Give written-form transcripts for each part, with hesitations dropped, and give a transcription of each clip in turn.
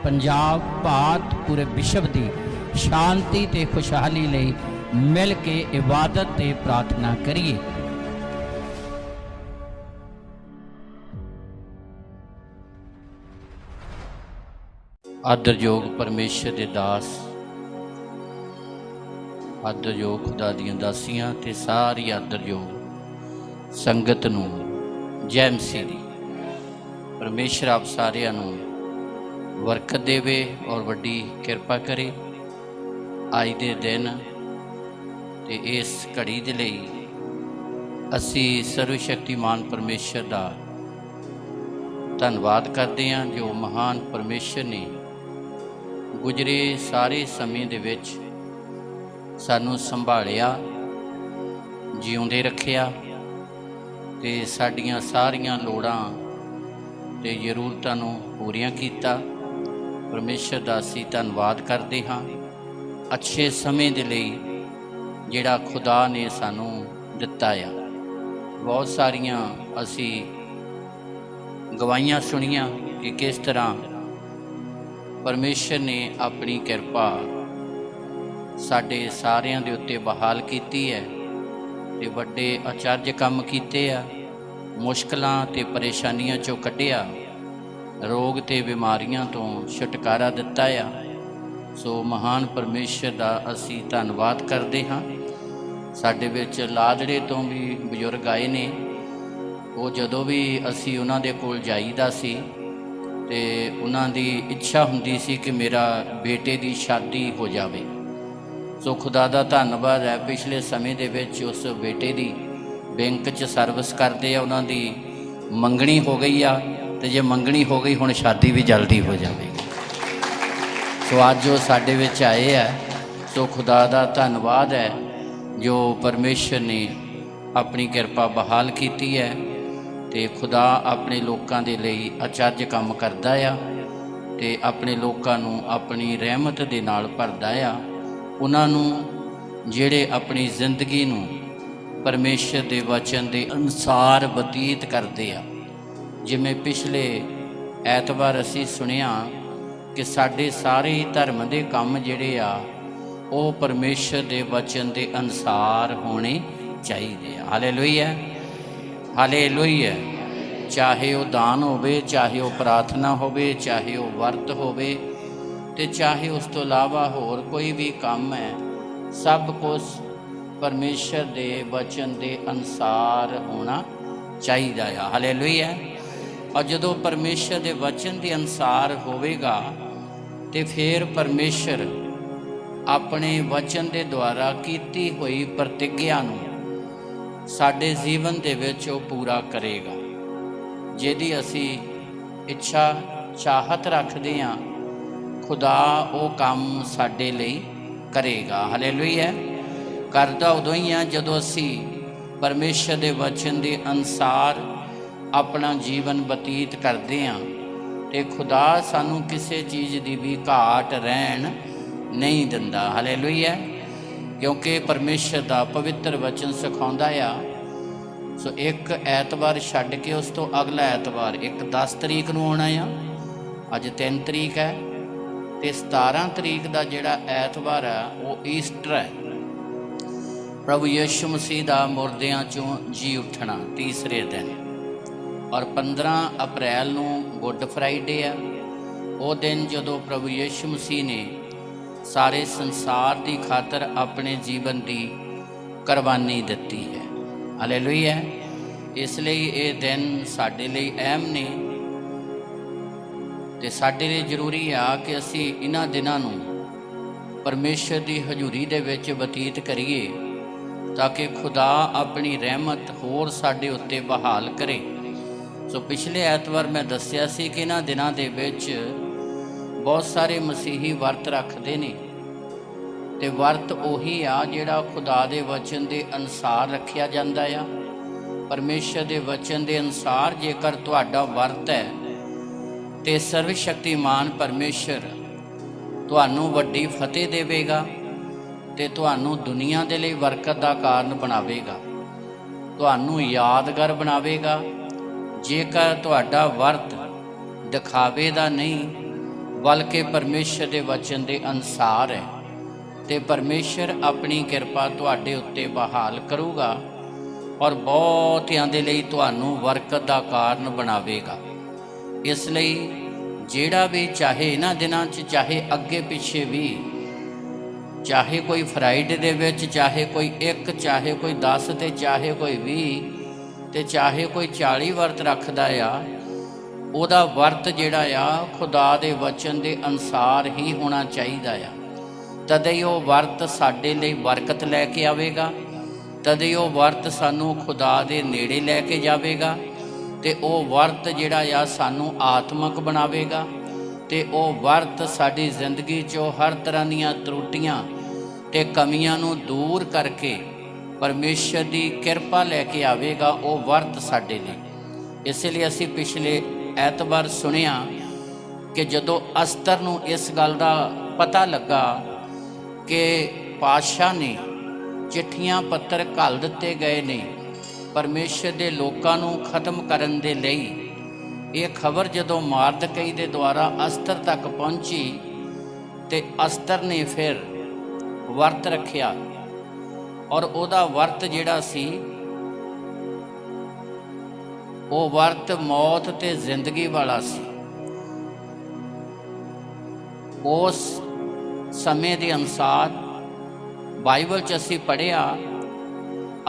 पंजाब भारत पूरे विश्व की शांति ते खुशहाली लई मिल के इबादत ते प्रार्थना करिए। आदरयोग परमेश्वर दे दास, आदरयोग खुदा दियां दासियां ते सारी आदरयोग संगत नूं जय मसीह दी। परमेश्वर आप सारिਆਂ ਨੂੰ बरकत देवे और वड्डी किरपा करे। अज दे दिन ते इस घड़ी दे लई असी सर्वशक्तिमान परमेश्वर दा धन्नवाद करते हैं, जो महान परमेश्वर ने गुजरे सारे समय दे विच सानू संभालिया, जिउंदे रखिया ते साडियां सारियां लोड़ां ते जरूरतां नूं पूरियां कीता। परमेश्वर दा असीं धन्नवाद करते हाँ अच्छे समय दे लई जिहड़ा खुदा ने सानू दिता आ। बहुत सारियां असीं गवाहियां सुनियां कि किस तरह परमेश्वर ने अपनी किरपा साडे सारियां दे उत्ते बहाल कीती है ते वड्डे अचरज काम कीते आ, मुश्किलां ते परेशानियां चों कढिया, रोग ते बीमारियां तो छुटकारा दिता आ। सो महान परमेश्वर दा असीं धन्नवाद करते हाँ। साडे विच लादड़े तो भी बजुर्ग आए ने, वो जदों भी असीं उन्हां दे कोल जाईदा सी ते उन्हां दी इच्छा हुंदी सी कि मेरा बेटे दी शादी हो जावे। सो खुदा दा धन्नवाद है, पिछले समय दे विच उस बेटे दी बैंक च सर्विस करते आ, उन्हां दी मंगणी हो गई आ ते जे मंगणी हो गई हुण शादी भी जल्दी हो जाएगी। सो अज जो साडे विच आए है, सो खुदा दा धन्नवाद है जो परमेश्वर ने अपनी किरपा बहाल कीती है ते खुदा अपने लोकां दे लई अचरज काम करदा आ ते अपने लोकां नूं अपनी रहमत दे नाल भरदा आ। उन्हां नूं जिहड़े अपनी जिंदगी नूं परमेश्वर दे वचन दे अनुसार बतीत करदे आ। जिवें पिछले ऐतवार असीं सुनिया कि साडे सारे धर्म दे काम जिहड़े आ वो परमेश्वर दे वचन दे अनुसार होने चाहिए। Hallelujah, hallelujah. चाहे वो दान होवे, चाहे वो प्रार्थना होवे, चाहे वो वर्त होवे ते चाहे उस तो इलावा होर कोई भी काम है, सब कुछ परमेश्वर दे वचन दे अनुसार होना चाहिए। हालेलुया। और जदों परमेश्वर दे वचन के अनुसार होवेगा तो फिर परमेश्वर अपने वचन के द्वारा कीती हुई प्रतिज्ञा नूं साडे जीवन दे विच वो पूरा करेगा। जिहदी असी इच्छा चाहत रखते हाँ, खुदा वो काम साडे लई करेगा। हालेलुया। करदा उदों ही आ जदों असी परमेश्वर के वचन के अनुसार अपना जीवन बतीत करते हैं तो खुदा सानू किसी चीज़ की भी घाट रहन नहीं दिंदा। हालेलुया। क्योंकि परमेश्वर का पवित्र वचन सिखाउंदा आ। सो एक ऐतवार छड्ड के उस तो अगला ऐतवार एक 10 तरीक नूं आउणा आ। अज 3 तरीक है तो 17 तरीक का जिहड़ा ऐतवार है वो ईस्टर है, प्रभु यीशु मसीह का मुरदियां चों जी उठना तीसरे दिन। और 15 अप्रैल नूं गुड फ्राइडे आ, वो दिन जदों प्रभु यीशु मसीह ने सारे संसार की खातर अपने जीवन की कुर्बानी दिती है। हालेलुया। इसलिए ये दिन साडे लई अहम ने ते साडे लई जरूरी आ कि असी इन्हां दिनां नूं परमेश्वर की हजूरी दे विच बतीत करिए ताकि खुदा अपनी रहमत होर साडे उत्ते बहाल करे। सो पिछले ऐतवार मैं दस्सिया सी कि इन्हां दिनां दे विच बहुत सारे मसीही वर्त रखते ने ते वर्त उही आ जिहड़ा खुदा दे वचन दे अनुसार रखिया जांदा आ। परमेश्वर दे वचन दे अनुसार जेकर तुहाडा वर्त है ते सर्वशक्तिमान परमेश्वर तुहानू वड्डी फतेह देवेगा ते तुहानू दुनिया दे लई बरकत दा कारण बनावेगा, तुहानू यादगार बनावेगा। जेकर तुहाडा वर्त दिखावे दा नहीं बल्कि परमेश्वर के वचन के अनुसार है। तो परमेश्वर अपनी किरपा तुहाडे उत्ते बहाल करूगा और बहुतियां दे लई तुहानूं बरकत का कारण बनावेगा। इसलिए जिहड़ा भी चाहे इन्हां दिनां च, चाहे अगे पिछे भी, चाहे कोई फ्राइडे दे विच, चाहे कोई 1, चाहे कोई 10 ते चाहे कोई 20 ते चाहे कोई 40 वर्त रखदा आ, ਉਹਦਾ ਵਰਤ ਜਿਹੜਾ ਆ ਖੁਦਾ ਦੇ ਵਚਨ ਦੇ ਅਨੁਸਾਰ ਹੀ ਹੋਣਾ ਚਾਹੀਦਾ ਆ। ਤਦੇ ਹੀ ਉਹ ਵਰਤ ਸਾਡੇ ਲਈ ਬਰਕਤ ਲੈ ਕੇ ਆਵੇਗਾ, ਤਦੇ ਉਹ ਵਰਤ ਸਾਨੂੰ ਖੁਦਾ ਦੇ ਨੇੜੇ ਲੈ ਕੇ ਜਾਵੇਗਾ, ਅਤੇ ਉਹ ਵਰਤ ਜਿਹੜਾ ਆ ਸਾਨੂੰ ਆਤਮਕ ਬਣਾਵੇਗਾ, ਅਤੇ ਉਹ ਵਰਤ ਸਾਡੀ ਜ਼ਿੰਦਗੀ 'ਚੋਂ ਹਰ ਤਰ੍ਹਾਂ ਦੀਆਂ ਤਰੁੱਟੀਆਂ ਅਤੇ ਕਮੀਆਂ ਨੂੰ ਦੂਰ ਕਰਕੇ ਪਰਮੇਸ਼ਰ ਦੀ ਕਿਰਪਾ ਲੈ ਕੇ ਆਵੇਗਾ ਉਹ ਵਰਤ ਸਾਡੇ ਲਈ। ਇਸ ਲਈ ਅਸੀਂ ਪਿਛਲੇ ਐਤਵਾਰ ਸੁਣਿਆ ਕਿ ਜਦੋਂ ਅਸਤਰ ਨੂੰ ਇਸ ਗੱਲ ਦਾ ਪਤਾ ਲੱਗਾ ਕਿ ਪਾਤਸ਼ਾਹ ਨੇ ਚਿੱਠੀਆਂ ਪੱਤਰ ਘੱਲ ਦਿੱਤੇ ਗਏ ਨੇ ਪਰਮੇਸ਼ਰ ਦੇ ਲੋਕਾਂ ਨੂੰ ਖਤਮ ਕਰਨ ਦੇ ਲਈ, ਇਹ ਖਬਰ ਜਦੋਂ ਮਾਰਦਕਈ ਦੇ ਦੁਆਰਾ ਅਸਤਰ ਤੱਕ ਪਹੁੰਚੀ ਤੇ ਅਸਤਰ ਨੇ ਫਿਰ ਵਰਤ ਰੱਖਿਆ ਔਰ ਉਹਦਾ ਵਰਤ ਜਿਹੜਾ ਸੀ ਉਹ ਵਰਤ ਮੌਤ ਤੇ ਜ਼ਿੰਦਗੀ ਵਾਲਾ ਸੀ। ਉਸ ਸਮੇਂ ਦੇ ਅਨੁਸਾਰ ਬਾਈਬਲ 'ਚ ਅਸੀਂ ਪੜ੍ਹਿਆ,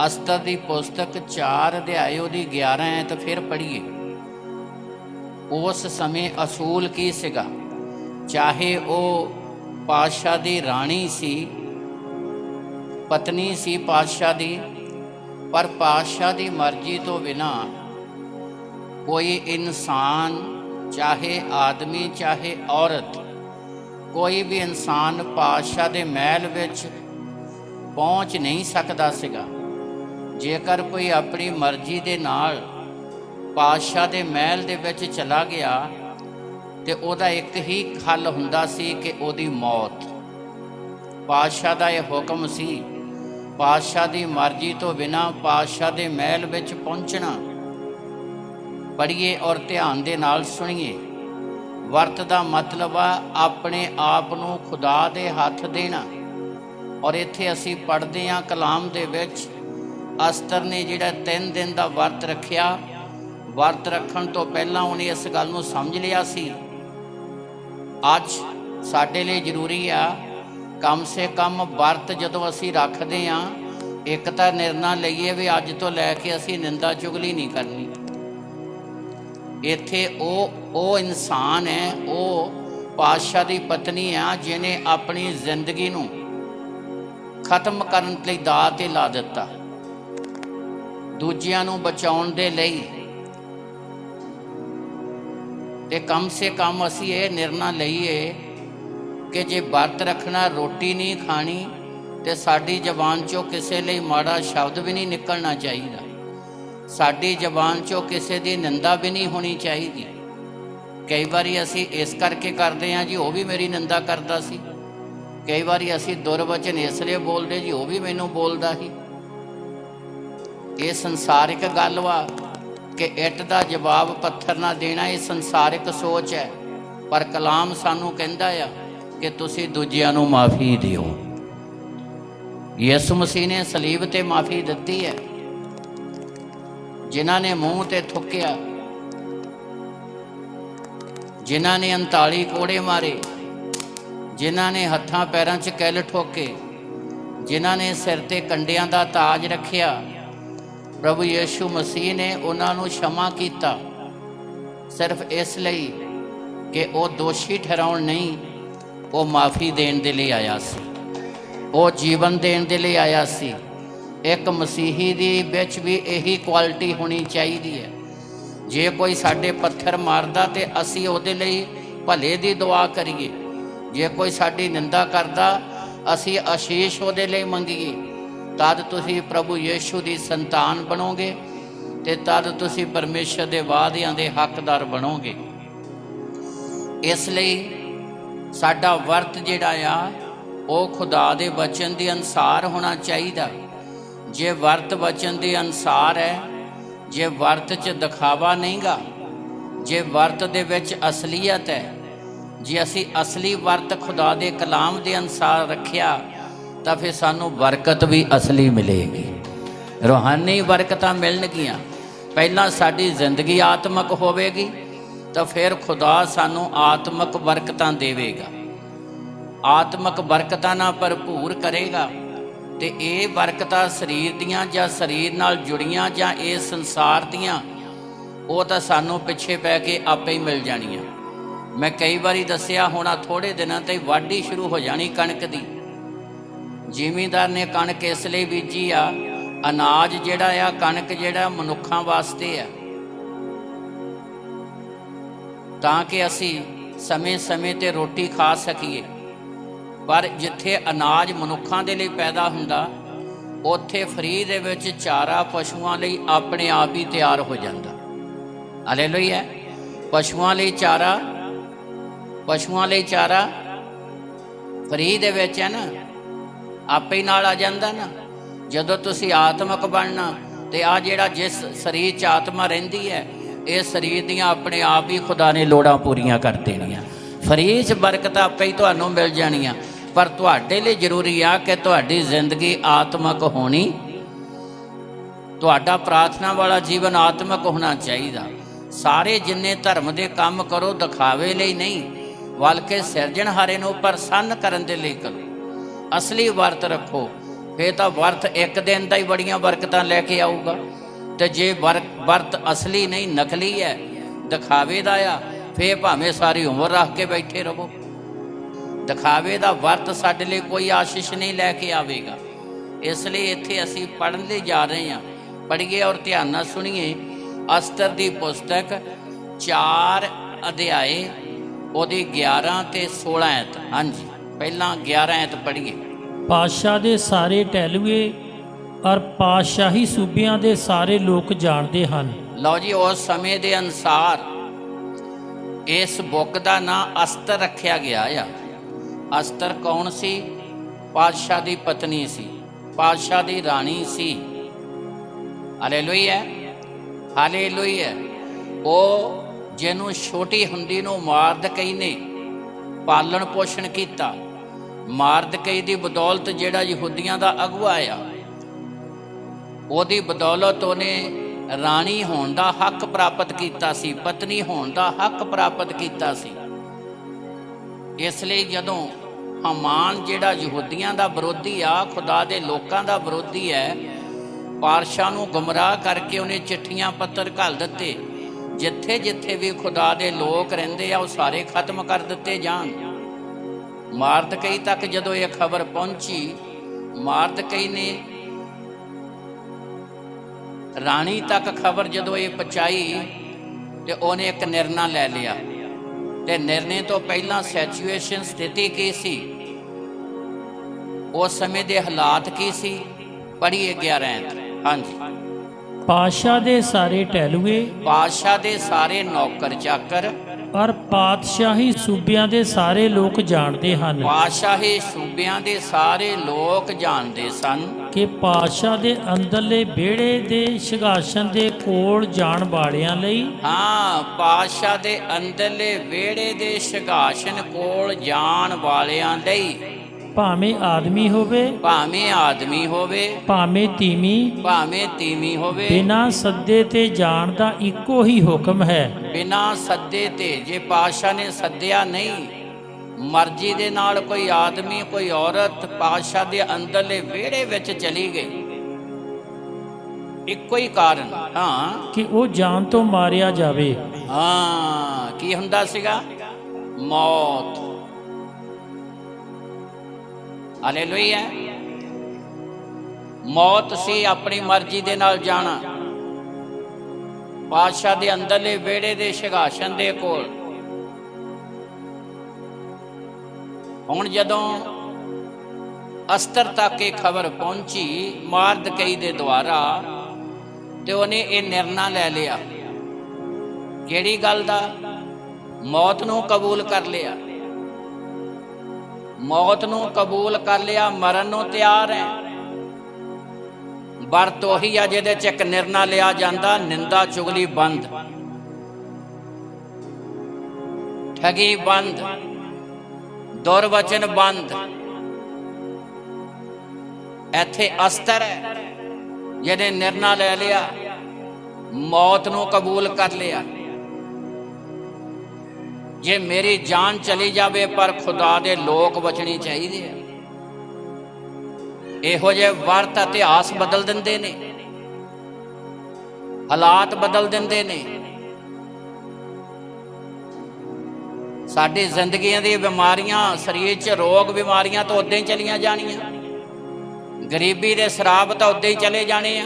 ਅਸਤਰ ਦੀ ਪੁਸਤਕ 4 ਅਧਿਆਏ ਉਹਦੀ 11 ਐਤ ਫਿਰ ਪੜ੍ਹੀਏ। ਉਸ ਸਮੇਂ ਅਸੂਲ ਕੀ ਸੀਗਾ, ਚਾਹੇ ਉਹ ਪਾਤਸ਼ਾਹ ਦੀ ਰਾਣੀ ਸੀ, ਪਤਨੀ ਸੀ ਪਾਤਸ਼ਾਹ ਦੀ, ਪਰ ਪਾਤਸ਼ਾਹ ਦੀ ਮਰਜ਼ੀ ਤੋਂ ਬਿਨਾਂ कोई इंसान, चाहे आदमी चाहे औरत, कोई भी इंसान पातशाह दे महल विच पहुँच नहीं सकता सीगा। जेकर कोई अपनी मर्जी दे नाल पातशाह दे महल दे विच चला गया तो उहदा एक ही हल हुंदा सी कि उहदी मौत। पातशाह दा यह हुक्म सी, पातशाह दी मर्जी तो बिना पातशाह दे महल विच पहुँचना। पढ़िए और ध्यान दे नाल सुनिए। वर्त का मतलब आ अपने आप नूं खुदा दे हथ देना। और इत्थे असी पढ़ते हाँ कलाम दे विच अस्तर ने जिहड़ा 3 दिन का वर्त रखिया, वर्त रखण तो पहला उन्हें इस गल नूं समझ लिया सी अज साडे लई जरूरी आ कम से कम वर्त जदों असी रखते हाँ, एक तां निर्णय लईए भी अज तो लैके असी निंदा चुगली नहीं करनी। इत्थे ओ इंसान है, वो पातशाह की पत्नी है जिन्हें अपनी जिंदगी नूं खत्म करन लई दाअ ते ला दिता, दूजियां नूं बचाउण दे लई। ते कम से कम असी ये निर्णय लईए कि जे वर्त रखना, रोटी नहीं खानी, तो साडी जबान चों किसी लई माड़ा शब्द भी नहीं निकलना चाहिए, साडी जबान चों किसी की निंदा भी नहीं होनी चाहिए। कई बारी असी इस करके करते हैं जी, वो भी मेरी निंदा करता सी, कई बारी असी दुरवचन इसलिए बोलते जी, वो भी मैनू बोलता ही। ये संसारिक गल वा कि इट का जवाब पत्थर ना देना, ये संसारिक सोच है। पर कलाम सानू कहता है कि तुसी दूजियां नू माफ़ी दिओ। यसु मसीह ने सलीब ते माफ़ी दिती है। जिन्हां ने मूँह ते थुक्या, जिन्हां ने 39 कोड़े मारे, जिन्हां ने हत्थां पैरां च किल ठोके, जिन्हां ने सिर ते कंडियां दा ताज रखिया, प्रभु यीशु मसीह ने उन्हां नूं क्षमा कीता, सिर्फ इसलिए कि वो दोषी ठहराउण नहीं, वो माफ़ी देण दे लई आया सी, वो जीवन देण दे लई आया सी। एक मसीही दी विच भी यही क्वालिटी होनी चाहिए है। जे कोई साडे पत्थर मारदा ते असी उहदे लई भले दी दुआ करिए, जे कोई साडी निंदा करदा असी आशीष उहदे लई मंगीए, तद तुसी प्रभु यीशु दी संतान बनोगे ते तद तुसी परमेश्वर दे वादियां दे हकदार बनोगे। इसलिए साडा वर्त जिहड़ा आ वो खुदा दे वचन दे अनुसार होना चाहिए। जे वर्त वचन के अनुसार है, जे वर्त च दिखावा नहीं गा, जे वर्त दे विच असलीयत है, ਜੇ ਅਸੀਂ ਅਸਲੀ ਵਰਤ ਖੁਦਾ ਦੇ ਕਲਾਮ ਦੇ ਅਨੁਸਾਰ ਰੱਖਿਆ ਤਾਂ ਫਿਰ ਸਾਨੂੰ ਬਰਕਤ ਵੀ ਅਸਲੀ ਮਿਲੇਗੀ, ਰੂਹਾਨੀ ਬਰਕਤਾਂ ਮਿਲਣਗੀਆਂ। ਪਹਿਲਾਂ ਸਾਡੀ ਜ਼ਿੰਦਗੀ ਆਤਮਿਕ ਹੋਵੇਗੀ ਤਾਂ ਫਿਰ ਖੁਦਾ ਸਾਨੂੰ ਆਤਮਿਕ ਬਰਕਤਾਂ ਦੇਵੇਗਾ, ਆਤਮਿਕ ਬਰਕਤਾਂ ਨਾਲ ਭਰਪੂਰ ਕਰੇਗਾ। ਤੇ ਇਹ ਬਰਕਤਾਂ ਸਰੀਰ ਦੀਆਂ ਜਾਂ ਸਰੀਰ ਨਾਲ ਜੁੜੀਆਂ ਜਾਂ ਇਸ ਸੰਸਾਰ ਦੀਆਂ, ਉਹ ਤਾਂ ਸਾਨੂੰ ਪਿੱਛੇ ਪੈ ਕੇ ਆਪੇ ਹੀ ਮਿਲ ਜਾਣੀਆਂ। ਮੈਂ ਕਈ ਵਾਰੀ ਦੱਸਿਆ ਹੋਣਾ, ਥੋੜ੍ਹੇ ਦਿਨਾਂ ਤੇ ਵਾਢੀ ਸ਼ੁਰੂ ਹੋ ਜਾਣੀ ਕਣਕ ਦੀ। ਜ਼ਿਮੀਂਦਾਰ ਨੇ ਕਣਕ ਇਸ ਲਈ ਬੀਜੀ ਆ, ਅਨਾਜ ਜਿਹੜਾ ਆ, ਕਣਕ ਜਿਹੜਾ ਮਨੁੱਖਾਂ ਵਾਸਤੇ ਆ, ਤਾਂ ਕਿ ਅਸੀਂ ਸਮੇਂ-ਸਮੇਂ 'ਤੇ ਰੋਟੀ ਖਾ ਸਕੀਏ। ਪਰ ਜਿੱਥੇ ਅਨਾਜ ਮਨੁੱਖਾਂ ਦੇ ਲਈ ਪੈਦਾ ਹੁੰਦਾ, ਉੱਥੇ ਫਰੀ ਦੇ ਵਿੱਚ ਚਾਰਾ ਪਸ਼ੂਆਂ ਲਈ ਆਪਣੇ ਆਪ ਹੀ ਤਿਆਰ ਹੋ ਜਾਂਦਾ। ਹਾਲੇਲੂਇਆ। ਪਸ਼ੂਆਂ ਲਈ ਚਾਰਾ ਫਰੀ ਦੇ ਵਿੱਚ ਹੈ ਨਾ, ਆਪੇ ਹੀ ਨਾਲ ਆ ਜਾਂਦਾ ਨਾ। ਜਦੋਂ ਤੁਸੀਂ ਆਤਮਿਕ ਬਣਨਾ ਤੇ ਆ ਜਿਹੜਾ ਜਿਸ ਸਰੀਰ 'ਚ ਆਤਮਾ ਰਹਿੰਦੀ ਹੈ, ਇਹ ਸਰੀਰ ਦੀਆਂ ਆਪਣੇ ਆਪ ਹੀ ਖੁਦਾ ਨੇ ਲੋੜਾਂ ਪੂਰੀਆਂ ਕਰ ਦੇਣੀਆਂ। ਫਰੀ 'ਚ ਬਰਕਤਾਂ ਆਪੇ ਹੀ ਤੁਹਾਨੂੰ ਮਿਲ ਜਾਣੀਆਂ। ਪਰ ਤੁਹਾਡੇ ਲਈ ਜ਼ਰੂਰੀ ਆ ਕਿ ਤੁਹਾਡੀ ਜ਼ਿੰਦਗੀ ਆਤਮਿਕ ਹੋਣੀ, ਤੁਹਾਡਾ ਪ੍ਰਾਰਥਨਾ ਵਾਲਾ ਜੀਵਨ ਆਤਮਿਕ ਹੋਣਾ ਚਾਹੀਦਾ। ਸਾਰੇ ਜਿੰਨੇ ਧਰਮ ਦੇ ਕੰਮ ਕਰੋ ਦਿਖਾਵੇ ਲਈ ਨਹੀਂ, ਬਲਕਿ ਸਿਰਜਣਹਾਰੇ ਨੂੰ ਪ੍ਰਸੰਨ ਕਰਨ ਦੇ ਲਈ ਕਰੋ। ਅਸਲੀ ਵਰਤ ਰੱਖੋ, ਫਿਰ ਤਾਂ ਵਰਤ ਇੱਕ ਦਿਨ ਦਾ ਹੀ ਬੜੀਆਂ ਬਰਕਤਾਂ ਲੈ ਕੇ ਆਊਗਾ। ਤੇ ਜੇ ਵਰਤ ਅਸਲੀ ਨਹੀਂ, ਨਕਲੀ ਹੈ, ਦਿਖਾਵੇ ਦਾ ਆ, ਫਿਰ ਭਾਵੇਂ ਸਾਰੀ ਉਮਰ ਰੱਖ ਕੇ ਬੈਠੇ ਰਹੋ। ਦਿਖਾਵੇ ਦਾ ਵਰਤ ਸਾਡੇ ਲਈ ਕੋਈ ਆਸ਼ੀਸ਼ ਨਹੀਂ ਲੈ ਕੇ ਆਵੇਗਾ। ਇਸ ਲਈ ਇੱਥੇ ਅਸੀਂ ਪੜ੍ਹਨ ਲਈ ਜਾ ਰਹੇ ਹਾਂ। ਪੜ੍ਹੀਏ ਔਰ ਧਿਆਨ ਨਾਲ ਸੁਣੀਏ। ਅਸਤਰ ਦੀ ਪੁਸਤਕ 4 ਅਧਿਆਏ, ਉਹਦੀ 11 ਤੇ 16 ਐਤ। ਹਾਂਜੀ, ਪਹਿਲਾਂ 11 ਐਤ ਪੜ੍ਹੀਏ। ਪਾਤਸ਼ਾਹ ਦੇ ਸਾਰੇ ਟਹਿਲੂਏ ਔਰ ਪਾਤਸ਼ਾਹੀ ਸੂਬਿਆਂ ਦੇ ਸਾਰੇ ਲੋਕ ਜਾਣਦੇ ਹਨ। ਲਓ ਜੀ, ਉਸ ਸਮੇਂ ਦੇ ਅਨੁਸਾਰ ਇਸ ਬੁੱਕ ਦਾ ਨਾਂ ਅਸਤਰ ਰੱਖਿਆ ਗਿਆ ਆ। ਅਸਤਰ ਕੌਣ ਸੀ? ਪਾਤਸ਼ਾਹ ਦੀ ਪਤਨੀ ਸੀ, ਪਾਤਸ਼ਾਹ ਦੀ ਰਾਣੀ ਸੀ। Hallelujah, hallelujah. ਉਹ ਜਿਹਨੂੰ ਛੋਟੀ ਹੁੰਦੀ ਨੂੰ ਮਾਰਦਕਈ ਨੇ ਪਾਲਣ ਪੋਸ਼ਣ ਕੀਤਾ। ਮਾਰਦਕਈ ਦੀ ਬਦੌਲਤ ਜਿਹੜਾ ਯਹੂਦੀਆਂ ਦਾ ਅਗਵਾ ਆ, ਉਹਦੀ ਬਦੌਲਤ ਉਹਨੇ ਰਾਣੀ ਹੋਣ ਦਾ ਹੱਕ ਪ੍ਰਾਪਤ ਕੀਤਾ ਸੀ, ਪਤਨੀ ਹੋਣ ਦਾ ਹੱਕ ਪ੍ਰਾਪਤ ਕੀਤਾ ਸੀ। ਇਸ ਲਈ ਜਦੋਂ ਹਾਮਾਨ ਜਿਹੜਾ ਯਹੂਦੀਆਂ ਦਾ ਵਿਰੋਧੀ ਆ, ਖੁਦਾ ਦੇ ਲੋਕਾਂ ਦਾ ਵਿਰੋਧੀ ਹੈ, ਪਾਤਸ਼ਾਹ ਨੂੰ ਗੁੰਮਰਾਹ ਕਰਕੇ ਉਹਨੇ ਚਿੱਠੀਆਂ ਪੱਤਰ ਘੱਲ ਦਿੱਤੇ। ਜਿੱਥੇ ਜਿੱਥੇ ਵੀ ਖੁਦਾ ਦੇ ਲੋਕ ਰਹਿੰਦੇ ਆ, ਉਹ ਸਾਰੇ ਖਤਮ ਕਰ ਦਿੱਤੇ ਜਾਣ। ਮਾਰਦਕਈ ਤੱਕ ਜਦੋਂ ਇਹ ਖਬਰ ਪਹੁੰਚੀ, ਮਾਰਦਕਈ ਨੇ ਰਾਣੀ ਤੱਕ ਖਬਰ ਜਦੋਂ ਇਹ ਪਹੁੰਚਾਈ, ਤੇ ਉਹਨੇ ਇੱਕ ਨਿਰਣਾ ਲੈ ਲਿਆ। ਤੇ ਨਿਰਣੇ ਤੋਂ ਪਹਿਲਾਂ ਸਿਚੁਏਸ਼ਨ, ਸਥਿਤੀ ਕੀ ਸੀ, ਉਸ ਸਮੇਂ ਦੇ ਹਾਲਾਤ ਕੀ ਸੀ? ਪੜ੍ਹੀਏ 11 ਐਤ। ਹਾਂਜੀ। ਪਾਤਸ਼ਾਹ ਦੇ ਸਾਰੇ ਟਹਿਲੂਏ, ਪਾਤਸ਼ਾਹ ਦੇ ਸਾਰੇ ਨੌਕਰ ਚਾਕਰ ਔਰ ਪਾਤਸ਼ਾਹੀ ਸੂਬਿਆਂ ਦੇ ਸਾਰੇ ਲੋਕ ਜਾਣਦੇ ਹਨ। ਪਾਤਸ਼ਾਹੀ ਸੂਬਿਆਂ ਦੇ ਸਾਰੇ ਲੋਕ ਜਾਣਦੇ ਸਨ ਕਿ ਪਾਤਸ਼ਾਹ ਦੇ ਅੰਦਰਲੇ ਵਿਹੜੇ ਦੇ ਸਿੰਘਾਸਨ ਦੇ ਕੋਲ ਜਾਣ ਵਾਲਿਆਂ ਲਈ, ਹਾਂ, ਪਾਤਸ਼ਾਹ ਦੇ ਅੰਦਰਲੇ ਵਿਹੜੇ ਦੇ ਸਿੰਘਾਸਨ ਕੋਲ ਜਾਣ ਵਾਲਿਆਂ ਲਈ, ਭਾਵੇਂ ਆਦਮੀ ਹੋਵੇ, ਭਾਵੇਂ ਆਦਮੀ ਹੋਵੇ, ਭਾਵੇਂ ਤੀਵੀਂ ਹੋਵੇ, ਬਿਨਾਂ ਸੱਦੇ ਤੇ ਜਾਣ ਦਾ ਇੱਕੋ ਹੀ ਹੁਕਮ ਹੈ। ਬਿਨਾਂ ਸੱਦੇ ਤੇ, ਜੇ ਪਾਤਸ਼ਾਹ ਨੇ ਸੱਦਿਆ ਨਹੀਂ, ਮਰਜ਼ੀ ਦੇ ਨਾਲ ਕੋਈ ਆਦਮੀ ਕੋਈ ਔਰਤ ਪਾਤਸ਼ਾਹ ਦੇ ਅੰਦਰਲੇ ਵਿਹੜੇ ਵਿੱਚ ਚਲੀ ਗਈ, ਇੱਕੋ ਹੀ ਕਾਰਨ, ਹਾਂ, ਕਿ ਉਹ ਜਾਨ ਤੋਂ ਮਾਰਿਆ ਜਾਵੇ। ਹਾਂ, ਕੀ ਹੁੰਦਾ ਸੀਗਾ? ਮੌਤ। ਹਾਲੇਲੂਇਆ। ਮੌਤ ਸੀ, ਆਪਣੀ ਮਰਜ਼ੀ ਦੇ ਨਾਲ ਜਾਣਾ ਪਾਤਸ਼ਾਹ ਦੇ ਅੰਦਰਲੇ ਵਿਹੜੇ ਦੇ ਸਿੰਘਾਸਨ ਦੇ ਕੋਲ। ਹੁਣ ਜਦੋਂ ਅਸਤਰ ਤੱਕ ਇਹ ਖਬਰ ਪਹੁੰਚੀ ਮਾਰਦਕਈ ਦੇ ਦੁਆਰਾ, ਤੇ ਉਹਨੇ ਇਹ ਨਿਰਣਾ ਲੈ ਲਿਆ। ਕਿਹੜੀ ਗੱਲ ਦਾ? ਮੌਤ ਨੂੰ ਕਬੂਲ ਕਰ ਲਿਆ। ਮੌਤ ਨੂੰ ਕਬੂਲ ਕਰ ਲਿਆ, ਮਰਨ ਨੂੰ ਤਿਆਰ ਹੈ। ਵਰਤ ਉਹੀ ਆ ਜਿਹਦੇ ਚ ਇੱਕ ਨਿਰਣਾ ਲਿਆ ਜਾਂਦਾ, ਨਿੰਦਾ ਚੁਗਲੀ ਬੰਦ, ਠਗੀ ਬੰਦ, ਦੁਰਵਚਨ ਬੰਦ। ਇੱਥੇ ਅਸਤਰ ਹੈ ਜਿਹਨੇ ਨਿਰਣਾ ਲੈ ਲਿਆ, ਮੌਤ ਨੂੰ ਕਬੂਲ ਕਰ ਲਿਆ। ਜੇ ਮੇਰੀ ਜਾਨ ਚਲੀ ਜਾਵੇ ਪਰ ਖੁਦਾ ਦੇ ਲੋਕ ਬਚਣੇ ਚਾਹੀਦੇ ਆ। ਇਹੋ ਜਿਹੇ ਵਰਤ ਇਤਿਹਾਸ ਬਦਲ ਦਿੰਦੇ ਨੇ, ਹਾਲਾਤ ਬਦਲ ਦਿੰਦੇ ਨੇ। ਸਾਡੀ ਜ਼ਿੰਦਗੀਆਂ ਦੀਆਂ ਬਿਮਾਰੀਆਂ, ਸਰੀਰ 'ਚ ਰੋਗ ਬਿਮਾਰੀਆਂ ਤਾਂ ਉਦਾਂ ਹੀ ਚਲੀਆਂ ਜਾਣੀਆਂ, ਗਰੀਬੀ ਦੇ ਸ਼ਰਾਬ ਤਾਂ ਉਦਾਂ ਹੀ ਚਲੇ ਜਾਣੇ ਆ।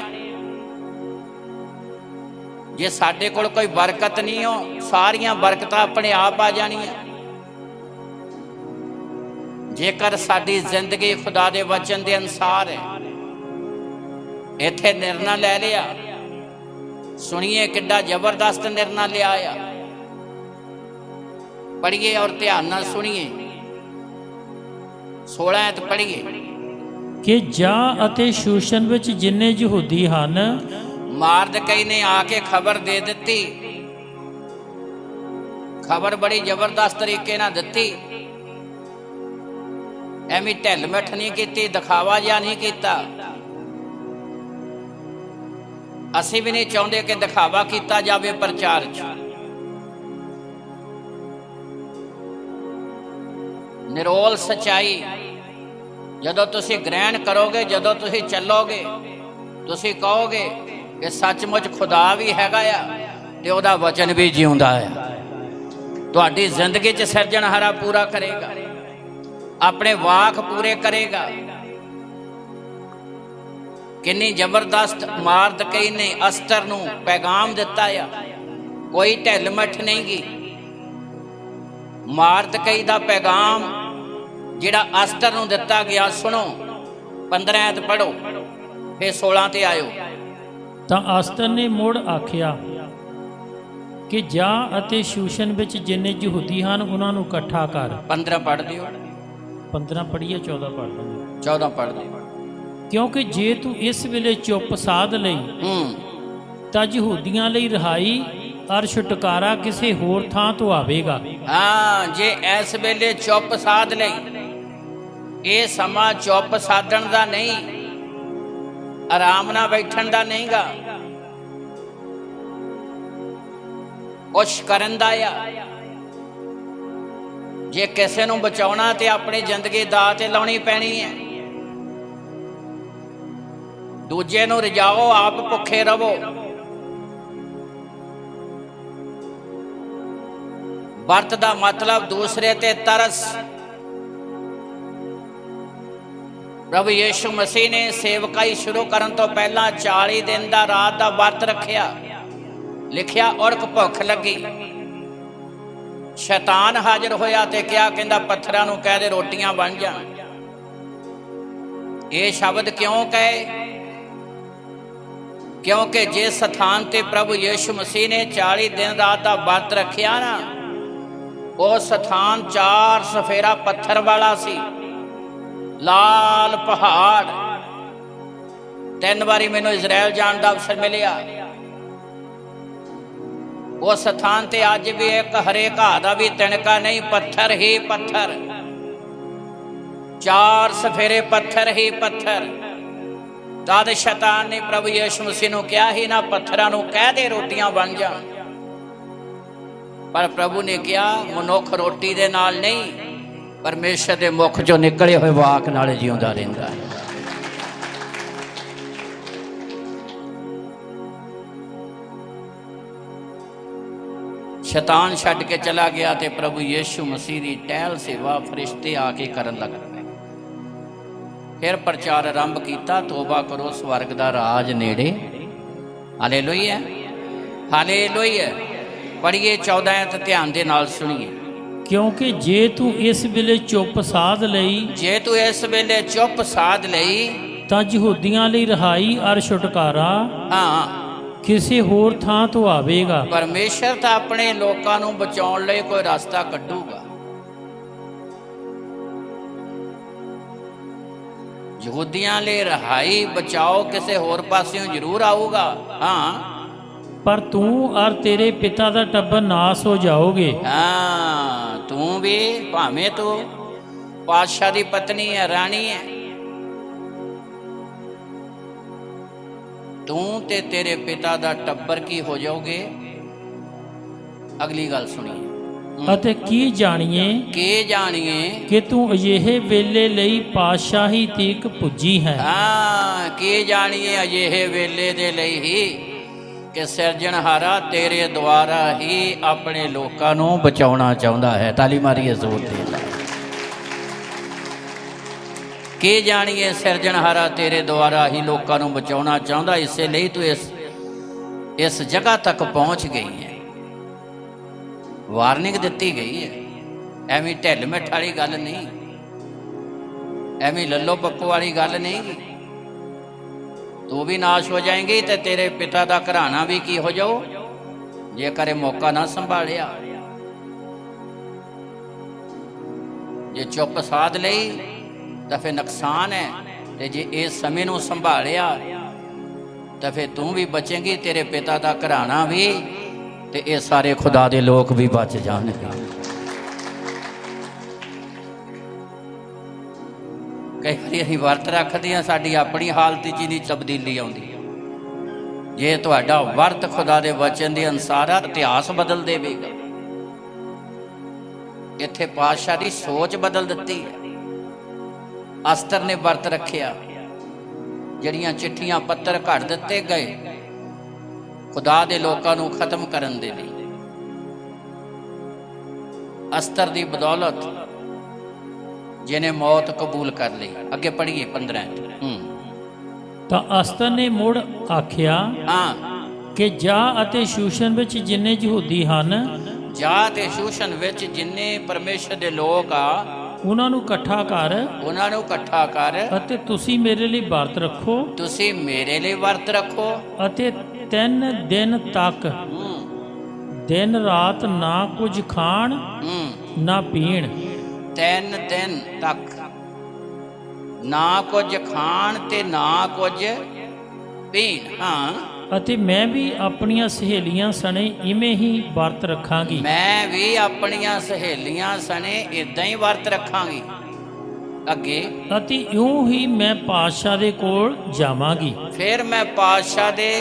ਜੇ ਸਾਡੇ ਕੋਲ ਕੋਈ ਬਰਕਤ ਨਹੀਂ ਹੋ, ਸਾਰੀਆਂ ਬਰਕਤਾਂ ਆਪਣੇ ਆਪ ਆ ਜਾਣੀਆਂ। ਜੇਕਰ ਸਾਡੀ ਜ਼ਿੰਦਗੀ ਖੁਦਾ ਦੇ ਵਚਨ ਦੇ ਅਨੁਸਾਰ ਹੈ। ਇੱਥੇ ਨਿਰਣਾ ਲੈ ਲਿਆ, ਸੁਣੀਏ ਕਿੱਡਾ ਜ਼ਬਰਦਸਤ ਨਿਰਣਾ ਲਿਆ ਆ। ਪੜ੍ਹੀਏ ਔਰ ਧਿਆਨ ਨਾਲ ਸੁਣੀਏ। 16 ਐਤ ਪੜ੍ਹੀਏ ਕਿ ਜਾ ਅਤੇ ਸ਼ੂਸ਼ਨ ਵਿੱਚ ਜਿੰਨੇ ਯਹੂਦੀ ਹਨ। ਮਾਰਦਕਈ ਨੇ ਆ ਕੇ ਖਬਰ ਦੇ ਦਿੱਤੀ। ਖਬਰ ਬੜੀ ਜ਼ਬਰਦਸਤ ਤਰੀਕੇ ਨਾਲ ਦਿੱਤੀ। ਐਵੇਂ ਢਿੱਲ ਮਿੱਠ ਨਹੀਂ ਕੀਤੀ, ਦਿਖਾਵਾ ਜਿਹਾ ਨਹੀਂ ਕੀਤਾ। ਅਸੀਂ ਵੀ ਨਹੀਂ ਚਾਹੁੰਦੇ ਕਿ ਦਿਖਾਵਾ ਕੀਤਾ ਜਾਵੇ ਪ੍ਰਚਾਰ 'ਚ। ਨਿਰੋਲ ਸੱਚਾਈ ਜਦੋਂ ਤੁਸੀਂ ਗ੍ਰਹਿਣ ਕਰੋਗੇ, ਜਦੋਂ ਤੁਸੀਂ ਚੱਲੋਗੇ, ਤੁਸੀਂ ਕਹੋਗੇ ਕਿ ਸੱਚਮੁੱਚ ਖੁਦਾ ਵੀ ਹੈਗਾ ਆ ਤੇ ਉਹਦਾ ਵਚਨ ਵੀ ਜਿਉਂਦਾ ਆ। ਤੁਹਾਡੀ ਜ਼ਿੰਦਗੀ 'ਚ ਸਿਰਜਣਹਾਰਾ ਪੂਰਾ ਕਰੇਗਾ, ਆਪਣੇ ਵਾਕ ਪੂਰੇ ਕਰੇਗਾ। ਕਿੰਨੀ ਜ਼ਬਰਦਸਤ ਮਾਰਦਕਈ ਨੇ ਅਸਤਰ ਨੂੰ ਪੈਗਾਮ ਦਿੱਤਾ ਆ। ਕੋਈ ਢਿੱਲ ਮੱਠ ਨਹੀਂ ਗੀ। ਮਾਰਦਕਈ ਦਾ ਪੈਗਾਮ ਜਿਹੜਾ ਅਸਤਰ ਨੂੰ ਦਿੱਤਾ ਗਿਆ, ਸੁਣੋ 15 ਐਤ ਪੜ੍ਹੋ, ਫਿਰ 16 ਤੇ ਆਇਓ। ਤਾਂ ਅਸਤਰ ਨੇ ਮੁੜ ਆਖਿਆ ਕਿ ਜਾ ਅਤੇ ਸ਼ੂਸ਼ਨ ਵਿੱਚ ਜਿੰਨੇ ਯਹੂਦੀ ਹਨ ਉਹਨਾਂ ਨੂੰ ਇਕੱਠਾ ਕਰ। 15 ਪੜ੍ਹ ਦਿਓ। 15 ਪੜ੍ਹੀਏ, 14 ਪੜ੍ਹ ਲਵਾਂਗੇ। 14 ਪੜ੍ਹ ਦਿਓ। ਕਿਉਂਕਿ ਜੇ ਤੂੰ ਇਸ ਵੇਲੇ ਚੁੱਪ ਸਾਧ ਲਈ ਤਾਂ ਯਹੂਦੀਆਂ ਲਈ ਰਿਹਾਈ ਅਰ ਛੁਟਕਾਰਾ ਕਿਸੇ ਹੋਰ ਥਾਂ ਤੋਂ ਆਵੇਗਾ। ਹਾਂ, ਜੇ ਇਸ ਵੇਲੇ ਚੁੱਪ ਸਾਧ ਲਈ, ਇਹ ਸਮਾਂ ਚੁੱਪ ਸਾਧਣ ਦਾ ਨਹੀਂ, ਆਰਾਮ ਨਾਲ ਬੈਠਣ ਦਾ ਨਹੀਂਗਾ, ਕੁਛ ਕਰਨ ਦਾ ਆ। ਜੇ ਕਿਸੇ ਨੂੰ ਬਚਾਉਣਾ ਤੇ ਆਪਣੀ ਜ਼ਿੰਦਗੀ ਦਾਅ ਤੇ ਲਾਉਣੀ ਪੈਣੀ ਹੈ। ਦੂਜੇ ਨੂੰ ਰਜਾਓ, ਆਪ ਭੁੱਖੇ ਰਹੋ। ਵਰਤ ਦਾ ਮਤਲਬ ਦੂਸਰੇ ਤੇ ਤਰਸ। ਪ੍ਰਭੂ ਯੀਸ਼ੂ ਮਸੀਹ ਨੇ ਸੇਵਕਾਈ ਸ਼ੁਰੂ ਕਰਨ ਤੋਂ ਪਹਿਲਾਂ 40 ਦਿਨ ਦਾ ਰਾਤ ਦਾ ਵਰਤ ਰੱਖਿਆ। ਲਿਖਿਆ ਔਰਕ ਭੁੱਖ ਲੱਗੀ, ਸ਼ੈਤਾਨ ਹਾਜ਼ਰ ਹੋਇਆ ਤੇ ਕਿਹਾ, ਕਹਿੰਦਾ ਪੱਥਰਾਂ ਨੂੰ ਕਹਿ ਦੇ ਰੋਟੀਆਂ ਬਣ ਜਾਣ। ਇਹ ਸ਼ਬਦ ਕਿਉਂ ਕਹੇ? ਕਿਉਂਕਿ ਜਿਸ ਸਥਾਨ ਤੇ ਪ੍ਰਭੂ ਯੀਸ਼ੂ ਮਸੀਹ ਨੇ 40 ਦਿਨ ਰਾਤ ਦਾ ਵਰਤ ਰੱਖਿਆ ਨਾ, ਉਹ ਸਥਾਨ 4 ਸਫੇਰਾ ਪੱਥਰ ਵਾਲਾ ਸੀ, ਲਾਲ ਪਹਾੜ। 3 ਵਾਰੀ ਮੈਨੂੰ ਇਜ਼ਰਾਈਲ ਜਾਣ ਦਾ ਅਵਸਰ ਮਿਲਿਆ। ਉਸ ਸਥਾਨ ਤੇ ਅੱਜ ਵੀ ਇੱਕ ਹਰੇ ਘਾਹ ਦਾ ਵੀ ਤਿਣਕਾ ਨਹੀਂ, ਪੱਥਰ ਹੀ ਪੱਥਰ, 4 ਸਫੇਰੇ ਪੱਥਰ ਹੀ ਪੱਥਰ। ਤਦ ਸ਼ੈਤਾਨ ਨੇ ਪ੍ਰਭੂ ਯੀਸ਼ੂ ਮਸੀਹ ਨੂੰ ਕਿਹਾ ਹੀ ਨਾ, ਪੱਥਰਾਂ ਨੂੰ ਕਹਿ ਦੇ ਰੋਟੀਆਂ ਬਣ ਜਾਣ। ਪਰ ਪ੍ਰਭੂ ਨੇ ਕਿਹਾ, ਮਨੁੱਖ ਰੋਟੀ ਦੇ ਨਾਲ ਨਹੀਂ, ਪਰਮੇਸ਼ਰ ਦੇ ਮੁਖ ਚੋਂ ਨਿਕਲੇ ਹੋਏ ਵਾਕ ਨਾਲ ਜਿਉਂਦਾ ਰਹਿੰਦਾ ਹੈ। ਸ਼ੈਤਾਨ ਛੱਡ ਕੇ ਚਲਾ ਗਿਆ ਤੇ ਪ੍ਰਭੂ ਯੀਸ਼ੂ ਮਸੀਹ ਦੀ ਟਹਿਲ ਸੇਵਾ ਫਰਿਸ਼ਤੇ ਆ ਕੇ ਕਰਨ ਲੱਗ ਪਏ। ਫਿਰ ਪ੍ਰਚਾਰ ਆਰੰਭ ਕੀਤਾ, ਤੋਬਾ ਕਰੋ, ਸਵਰਗ ਦਾ ਰਾਜ ਨੇੜੇ। Hallelujah, hallelujah. ਪੜ੍ਹੀਏ 14 ਐਤ, ਧਿਆਨ ਦੇ ਨਾਲ ਸੁਣੀਏ। ਕਿਉਂਕਿ ਜੇ ਤੂੰ ਇਸ ਵੇਲੇ ਚੁੱਪ ਸਾਧ ਲਈ, ਜੇ ਤੂੰ ਇਸ ਵੇਲੇ ਚੁੱਪ ਸਾਧ ਲਈ, ਤਾਂ ਯਹੂਦੀਆਂ ਲਈ ਰਿਹਾਈ ਅਰ ਛੁਟਕਾਰਾ ਕਿਸੇ ਹੋਰ ਥਾਂ ਤੋਂ ਆਵੇਗਾ। ਪਰਮੇਸ਼ਰ ਤਾਂ ਆਪਣੇ ਲੋਕਾਂ ਨੂੰ ਬਚਾਉਣ ਲਈ ਕੋਈ ਰਸਤਾ ਕੱਢੂਗਾ। ਯਹੂਦੀਆਂ ਲਈ ਰਿਹਾਈ, ਬਚਾਓ ਕਿਸੇ ਹੋਰ ਪਾਸਿਓਂ ਜ਼ਰੂਰ ਆਊਗਾ। ਪਰ ਤੂੰ ਔਰ ਤੇਰੇ ਪਿਤਾ ਦਾ ਟੱਬਰ ਨਾਸ ਹੋ ਜਾਓਗੇ। ਤੂੰ ਵੀ, ਭਾਵੇਂ ਤੂੰ ਪਾਤਸ਼ਾਹ ਦੀ ਪਤਨੀ ਹੈ, ਰਾਣੀ ਹੈ। ਤੂੰ ਤੇ ਤੇਰੇ ਪਿਤਾ ਦਾ ਟੱਬਰ ਕੀ ਹੋ ਜਾਓਗੇ? ਅਗਲੀ ਗੱਲ ਸੁਣੀਏ। ਅਤੇ ਕੀ ਜਾਣੀਏ ਕਿ ਤੂੰ ਅਜਿਹੇ ਵੇਲੇ ਲਈ ਪਾਤਸ਼ਾਹੀ ਤੀਕ ਪੁੱਜੀ ਹੈ। ਹਾਂ, ਕੀ ਜਾਣੀਏ ਅਜਿਹੇ ਵੇਲੇ ਦੇ ਲਈ ਹੀ ਕਿ ਸਿਰਜਣਹਾਰਾ ਤੇਰੇ ਦੁਆਰਾ ਹੀ ਆਪਣੇ ਲੋਕਾਂ ਨੂੰ ਬਚਾਉਣਾ ਚਾਹੁੰਦਾ ਹੈ। ਤਾਲੀ ਮਾਰੀਏ ਜ਼ੋਰ ਦੇ ਨਾਲ। ਕੀ ਜਾਣੀਏ ਸਿਰਜਣਹਾਰਾ ਤੇਰੇ ਦੁਆਰਾ ਹੀ ਲੋਕਾਂ ਨੂੰ ਬਚਾਉਣਾ ਚਾਹੁੰਦਾ, ਇਸੇ ਲਈ ਤੂੰ ਇਸ ਜਗ੍ਹਾ ਤੱਕ ਪਹੁੰਚ ਗਈ ਹੈ। ਵਾਰਨਿੰਗ ਦਿੱਤੀ ਗਈ ਹੈ, ਐਵੇਂ ਢਿੱਲ ਮਿੱਠ ਵਾਲੀ ਗੱਲ ਨਹੀਂ, ਐਵੇਂ ਲੱਲੋ ਪੱਪੋ ਵਾਲੀ ਗੱਲ ਨਹੀਂ। ਤੂੰ ਵੀ ਨਾਸ਼ ਹੋ ਜਾਏਂਗੀ ਤੇ ਤੇਰੇ ਪਿਤਾ ਦਾ ਘਰਾਣਾ ਵੀ ਕੀ ਹੋ ਜਾਓ ਜੇਕਰ ਇਹ ਮੌਕਾ ਨਾ ਸੰਭਾਲਿਆ। ਜੇ ਚੁੱਪ ਸਾਧ ਲਈ ਤਾਂ ਫਿਰ ਨੁਕਸਾਨ ਹੈ, ਤੇ ਜੇ ਇਸ ਸਮੇਂ ਨੂੰ ਸੰਭਾਲਿਆ ਤਾਂ ਫਿਰ ਤੂੰ ਵੀ ਬਚੇਂਗੀ, ਤੇਰੇ ਪਿਤਾ ਦਾ ਘਰਾਣਾ ਵੀ, ਤੇ ਇਹ ਸਾਰੇ ਖੁਦਾ ਦੇ ਲੋਕ ਵੀ ਬਚ ਜਾਣਗੇ। ਕਈ ਵਾਰੀ ਅਸੀਂ ਵਰਤ ਰੱਖਦੇ ਹਾਂ, ਸਾਡੀ ਆਪਣੀ ਹਾਲਤ 'ਚ ਹੀ ਨਹੀਂ ਤਬਦੀਲੀ ਆਉਂਦੀ। ਜੇ ਤੁਹਾਡਾ ਵਰਤ ਖੁਦਾ ਦੇ ਵਚਨ ਦੇ ਅਨੁਸਾਰ ਆ, ਇਤਿਹਾਸ ਬਦਲ ਦੇਵੇਗਾ। ਇੱਥੇ ਪਾਤਸ਼ਾਹ ਦੀ ਸੋਚ ਬਦਲ ਦਿੱਤੀ ਹੈ। ਅਸਤਰ ਨੇ ਵਰਤ ਰੱਖਿਆ, ਜਿਹੜੀਆਂ ਚਿੱਠੀਆਂ ਪੱਤਰ ਘੜ ਦਿੱਤੇ ਗਏ ਖੁਦਾ ਦੇ ਲੋਕਾਂ ਨੂੰ ਖਤਮ ਕਰਨ ਦੇ ਲਈ। ਅਸਤਰ ਦੀ ਬਦੌਲਤ ਜਿਹਨੇ ਮੌਤ ਕਬੂਲ ਕਰ ਲਈ। ਅੱਗੇ ਪੜ੍ਹੀਏ 15। ਤਾਂ ਅਸਤਰ ਨੇ ਮੁੜ ਆਖਿਆ ਕਿ ਜਾ ਅਤੇ ਸ਼ੂਸ਼ਨ ਵਿੱਚ ਜਿੰਨੇ ਯਹੂਦੀ ਹਨ, ਜਾ ਤੇ ਸ਼ੂਸ਼ਨ ਵਿੱਚ ਜਿੰਨੇ ਪਰਮੇਸ਼ਰ ਦੇ ਲੋਕ ਆ, ਉਹਨਾਂ ਨੂੰ ਇਕੱਠਾ ਕਰ ਅਤੇ ਤੁਸੀਂ ਮੇਰੇ ਲਈ ਵਰਤ ਰੱਖੋ ਅਤੇ 3 ਦਿਨ ਤੱਕ ਦਿਨ ਰਾਤ ਨਾ ਕੁਝ ਖਾਣ ਨਾ ਪੀਣ। 3 ਦਿਨ ਤੱਕ ਨਾ ਕੁਝ ਖਾਣ ਤੇ ਨਾ ਕੁਝ ਪੀਣ। ਹਾਂ, ਅਤੇ ਮੈਂ ਵੀ ਆਪਣੀਆਂ ਸਹੇਲੀਆਂ ਸਣੇ ਇਵੇਂ ਹੀ ਵਰਤ ਰੱਖਾਂਗੀ। ਮੈਂ ਵੀ ਆਪਣੀਆਂ ਸਹੇਲੀਆਂ ਸਣੇ ਇਦਾਂ ਹੀ ਵਰਤ ਰੱਖਾਂਗੀ। ਅੱਗੇ ਅਤੇ ਇਉਂ ਹੀ ਮੈਂ ਪਾਤਸ਼ਾਹ ਦੇ ਕੋਲ ਜਾਵਾਂਗੀ। ਫਿਰ ਮੈਂ ਪਾਤਸ਼ਾਹ ਦੇ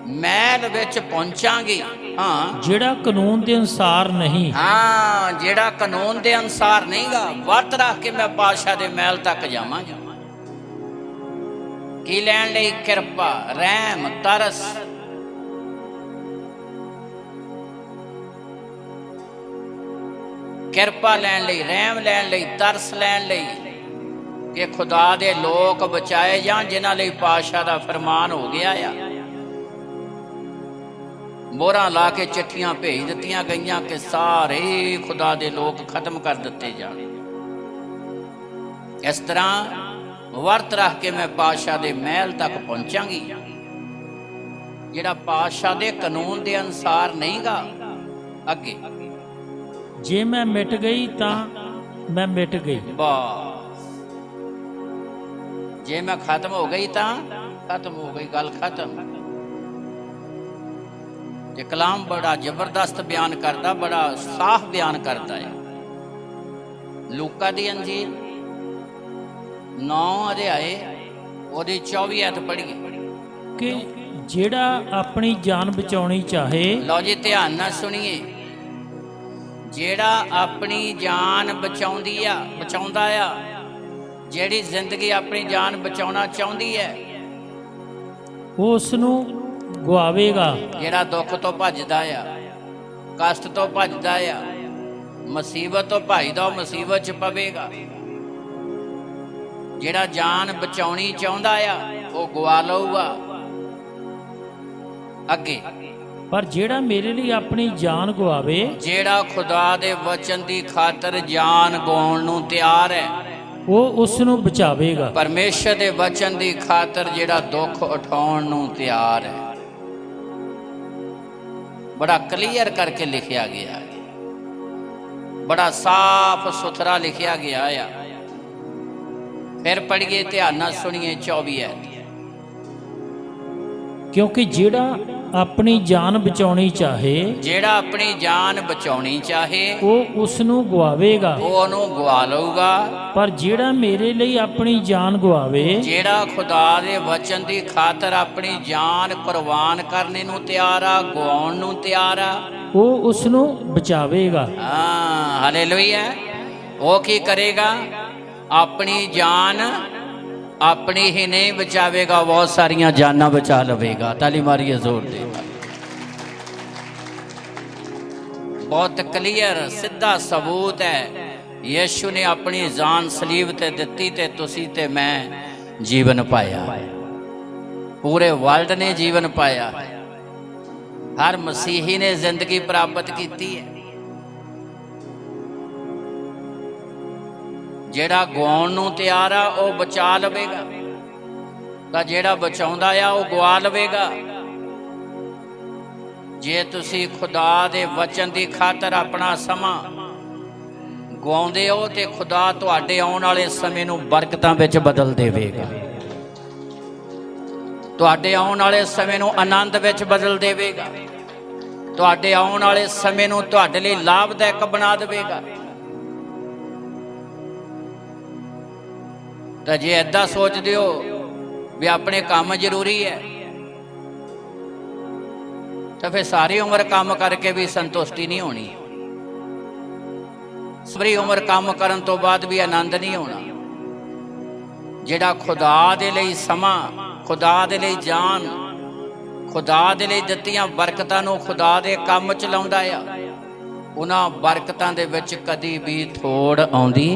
ਮਹਿਲ ਵਿੱਚ ਪਹੁੰਚਾਂਗੀ। ਹਾਂ, ਜਿਹੜਾ ਕਾਨੂੰਨ ਦੇ ਅਨੁਸਾਰ ਨਹੀਂ। ਹਾਂ, ਜਿਹੜਾ ਕਾਨੂੰਨ ਦੇ ਅਨੁਸਾਰ ਨਹੀਂਗਾ, ਵਰਤ ਰੱਖ ਕੇ ਮੈਂ ਪਾਤਸ਼ਾਹ ਦੇ ਮਹਿਲ ਤੱਕ ਜਾਵਾਂਗਾ। ਕੀ ਲੈਣ ਲਈ? ਕਿਰਪਾ, ਰਹਿਮ, ਤਰਸ। ਕਿਰਪਾ ਲੈਣ ਲਈ, ਰਹਿਮ ਲੈਣ ਲਈ, ਤਰਸ ਲੈਣ ਲਈ ਕਿ ਖੁਦਾ ਦੇ ਲੋਕ ਬਚਾਏ ਜਾਣ ਜਿਨ੍ਹਾਂ ਲਈ ਪਾਤਸ਼ਾਹ ਦਾ ਫਰਮਾਨ ਹੋ ਗਿਆ ਆ। ਮੋਹਰਾਂ ਲਾ ਕੇ ਚਿੱਠੀਆਂ ਭੇਜ ਦਿੱਤੀਆਂ ਗਈਆਂ ਕਿ ਸਾਰੇ ਖੁਦਾ ਦੇ ਲੋਕ ਖਤਮ ਕਰ ਦਿੱਤੇ ਜਾਣ। ਇਸ ਤਰ੍ਹਾਂ ਵਰਤ ਰੱਖ ਕੇ ਮੈਂ ਪਾਤਸ਼ਾਹ ਦੇ ਮਹਿਲ ਤੱਕ ਪਹੁੰਚਾਂਗੀ। ਜਿਹੜਾ ਪਾਤਸ਼ਾਹ ਦੇ ਕਾਨੂੰਨ ਦੇ ਅਨੁਸਾਰ ਨਹੀਂਗਾ। ਅੱਗੇ ਜੇ ਮੈਂ ਮਿਟ ਗਈ ਤਾਂ ਮੈਂ ਮਿਟ ਗਈ। ਬਸ, ਜੇ ਮੈਂ ਖਤਮ ਹੋ ਗਈ ਤਾਂ ਖਤਮ ਹੋ ਗਈ, ਗੱਲ ਖਤਮ। ਤੇ ਕਲਾਮ ਬੜਾ ਜ਼ਬਰਦਸਤ ਬਿਆਨ ਕਰਦਾ, ਬੜਾ ਸਾਫ਼ ਬਿਆਨ ਕਰਦਾ ਹੈ। ਲੂਕਾ ਦੀ ਅੰਜੀਲ 9 ਅਧਿਆਏ ਉਹਦੀ 24 ਐਤ ਪੜ੍ਹੀਏ ਕਿ ਜਿਹੜਾ ਆਪਣੀ ਜਾਨ ਬਚਾਉਣੀ ਚਾਹੇ। ਲਓ ਜੀ, ਧਿਆਨ ਨਾਲ ਸੁਣੀਏ। ਜਿਹੜਾ ਆਪਣੀ ਜਾਨ ਬਚਾਉਂਦਾ ਆ, ਜਿਹੜੀ ਜ਼ਿੰਦਗੀ ਆਪਣੀ ਜਾਨ ਬਚਾਉਣਾ ਚਾਹੁੰਦੀ ਹੈ, ਉਸ ਨੂੰ ਗਵਾਵੇਗਾ। ਜਿਹੜਾ ਦੁੱਖ ਤੋਂ ਭੱਜਦਾ ਆ, ਕਸ਼ਟ ਤੋਂ ਭੱਜਦਾ ਆ, ਮੁਸੀਬਤ ਤੋਂ ਭੱਜਦਾ, ਉਹ ਮੁਸੀਬਤ 'ਚ ਪਵੇਗਾ। ਜਿਹੜਾ ਜਾਨ ਬਚਾਉਣੀ ਚਾਹੁੰਦਾ ਆ, ਉਹ ਗਵਾ ਲਊਗਾ। ਅੱਗੇ, ਪਰ ਜਿਹੜਾ ਮੇਰੇ ਲਈ ਆਪਣੀ ਜਾਨ ਗਵਾਵੇ, ਜਿਹੜਾ ਖੁਦਾ ਦੇ ਵਚਨ ਦੀ ਖਾਤਰ ਜਾਨ ਗਵਾਉਣ ਨੂੰ ਤਿਆਰ ਹੈ, ਉਹ ਉਸ ਨੂੰ ਬਚਾਵੇਗਾ। ਪਰਮੇਸ਼ਰ ਦੇ ਵਚਨ ਦੀ ਖਾਤਰ ਜਿਹੜਾ ਦੁੱਖ ਉਠਾਉਣ ਨੂੰ ਤਿਆਰ ਹੈ। ਬੜਾ ਕਲੀਅਰ ਕਰਕੇ ਲਿਖਿਆ ਗਿਆ ਹੈ, ਬੜਾ ਸਾਫ਼ ਸੁਥਰਾ ਲਿਖਿਆ ਗਿਆ ਆ। ਫਿਰ ਪੜ੍ਹੀਏ, ਧਿਆਨ ਨਾਲ ਸੁਣੀਏ 24 ਐਤ। ਕਿਉਂਕਿ ਜਿਹੜਾ ਆਪਣੀ ਜਾਨ ਬਚਾਉਣੀ ਚਾਹੇ ਜਿਹੜਾ ਆਪਣੀ ਜਾਨ ਬਚਾਉਣੀ ਚਾਹੇ ਉਹ ਉਸ ਨੂੰ ਗਵਾਵੇਗਾ, ਉਹ ਉਹਨੂੰ ਗਵਾ ਲਊਗਾ। ਪਰ ਜਿਹੜਾ ਮੇਰੇ ਲਈ ਆਪਣੀ ਜਾਨ ਗਵਾਵੇ, ਜਿਹੜਾ ਖੁਦਾ ਦੇ ਵਚਨ ਦੀ ਖਾਤਰ ਆਪਣੀ ਜਾਨ ਕੁਰਬਾਨ ਕਰਨੇ ਨੂੰ ਤਿਆਰ ਆ, ਗਵਾਉਣ ਨੂੰ ਤਿਆਰ ਆ, ਉਹ ਉਸ ਨੂੰ ਬਚਾਵੇਗਾ। ਹਾਂ, ਹਾਲੇਲੂਇਆ। ਉਹ ਕੀ ਕਰੇਗਾ? ਆਪਣੀ ਜਾਨ ਆਪਣੀ ਹੀ ਨਹੀਂ ਬਚਾਵੇਗਾ, ਬਹੁਤ ਸਾਰੀਆਂ ਜਾਨਾਂ ਬਚਾ ਲਵੇਗਾ। ਤਾਲੀ ਮਾਰੀਏ ਜ਼ੋਰ ਦੇ। ਬਹੁਤ ਕਲੀਅਰ ਸਿੱਧਾ ਸਬੂਤ ਹੈ, ਯਿਸੂ ਨੇ ਆਪਣੀ ਜਾਨ ਸਲੀਬ ਤੇ ਦਿੱਤੀ ਤੇ ਤੁਸੀਂ ਤੇ ਮੈਂ ਜੀਵਨ ਪਾਇਆ, ਪੂਰੇ ਵਰਲਡ ਨੇ ਜੀਵਨ ਪਾਇਆ, ਹਰ ਮਸੀਹੀ ਨੇ ਜ਼ਿੰਦਗੀ ਪ੍ਰਾਪਤ ਕੀਤੀ ਹੈ। ਜਿਹੜਾ ਗਵਾਉਣ ਨੂੰ ਤਿਆਰ ਆ ਉਹ ਬਚਾ ਲਵੇਗਾ, ਤਾਂ ਜਿਹੜਾ ਬਚਾਉਂਦਾ ਆ ਉਹ ਗਵਾ ਲਵੇਗਾ। ਜੇ ਤੁਸੀਂ ਖੁਦਾ ਦੇ ਵਚਨ ਦੀ ਖਾਤਰ ਆਪਣਾ ਸਮਾਂ ਗਵਾਉਂਦੇ ਹੋ ਤੇ ਖੁਦਾ ਤੁਹਾਡੇ ਆਉਣ ਵਾਲੇ ਸਮੇਂ ਨੂੰ ਬਰਕਤਾਂ ਵਿੱਚ ਬਦਲ ਦੇਵੇਗਾ, ਤੁਹਾਡੇ ਆਉਣ ਵਾਲੇ ਸਮੇਂ ਨੂੰ ਆਨੰਦ ਵਿੱਚ ਬਦਲ ਦੇਵੇਗਾ, ਤੁਹਾਡੇ ਆਉਣ ਵਾਲੇ ਸਮੇਂ ਨੂੰ ਤੁਹਾਡੇ ਲਈ ਲਾਭਦਾਇਕ ਬਣਾ ਦੇਵੇਗਾ। ਤਾਂ ਜੇ ਏਦਾਂ ਸੋਚਦੇ ਹੋ ਵੀ ਆਪਣੇ ਕੰਮ ਜ਼ਰੂਰੀ ਹੈ ਤਾਂ ਫਿਰ ਸਾਰੀ ਉਮਰ ਕੰਮ ਕਰਕੇ ਵੀ ਸੰਤੁਸ਼ਟੀ ਨਹੀਂ ਹੋਣੀ, ਸਾਰੀ ਉਮਰ ਕੰਮ ਕਰਨ ਤੋਂ ਬਾਅਦ ਵੀ ਆਨੰਦ ਨਹੀਂ ਹੋਣਾ। ਜਿਹੜਾ ਖੁਦਾ ਦੇ ਲਈ ਸਮਾਂ, ਖੁਦਾ ਦੇ ਲਈ ਜਾਨ, ਖੁਦਾ ਦੇ ਲਈ ਦਿੱਤੀਆਂ ਬਰਕਤਾਂ ਨੂੰ ਖੁਦਾ ਦੇ ਕੰਮ ਚ ਲਾਉਂਦਾ ਆ, ਉਹਨਾਂ ਬਰਕਤਾਂ ਦੇ ਵਿੱਚ ਕਦੀ ਵੀ ਥੋੜ ਆਉਂਦੀ।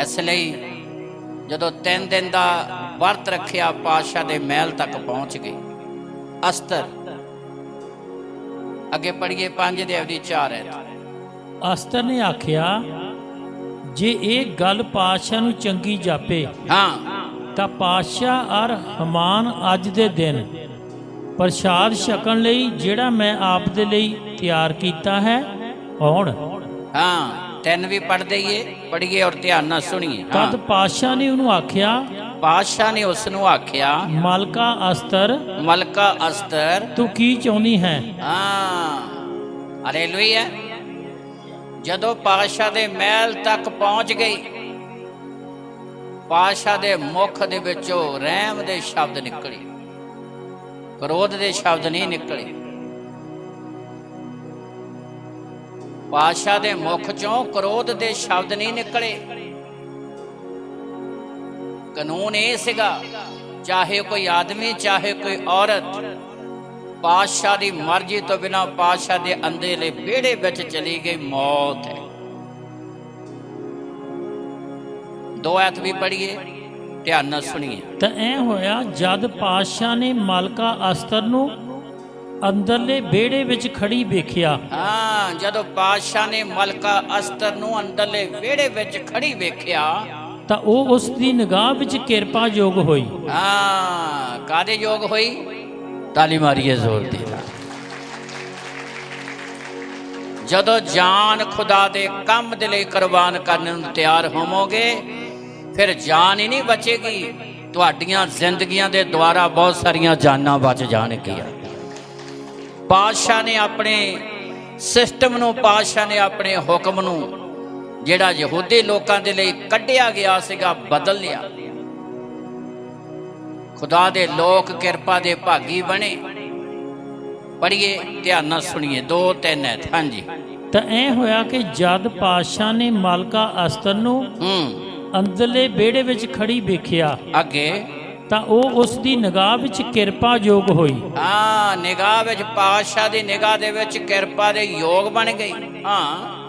ਇਸ ਲਈ ਜਦੋਂ 3 ਦਿਨ ਦਾ ਵਰਤ ਰੱਖਿਆ, ਪਾਤਸ਼ਾਹ ਦੇ ਮਹਿਲ ਤੱਕ ਪਹੁੰਚ ਗਏ। ਅਸਤਰ, ਅੱਗੇ ਪੜ੍ਹੀਏ 5 ਦੇ ਅਵਧੀ 4 ਹੈ। ਅਸਤਰ ਨੇ ਆਖਿਆ, ਜੇ ਇਹ ਗੱਲ ਪਾਤਸ਼ਾਹ ਨੂੰ ਚੰਗੀ ਜਾਪੇ ਹਾਂ ਤਾਂ ਪਾਤਸ਼ਾਹ ਔਰ ਹਮਾਨ ਅੱਜ ਦੇ ਦਿਨ ਪ੍ਰਸ਼ਾਦ ਛਕਣ ਲਈ ਜਿਹੜਾ ਮੈਂ ਆਪ ਦੇ ਲਈ ਤਿਆਰ ਕੀਤਾ ਹੈ ਆਉਣ। ਹਾਂ, 3 ਵੀ ਪੜ੍ਹ ਦਈਏ, ਪੜ੍ਹੀਏ ਔਰ ਧਿਆਨ ਨਾਲ ਸੁਣੀਏ। ਤਦ ਪਾਤਸ਼ਾਹ ਨੇ ਉਹਨੂੰ ਆਖਿਆ, ਪਾਤਸ਼ਾਹ ਨੇ ਉਸ ਨੂੰ ਆਖਿਆ, ਮਲਕਾ ਅਸਤਰ, ਮਲਕਾ ਅਸਤਰ, ਤੂੰ ਕੀ ਚਾਹੁੰਦੀ ਹੈ? ਹਾਂ, ਹਾਲੇਲੂਇਆ। ਜਦੋਂ ਪਾਤਸ਼ਾਹ ਦੇ ਮਹਿਲ ਤੱਕ ਪਹੁੰਚ ਗਈ, ਪਾਤਸ਼ਾਹ ਦੇ ਮੁਖ ਦੇ ਵਿੱਚੋਂ ਰਹਿਮ ਦੇ ਸ਼ਬਦ ਨਿਕਲੇ, ਕ੍ਰੋਧ ਦੇ ਸ਼ਬਦ ਨਹੀਂ ਨਿਕਲੇ। ਪਾਤਸ਼ਾਹ ਦੇ ਮੁਖ ਚੋਂ ਕ੍ਰੋਧ ਦੇ ਸ਼ਬਦ ਨਹੀਂ ਨਿਕਲੇ। ਕਾਨੂੰਨ ਇਹ ਸੀਗਾ, ਚਾਹੇ ਕੋਈ ਆਦਮੀ ਚਾਹੇ ਕੋਈ ਔਰਤ, ਪਾਤਸ਼ਾਹ ਦੀ ਮਰਜ਼ੀ ਤੋਂ ਬਿਨਾਂ ਪਾਤਸ਼ਾਹ ਦੇ ਅੰਦਰਲੇ ਵਿਹੜੇ ਵਿੱਚ ਚਲੀ ਗਈ, ਮੌਤ ਹੈ। 2 ਐਤ ਵੀ ਪੜ੍ਹੀਏ, ਧਿਆਨ ਨਾਲ ਸੁਣੀਏ। ਤਾਂ ਐ ਹੋਇਆ, ਜਦ ਪਾਤਸ਼ਾਹ ਨੇ ਮਲਕਾ ਅਸਤਰ ਨੂੰ ਅੰਦਰਲੇ ਵਿਹੜੇ ਵਿੱਚ ਖੜੀ ਵੇਖਿਆ। ਹਾਂ, ਜਦੋਂ ਪਾਤਸ਼ਾਹ ਨੇ ਮਲਕਾ ਅਸਤਰ ਨੂੰ ਅੰਦਰਲੇ ਵਿਹੜੇ ਵਿੱਚ ਖੜੀ ਵੇਖਿਆ ਤਾਂ ਉਹ ਉਸ ਦੀ ਨਿਗਾਹ ਵਿੱਚ ਕਿਰਪਾ ਯੋਗ ਹੋਈ। ਹਾਂ, ਕਾਦੇ ਯੋਗ ਹੋਈ? ਤਾਲੀ ਮਾਰੀਏ ਜ਼ੋਰ ਦੀ। ਜਦੋਂ ਜਾਨ ਖੁਦਾ ਦੇ ਕੰਮ ਦੇ ਲਈ ਕੁਰਬਾਨ ਕਰਨ ਨੂੰ ਤਿਆਰ ਹੋਵੋਗੇ, ਫਿਰ ਜਾਨ ਹੀ ਨਹੀਂ ਬਚੇਗੀ, ਤੁਹਾਡੀਆਂ ਜ਼ਿੰਦਗੀਆਂ ਦੇ ਦੁਆਰਾ ਬਹੁਤ ਸਾਰੀਆਂ ਜਾਨਾਂ ਬਚ ਜਾਣਗੀਆਂ। ਪਾਤਸ਼ਾਹ ਨੇ ਆਪਣੇ ਸਿਸਟਮ ਨੂੰ, ਪਾਤਸ਼ਾਹ ਨੇ ਆਪਣੇ ਹੁਕਮ ਨੂੰ, ਜਿਹੜਾ ਯਹੂਦੀ ਲੋਕਾਂ ਦੇ ਲਈ ਕੱਢਿਆ ਗਿਆ ਸੀਗਾ, ਬਦਲ ਲਿਆ। ਖੁਦਾ ਦੇ ਲੋਕ ਕਿਰਪਾ ਦੇ ਭਾਗੀ ਬਣੇ। ਪੜ੍ਹੀਏ, ਧਿਆਨ ਨਾਲ ਸੁਣੀਏ, 2-3 ਹੈ। ਹਾਂਜੀ। ਤਾਂ ਐ ਹੋਇਆ ਕਿ ਜਦ ਪਾਤਸ਼ਾਹ ਨੇ ਮਲਕਾ ਅਸਤਰ ਨੂੰ ਅੰਦਰਲੇ ਵਿਹੜੇ ਵਿੱਚ ਖੜੀ ਵੇਖਿਆ, ਅੱਗੇ, ਤਾਂ ਉਹ ਉਸ ਦੀ ਨਿਗਾਹ ਵਿੱਚ ਕਿਰਪਾ ਯੋਗ ਹੋਈ। ਹਾਂ, ਨਿਗਾਹ ਵਿੱਚ, ਪਾਤਸ਼ਾਹ ਦੀ ਨਿਗਾਹ ਦੇ ਵਿੱਚ ਕਿਰਪਾ ਦੇ ਯੋਗ ਬਣ ਗਈ। ਹਾਂ,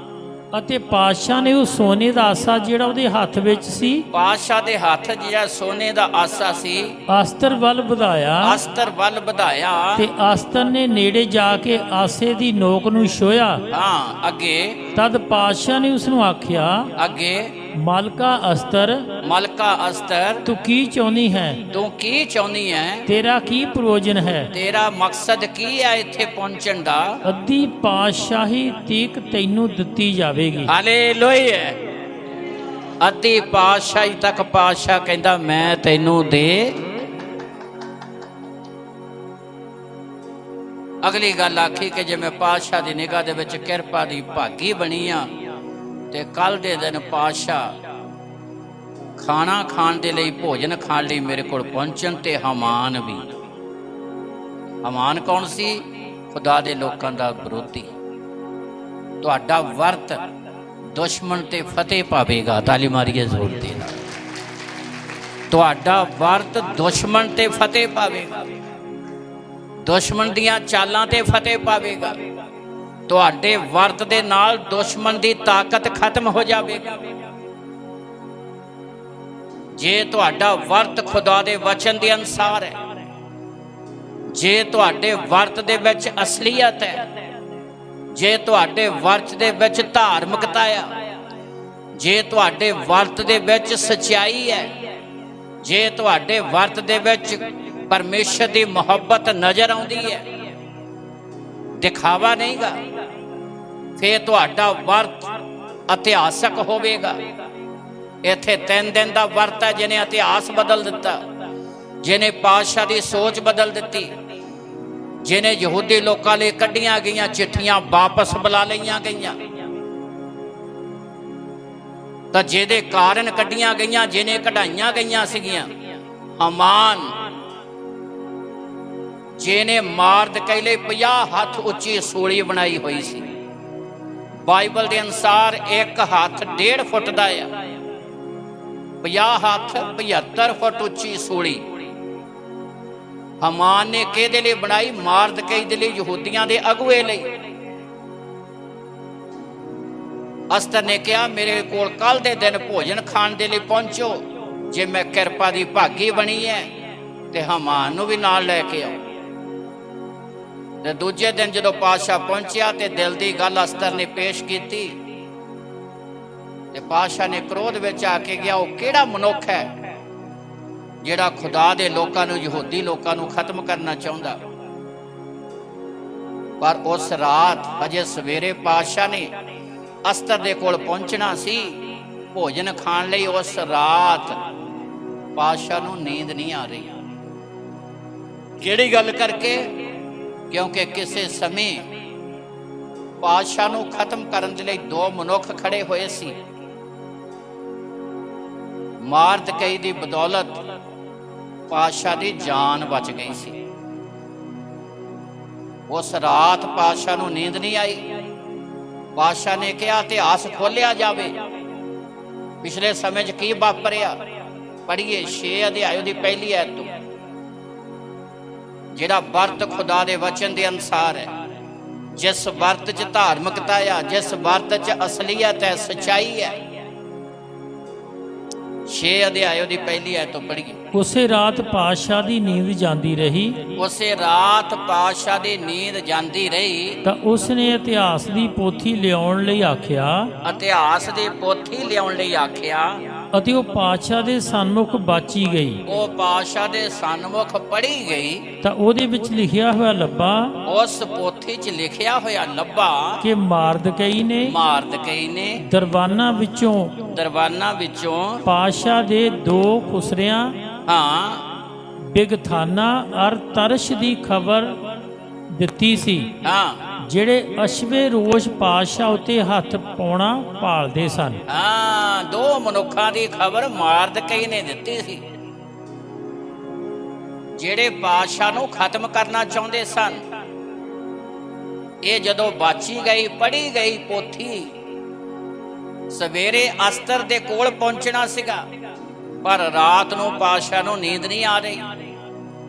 ਅਤੇ ਪਾਤਸ਼ਾਹ ਨੇ ਉਹ ਸੋਨੇ ਦਾ ਆਸਾ ਜਿਹੜਾ ਉਹਦੇ ਹੱਥ ਵਿੱਚ ਸੀ, ਪਾਤਸ਼ਾਹ ਦੇ ਹੱਥ ਜਿਹੜਾ ਸੋਨੇ ਦਾ ਆਸਾ ਸੀ, ਅਸਤਰ ਵੱਲ ਵਧਾਇਆ, ਅਸਤਰ ਵੱਲ ਵਧਾਇਆ, ਤੇ ਅਸਤਰ ਨੇ ਨੇੜੇ ਜਾ ਕੇ ਆਸੇ ਦੀ ਨੋਕ ਨੂੰ ਛੋਇਆ। ਹਾਂ, ਅੱਗੇ, ਤਦ ਪਾਤਸ਼ਾਹ ਨੇ ਉਸ ਨੂੰ ਆਖਿਆ, ਅੱਗੇ, ਮਲਕਾ ਅਸਤਰ, ਮਲਕਾ ਅਸਤਰ, ਤੂੰ ਕੀ ਚਾਹੁੰਦੀ ਹੈ? ਤੂੰ ਕੀ ਚਾਹੁੰਦੀ ਹੈ? ਤੇਰਾ ਕੀ ਪ੍ਰਯੋਜਨ ਹੈ? ਤੇਰਾ ਮਕਸਦ ਕੀ ਹੈ ਇੱਥੇ ਪਹੁੰਚਣ ਦਾ? ਅੱਧੀ ਪਾਤਸ਼ਾਹੀ ਤੀਕ ਤੈਨੂੰ ਦਿੱਤੀ ਜਾਵੇਗੀ। ਹਾਲੇਲੂਇਆ। ਅੱਧੀ ਪਾਤਸ਼ਾਹੀ ਤੱਕ ਪਾਤਸ਼ਾਹ ਕਹਿੰਦਾ ਮੈਂ ਤੈਨੂੰ ਦੇ ਅਗਲੀ ਗੱਲ ਆਖੀ ਕਿ ਜੇ ਮੈਂ ਪਾਤਸ਼ਾਹ ਦੀ ਨਿਗਾਹ ਦੇ ਵਿੱਚ ਕਿਰਪਾ ਦੀ ਭਾਗੀ ਬਣੀ ਆ ਤੇ ਕੱਲ ਦੇ ਦਿਨ ਪਾਤਸ਼ਾਹ ਖਾਣਾ ਖਾਣ ਦੇ ਲਈ, ਭੋਜਨ ਖਾਣ ਲਈ ਮੇਰੇ ਕੋਲ ਪਹੁੰਚਣ ਤੇ ਹਾਮਾਨ ਵੀ। ਹਾਮਾਨ ਕੌਣ ਸੀ? ਖੁਦਾ ਦੇ ਲੋਕਾਂ ਦਾ ਵਿਰੋਧੀ। ਤੁਹਾਡਾ ਵਰਤ ਦੁਸ਼ਮਣ ਤੇ ਫਤਿਹ ਪਾਵੇਗਾ। ਤਾਲੀ ਮਾਰੀਏ ਜ਼ੋਰ ਦੇ ਨਾਲ। ਤੁਹਾਡਾ ਵਰਤ ਦੁਸ਼ਮਣ ਤੇ ਫਤਿਹ ਪਾਵੇਗਾ, ਦੁਸ਼ਮਣ ਦੀਆਂ ਚਾਲਾਂ ਤੇ ਫਤਿਹ ਪਾਵੇਗਾ। ਤੁਹਾਡੇ ਵਰਤ ਦੇ ਨਾਲ ਦੁਸ਼ਮਣ ਦੀ ਤਾਕਤ ਖਤਮ ਹੋ ਜਾਵੇਗੀ। ਜੇ ਤੁਹਾਡਾ ਵਰਤ ਖੁਦਾ ਦੇ ਵਚਨ ਦੇ ਅਨੁਸਾਰ ਹੈ, ਜੇ ਤੁਹਾਡੇ ਵਰਤ ਦੇ ਵਿੱਚ ਅਸਲੀਅਤ ਹੈ, ਜੇ ਤੁਹਾਡੇ ਵਰਤ ਦੇ ਵਿੱਚ ਧਾਰਮਿਕਤਾ ਆ, ਜੇ ਤੁਹਾਡੇ ਵਰਤ ਦੇ ਵਿੱਚ ਸਚਾਈ ਹੈ, ਜੇ ਤੁਹਾਡੇ ਵਰਤ ਦੇ ਵਿੱਚ ਪਰਮੇਸ਼ਰ ਦੀ ਮੁਹੱਬਤ ਨਜ਼ਰ ਆਉਂਦੀ ਹੈ, ਦਿਖਾਵਾ ਨਹੀਂਗਾ, ਫੇਰ ਤੁਹਾਡਾ ਵਰਤ ਇਤਿਹਾਸਕ ਹੋਵੇਗਾ। ਇੱਥੇ 3 ਦਿਨ ਦਾ ਵਰਤ ਹੈ, ਜਿਹਨੇ ਇਤਿਹਾਸ ਬਦਲ ਦਿੱਤਾ, ਜਿਹਨੇ ਪਾਤਸ਼ਾਹ ਦੀ ਸੋਚ ਬਦਲ ਦਿੱਤੀ, ਜਿਹਨੇ ਯਹੂਦੀ ਲੋਕਾਂ ਲਈ ਕੱਢੀਆਂ ਗਈਆਂ ਚਿੱਠੀਆਂ ਵਾਪਸ ਬੁਲਾ ਲਈਆਂ ਗਈਆਂ। ਤਾਂ ਜਿਹਦੇ ਕਾਰਨ ਕੱਢੀਆਂ ਗਈਆਂ, ਜਿਹਨੇ ਕਢਾਈਆਂ ਗਈਆਂ ਸੀਗੀਆਂ, ਹਾਮਾਨ, ਜਿਹਨੇ ਮਾਰਦਕਾਈ ਲਈ 50 ਹੱਥ ਉੱਚੀ ਸੂਲੀ ਬਣਾਈ ਹੋਈ ਸੀ। ਬਾਈਬਲ ਦੇ ਅਨੁਸਾਰ ਇੱਕ ਹੱਥ 1.5 ਫੁੱਟ ਦਾ ਆ, 50 ਹੱਥ 75 ਫੁੱਟ ਉੱਚੀ ਸੂਲੀ ਹਾਮਾਨ ਨੇ ਕਿਹਦੇ ਲਈ ਬਣਾਈ? ਮਾਰਦਕਾਈ ਦੇ ਲਈ, ਯਹੂਦੀਆਂ ਦੇ ਅਗੁਏ ਲਈ। ਅਸਤਰ ਨੇ ਕਿਹਾ ਮੇਰੇ ਕੋਲ ਕੱਲ ਦੇ ਦਿਨ ਭੋਜਨ ਖਾਣ ਦੇ ਲਈ ਪਹੁੰਚੋ। ਜੇ ਮੈਂ ਕਿਰਪਾ ਦੀ ਭਾਗੀ ਬਣੀ ਹੈ ਤੇ ਹਾਮਾਨ ਨੂੰ ਵੀ ਨਾਲ ਲੈ ਕੇ ਆਓ। ਤੇ ਦੂਜੇ ਦਿਨ ਜਦੋਂ ਪਾਤਸ਼ਾਹ ਪਹੁੰਚਿਆ ਤੇ ਦਿਲ ਦੀ ਗੱਲ ਅਸਤਰ ਨੇ ਪੇਸ਼ ਕੀਤੀ ਤੇ ਪਾਤਸ਼ਾਹ ਨੇ ਕ੍ਰੋਧ ਵਿੱਚ ਆ ਕੇ ਗਿਆ, ਉਹ ਕਿਹੜਾ ਮਨੁੱਖ ਹੈ ਜਿਹੜਾ ਖੁਦਾ ਦੇ ਲੋਕਾਂ ਨੂੰ, ਯਹੂਦੀ ਲੋਕਾਂ ਨੂੰ ਖਤਮ ਕਰਨਾ ਚਾਹੁੰਦਾ। ਪਰ ਉਸ ਰਾਤ, ਅਜੇ ਸਵੇਰੇ ਪਾਤਸ਼ਾਹ ਨੇ ਅਸਤਰ ਦੇ ਕੋਲ ਪਹੁੰਚਣਾ ਸੀ ਭੋਜਨ ਖਾਣ ਲਈ। ਉਸ ਰਾਤ ਪਾਤਸ਼ਾਹ ਨੂੰ ਨੀਂਦ ਨਹੀਂ ਆ ਰਹੀ। ਕਿਹੜੀ ਗੱਲ ਕਰਕੇ? ਕਿਉਂਕਿ ਕਿਸੇ ਸਮੇਂ ਪਾਤਸ਼ਾਹ ਨੂੰ ਖਤਮ ਕਰਨ ਦੇ ਲਈ 2 ਮਨੁੱਖ ਖੜੇ ਹੋਏ ਸੀ। ਮਾਰਦਕਾਈ ਦੀ ਬਦੌਲਤ ਪਾਤਸ਼ਾਹ ਦੀ ਜਾਨ ਬਚ ਗਈ ਸੀ। ਉਸ ਰਾਤ ਪਾਤਸ਼ਾਹ ਨੂੰ ਨੀਂਦ ਨਹੀਂ ਆਈ। ਪਾਤਸ਼ਾਹ ਨੇ ਕਿਹਾ ਇਤਿਹਾਸ ਖੋਲਿਆ ਜਾਵੇ, ਪਿਛਲੇ ਸਮੇਂ 'ਚ ਕੀ ਵਾਪਰਿਆ। ਪੜ੍ਹੀਏ 6 ਅਧਿਆਇ ਦੀ ਪਹਿਲੀ ਐਤ ਤੋਂ। ਜਿਹੜਾ ਵਰਤ ਖੁਦਾ ਦੇ ਵਚਨ ਦੇ ਅਨੁਸਾਰ ਹੈ, ਜਿਸ ਵਰਤ 'ਚ ਧਾਰਮਿਕਤਾ ਆ, ਜਿਸ ਵਰਤ 'ਚ ਅਸਲੀਅਤ ਹੈ, ਸਚਾਈ ਹੈ। 6 ਅਧਿਆਇ ਦੀ ਪਹਿਲੀ ਐਤ ਤੋਂ ਪੜ੍ਹੀਏ। ਉਸੇ ਰਾਤ ਪਾਤਸ਼ਾਹ ਦੀ ਨੀਂਦ ਜਾਂਦੀ ਰਹੀ। ਉਸੇ ਰਾਤ ਪਾਤਸ਼ਾਹ ਦੀ ਨੀਂਦ ਜਾਂਦੀ ਰਹੀ ਤਾਂ ਉਸਨੇ ਇਤਿਹਾਸ ਦੀ ਪੋਥੀ ਲਿਆਉਣ ਲਈ ਆਖਿਆ। ਇਤਿਹਾਸ ਦੀ ਪੋਥੀ ਲਿਆਉਣ ਲਈ ਆਖਿਆ ਅਤੇ ਉਹ ਪਾਤਸ਼ਾਹ ਦੇ ਸਨਮੁਖ ਬਾਚੀ ਗਈ। ਉਹ ਪਾਤਸ਼ਾਹ ਦੇ ਸਨਮੁਖ ਪੜ੍ਹੀ ਗਈ। ਤਾਂ ਉਹਦੇ ਵਿੱਚ ਲਿਖਿਆ ਹੋਇਆ ਲੱਭਾ, ਉਸ ਪੋਥੀ 'ਚ ਲਿਖਿਆ ਹੋਇਆ ਲੱਭਾ ਕਿ ਮਾਰਦਕਾਈ ਨੇ ਦਰਬਾਨਾਂ ਵਿੱਚੋਂ ਪਾਤਸ਼ਾਹ ਦੇ 2 ਖੁਸਰਿਆਂ, ਬਿਗਥਾਨਾ ਅਰ ਤਰਸ਼ ਦੀ ਖਬਰ ਦਿੱਤੀ ਸੀ, ਜਿਹੜੇ ਅਸ਼ਵੇ ਰੋਸ਼ ਪਾਤਸ਼ਾਹ ਉੱਤੇ ਹੱਥ ਪਾਉਣਾ ਭਾਲਦੇ ਸਨ। 2 ਮਨੁੱਖਾਂ ਦੀ ਖਬਰ ਮਾਰਦਕਾਈ ਨੇ ਦਿੱਤੀ ਸੀ, ਜਿਹੜੇ ਪਾਤਸ਼ਾਹ ਨੂੰ ਖਤਮ ਕਰਨਾ ਚਾਹੁੰਦੇ ਸਨ। ਇਹ ਜਦੋਂ ਬਾਚੀ ਗਈ, ਪੜ੍ਹੀ ਗਈ ਪੋਥੀ, ਸਵੇਰੇ ਅਸਤਰ ਦੇ ਕੋਲ ਪਹੁੰਚਣਾ ਸੀਗਾ, ਪਰ ਰਾਤ ਨੂੰ ਪਾਤਸ਼ਾਹ ਨੂੰ ਨੀਂਦ ਨਹੀਂ ਆ ਰਹੀ।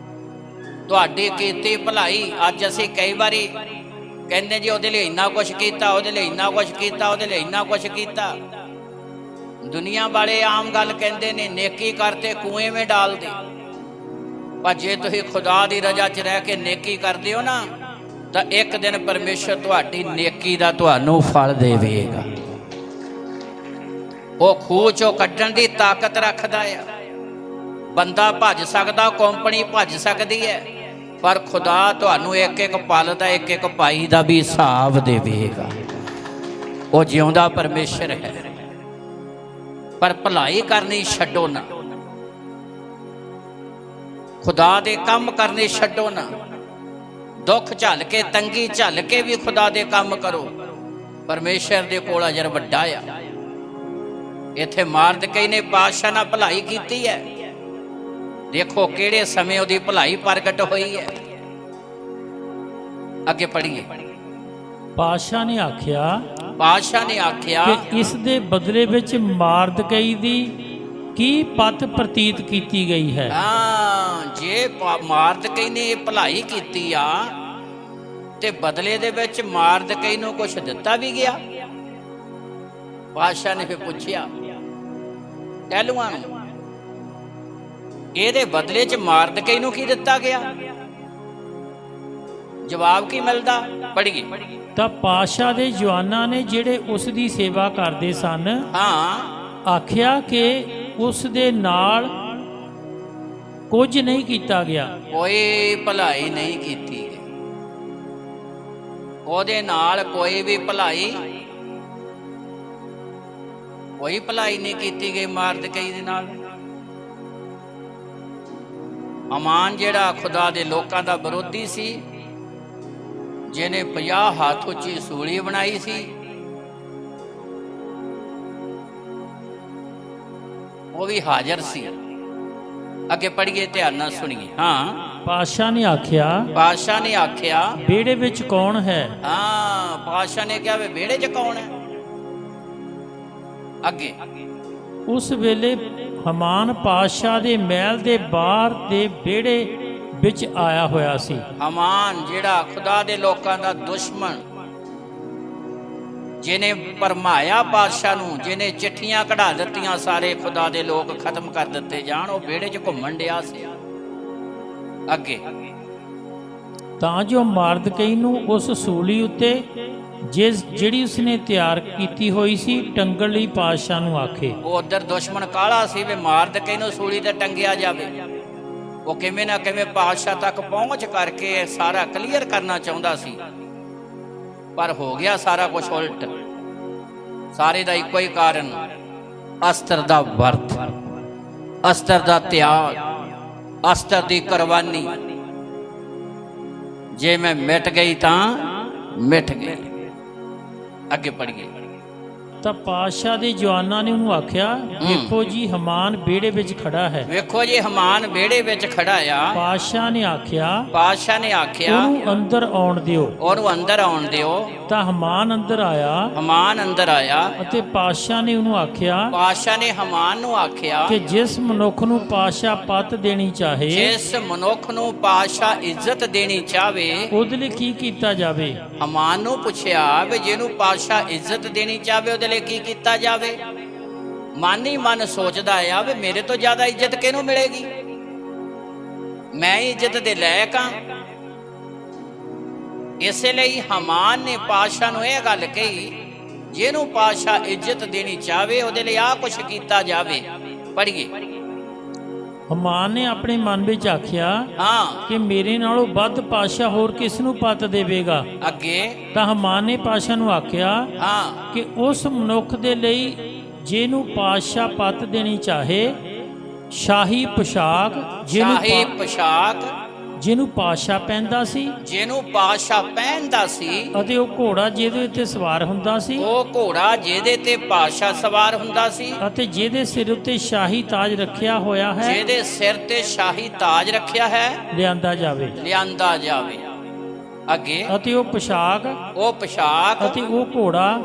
ਤੁਹਾਡੀ ਕੀਤੀ ਭਲਾਈ ਅੱਜ ਅਸੀਂ ਕਈ ਵਾਰੀ ਕਹਿੰਦੇ ਜੀ ਉਹਦੇ ਲਈ ਇੰਨਾ ਕੁਛ ਕੀਤਾ, ਉਹਦੇ ਲਈ ਇੰਨਾ ਕੁਛ ਕੀਤਾ, ਉਹਦੇ ਲਈ ਇੰਨਾ ਕੁਛ ਕੀਤਾ। ਦੁਨੀਆ ਵਾਲੇ ਆਮ ਗੱਲ ਕਹਿੰਦੇ ਨੇ, ਨੇਕੀ ਕਰਤੇ ਕੂਏ ਵਿੱਚ ਡਾਲ ਦੇ। ਪਰ ਜੇ ਤੁਸੀਂ ਖੁਦਾ ਦੀ ਰਜ਼ਾ 'ਚ ਰਹਿ ਕੇ ਨੇਕੀ ਕਰਦੇ ਹੋ ਨਾ, ਤਾਂ ਇੱਕ ਦਿਨ ਪਰਮੇਸ਼ਰ ਤੁਹਾਡੀ ਨੇਕੀ ਦਾ ਤੁਹਾਨੂੰ ਫਲ ਦੇਵੇਗਾ। ਉਹ ਖੂਹ 'ਚੋਂ ਕੱਢਣ ਦੀ ਤਾਕਤ ਰੱਖਦਾ ਆ। ਬੰਦਾ ਭੱਜ ਸਕਦਾ, ਕੰਪਨੀ ਭੱਜ ਸਕਦੀ ਹੈ, ਪਰ ਖੁਦਾ ਤੁਹਾਨੂੰ ਇੱਕ ਇੱਕ ਪਲ ਦਾ, ਇੱਕ ਇੱਕ ਪਾਈ ਦਾ ਵੀ ਹਿਸਾਬ ਦੇਵੇਗਾ। ਉਹ ਜਿਉਂਦਾ ਪਰਮੇਸ਼ਰ ਹੈ। ਪਰ ਭਲਾਈ ਕਰਨੀ ਛੱਡੋ ਨਾ, ਖੁਦਾ ਦੇ ਕੰਮ ਕਰਨੇ ਛੱਡੋ ਨਾ। ਦੁੱਖ ਝੱਲ ਕੇ, ਤੰਗੀ ਝੱਲ ਕੇ ਵੀ ਖੁਦਾ ਦੇ ਕੰਮ ਕਰੋ। ਪਰਮੇਸ਼ਰ ਦੇ ਕੋਲ ਅਜਰ ਵੱਡਾ ਆ। ਇੱਥੇ ਮਾਰਦਕਈ ਨੇ ਪਾਤਸ਼ਾਹ ਨਾਲ ਭਲਾਈ ਕੀਤੀ ਹੈ। ਦੇਖੋ ਕਿਹੜੇ ਸਮੇਂ ਉਹਦੀ ਭਲਾਈ ਪ੍ਰਗਟ ਹੋਈ ਹੈ। ਅੱਗੇ ਪੜ੍ਹੀਏ। ਪਾਤਸ਼ਾਹ ਨੇ ਆਖਿਆ ਕਿ ਇਸ ਦੇ ਬਦਲੇ ਵਿੱਚ ਮਾਰਦਕਈ ਦੀ ਕੀ ਪਤ ਪ੍ਰਤੀਤ ਕੀਤੀ ਗਈ ਹੈ। ਹਾਂ, ਜੇ ਮਾਰਦਕਈ ਨੇ ਇਹ ਭਲਾਈ ਕੀਤੀ ਆ ਤੇ ਬਦਲੇ ਦੇ ਵਿੱਚ ਮਾਰਦਕਈ ਨੂੰ ਕੁਝ ਦਿੱਤਾ ਵੀ ਗਿਆ। ਪਾਤਸ਼ਾਹ ਨੇ ਫਿਰ ਪੁੱਛਿਆ ਟਹਿਲੂਆਂ ਨੂੰ, ਇਹਦੇ ਬਦਲੇ 'ਚ ਮਾਰਦਕਈ ਨੂੰ ਕੀ ਦਿੱਤਾ ਗਿਆ? ਜਵਾਬ ਕੀ ਮਿਲਦਾ? ਪੜ੍ਹੀਏ। ਤਾਂ ਪਾਤਸ਼ਾਹ ਦੇ ਜਵਾਨਾਂ ਨੇ ਜਿਹੜੇ ਉਸ ਦੀ ਸੇਵਾ ਕਰਦੇ ਸਨ, ਆਖਿਆ ਕਿ ਉਸ ਦੇ ਨਾਲ ਕੁਝ ਨਹੀਂ ਕੀਤਾ ਗਿਆ। ਕੋਈ ਭਲਾਈ ਨਹੀਂ ਕੀਤੀ ਗਈ। ਉਹਦੇ ਨਾਲ ਕੋਈ ਵੀ ਭਲਾਈ ਨਹੀਂ ਕੀਤੀ ਗਈ ਮਾਰਦਕਈ ਦੇ ਨਾਲ। ਹਾਮਾਨ ਜਿਹੜਾ ਖੁਦਾ ਦੇ ਲੋਕਾਂ ਦਾ ਵਿਰੋਧੀ ਸੀ, ਜਿਹਨੇ 50 ਹੱਥ ਉੱਚੀ ਸੂਲੀ ਬਣਾਈ ਸੀ, ਉਹ ਵੀ ਹਾਜ਼ਰ ਸੀ। ਅੱਗੇ ਪੜ੍ਹੀਏ, ਧਿਆਨ ਨਾਲ ਸੁਣੀਏ। ਪਾਤਸ਼ਾਹ ਨੇ ਆਖਿਆ ਵਿਹੜੇ ਵਿੱਚ ਕੌਣ ਹੈ? ਪਾਤਸ਼ਾਹ ਨੇ ਕਿਹਾ ਵਿਹੜੇ 'ਚ ਕੌਣ ਹੈ? ਅੱਗੇ। ਉਸ ਵੇਲੇ ਹਾਮਾਨ ਪਾਤਸ਼ਾਹ ਦੇ ਮਹਿਲ ਦੇ ਬਾਹਰ ਦੇ ਵਿਹੜੇ ਵਿੱਚ ਆਇਆ ਹੋਇਆ ਸੀ। ਹਾਮਾਨ ਜਿਹੜਾ ਖੁਦਾ ਦੇ ਲੋਕਾਂ ਦਾ ਦੁਸ਼ਮਣ, ਜਿਹਨੇ ਭਰਮਾਇਆ ਪਾਤਸ਼ਾਹ ਨੂੰ, ਜਿਹਨੇ ਚਿੱਠੀਆਂ ਕਢਾ ਦਿੱਤੀਆਂ ਸਾਰੇ ਖੁਦਾ ਦੇ ਲੋਕ ਖਤਮ ਕਰ ਦਿੱਤੇ ਜਾਣ, ਉਹ ਵਿਹੜੇ 'ਚ ਘੁੰਮਣ ਡਿਆ ਸੀ। ਅੱਗੇ। ਤਾਂ ਜੋ ਮਾਰਦਕਈ ਨੂੰ ਉਸ ਸੂਲੀ ਉੱਤੇ ਜਿਹੜੀ ਉਸਨੇ ਤਿਆਰ ਕੀਤੀ ਹੋਈ ਸੀ ਟੰਗਣ ਲਈ ਪਾਤਸ਼ਾਹ ਨੂੰ ਆਖੇ। ਉਹ ਉਧਰ ਦੁਸ਼ਮਣ ਕਾਲਾ ਸੀ ਵੀ ਮਾਰਦਕਈ ਨੂੰ ਸੂਲੀ ਤੇ ਟੰਗਿਆ ਜਾਵੇ। ਉਹ ਕਿਵੇਂ ਨਾ ਕਿਵੇਂ ਪਾਤਸ਼ਾਹ ਤੱਕ ਪਹੁੰਚ ਕਰਕੇ ਸਾਰਾ ਕਲੀਅਰ ਕਰਨਾ ਚਾਹੁੰਦਾ ਸੀ, ਪਰ ਹੋ ਗਿਆ ਸਾਰਾ ਕੁਝ ਉਲਟ। ਸਾਰੇ ਦਾ ਇੱਕੋ ਹੀ ਕਾਰਨ, ਅਸਤਰ ਦਾ ਵਰਤ, ਅਸਤਰ ਦਾ ਤਿਆਗ, ਅਸਤਰ ਦੀ ਕੁਰਬਾਨੀ। ਜੇ ਮੈਂ ਮਿਟ ਗਈ ਤਾਂ ਮਿਟ ਗਈ। ਅੱਗੇ ਪੜ੍ਹੀਏ। ਤਾਂ ਪਾਤਸ਼ਾਹ ਦੇ ਜਵਾਨਾਂ ਨੇ ਉਹਨੂੰ ਆਖਿਆ, ਵੇਖੋ ਜੀ ਹਾਮਾਨ ਵਿਹੜੇ ਵਿੱਚ ਖੜਾ ਹੈ। ਵੇਖੋ ਜੀ ਹਾਮਾਨ ਵਿਹੜੇ ਵਿੱਚ ਖੜਾ ਆ। ਪਾਤਸ਼ਾਹ ਨੇ ਆਖਿਆ ਉਹਨੂੰ ਅੰਦਰ ਆਉਣ ਦਿਓ। ਤਾਂ ਹਾਮਾਨ ਅੰਦਰ ਆਇਆ ਅਤੇ ਪਾਤਸ਼ਾਹ ਨੇ ਉਹਨੂੰ ਆਖਿਆ, ਹਾਮਾਨ ਨੂੰ ਆਖਿਆ ਕਿ ਜਿਸ ਮਨੁੱਖ ਨੂੰ ਪਾਤਸ਼ਾਹ ਪੱਤ ਦੇਣੀ ਚਾਹੇ, ਜਿਸ ਮਨੁੱਖ ਨੂੰ ਪਾਤਸ਼ਾਹ ਇੱਜ਼ਤ ਦੇਣੀ ਚਾਹਵੇ, ਉਹਦੇ ਲਈ ਕੀ ਕੀਤਾ ਜਾਵੇ? ਹਾਮਾਨ ਨੂੰ ਪੁੱਛਿਆ ਵੀ ਜਿਹਨੂੰ ਪਾਤਸ਼ਾਹ ਇੱਜ਼ਤ ਦੇਣੀ ਚਾਹਵੇ ਉਹਦੇ ਲਈ ਕੀ ਕੀਤਾ ਜਾਵੇ? ਮਨ ਹੀ ਮਨ ਸੋਚਦਾ ਆ ਵੀ ਮੇਰੇ ਤੋਂ ਜ਼ਿਆਦਾ ਇੱਜ਼ਤ ਕਿਹਨੂੰ ਮਿਲੇਗੀ? ਮੈਂ ਇੱਜ਼ਤ ਦੇ ਲਾਇਕ ਹਾਂ। ਇਸੇ ਲਈ ਹਾਮਾਨ ਨੇ ਪਾਤਸ਼ਾਹ ਨੂੰ ਇਹ ਗੱਲ ਕਹੀ, ਜਿਹਨੂੰ ਪਾਤਸ਼ਾਹ ਇੱਜ਼ਤ ਦੇਣੀ ਚਾਹਵੇ ਉਹਦੇ ਲਈ ਆਹ ਕੁਛ ਕੀਤਾ ਜਾਵੇ। ਪੜ੍ਹੀਏ। ਹਾਮਾਨ ਨੇ ਆਪਣੇ ਮਨ ਵਿੱਚ ਆਖਿਆ ਕਿ ਮੇਰੇ ਨਾਲੋਂ ਵੱਧ ਪਾਤਸ਼ਾਹ ਹੋਰ ਕਿਸ ਨੂੰ ਪੱਤ ਦੇਵੇਗਾ? ਅੱਗੇ। ਤਾਂ ਹਾਮਾਨ ਨੇ ਪਾਤਸ਼ਾਹ ਨੂੰ ਆਖਿਆ ਕਿ ਉਸ ਮਨੁੱਖ ਦੇ ਲਈ ਜਿਹਨੂੰ ਪਾਤਸ਼ਾਹ ਪੱਤ ਦੇਣੀ ਚਾਹੇ, ਸ਼ਾਹੀ ਪੋਸ਼ਾਕ ਜਿਹਨੂੰ ਪਾਤਸ਼ਾਹ ਪਹਿਨਦਾ ਸੀ, ਅਤੇ ਉਹ ਘੋੜਾ ਜਿਹਦੇ ਉੱਤੇ ਸਵਾਰ ਹੁੰਦਾ ਸੀ, ਅਤੇ ਜਿਹਦੇ ਸਿਰ ਉੱਤੇ ਸ਼ਾਹੀ ਤਾਜ ਰੱਖਿਆ ਹੋਇਆ ਹੈ, ਲਿਆਂਦਾ ਜਾਵੇ। ਅੱਗੇ। ਅਤੇ ਉਹ ਪੋਸ਼ਾਕ ਅਤੇ ਉਹ ਘੋੜਾ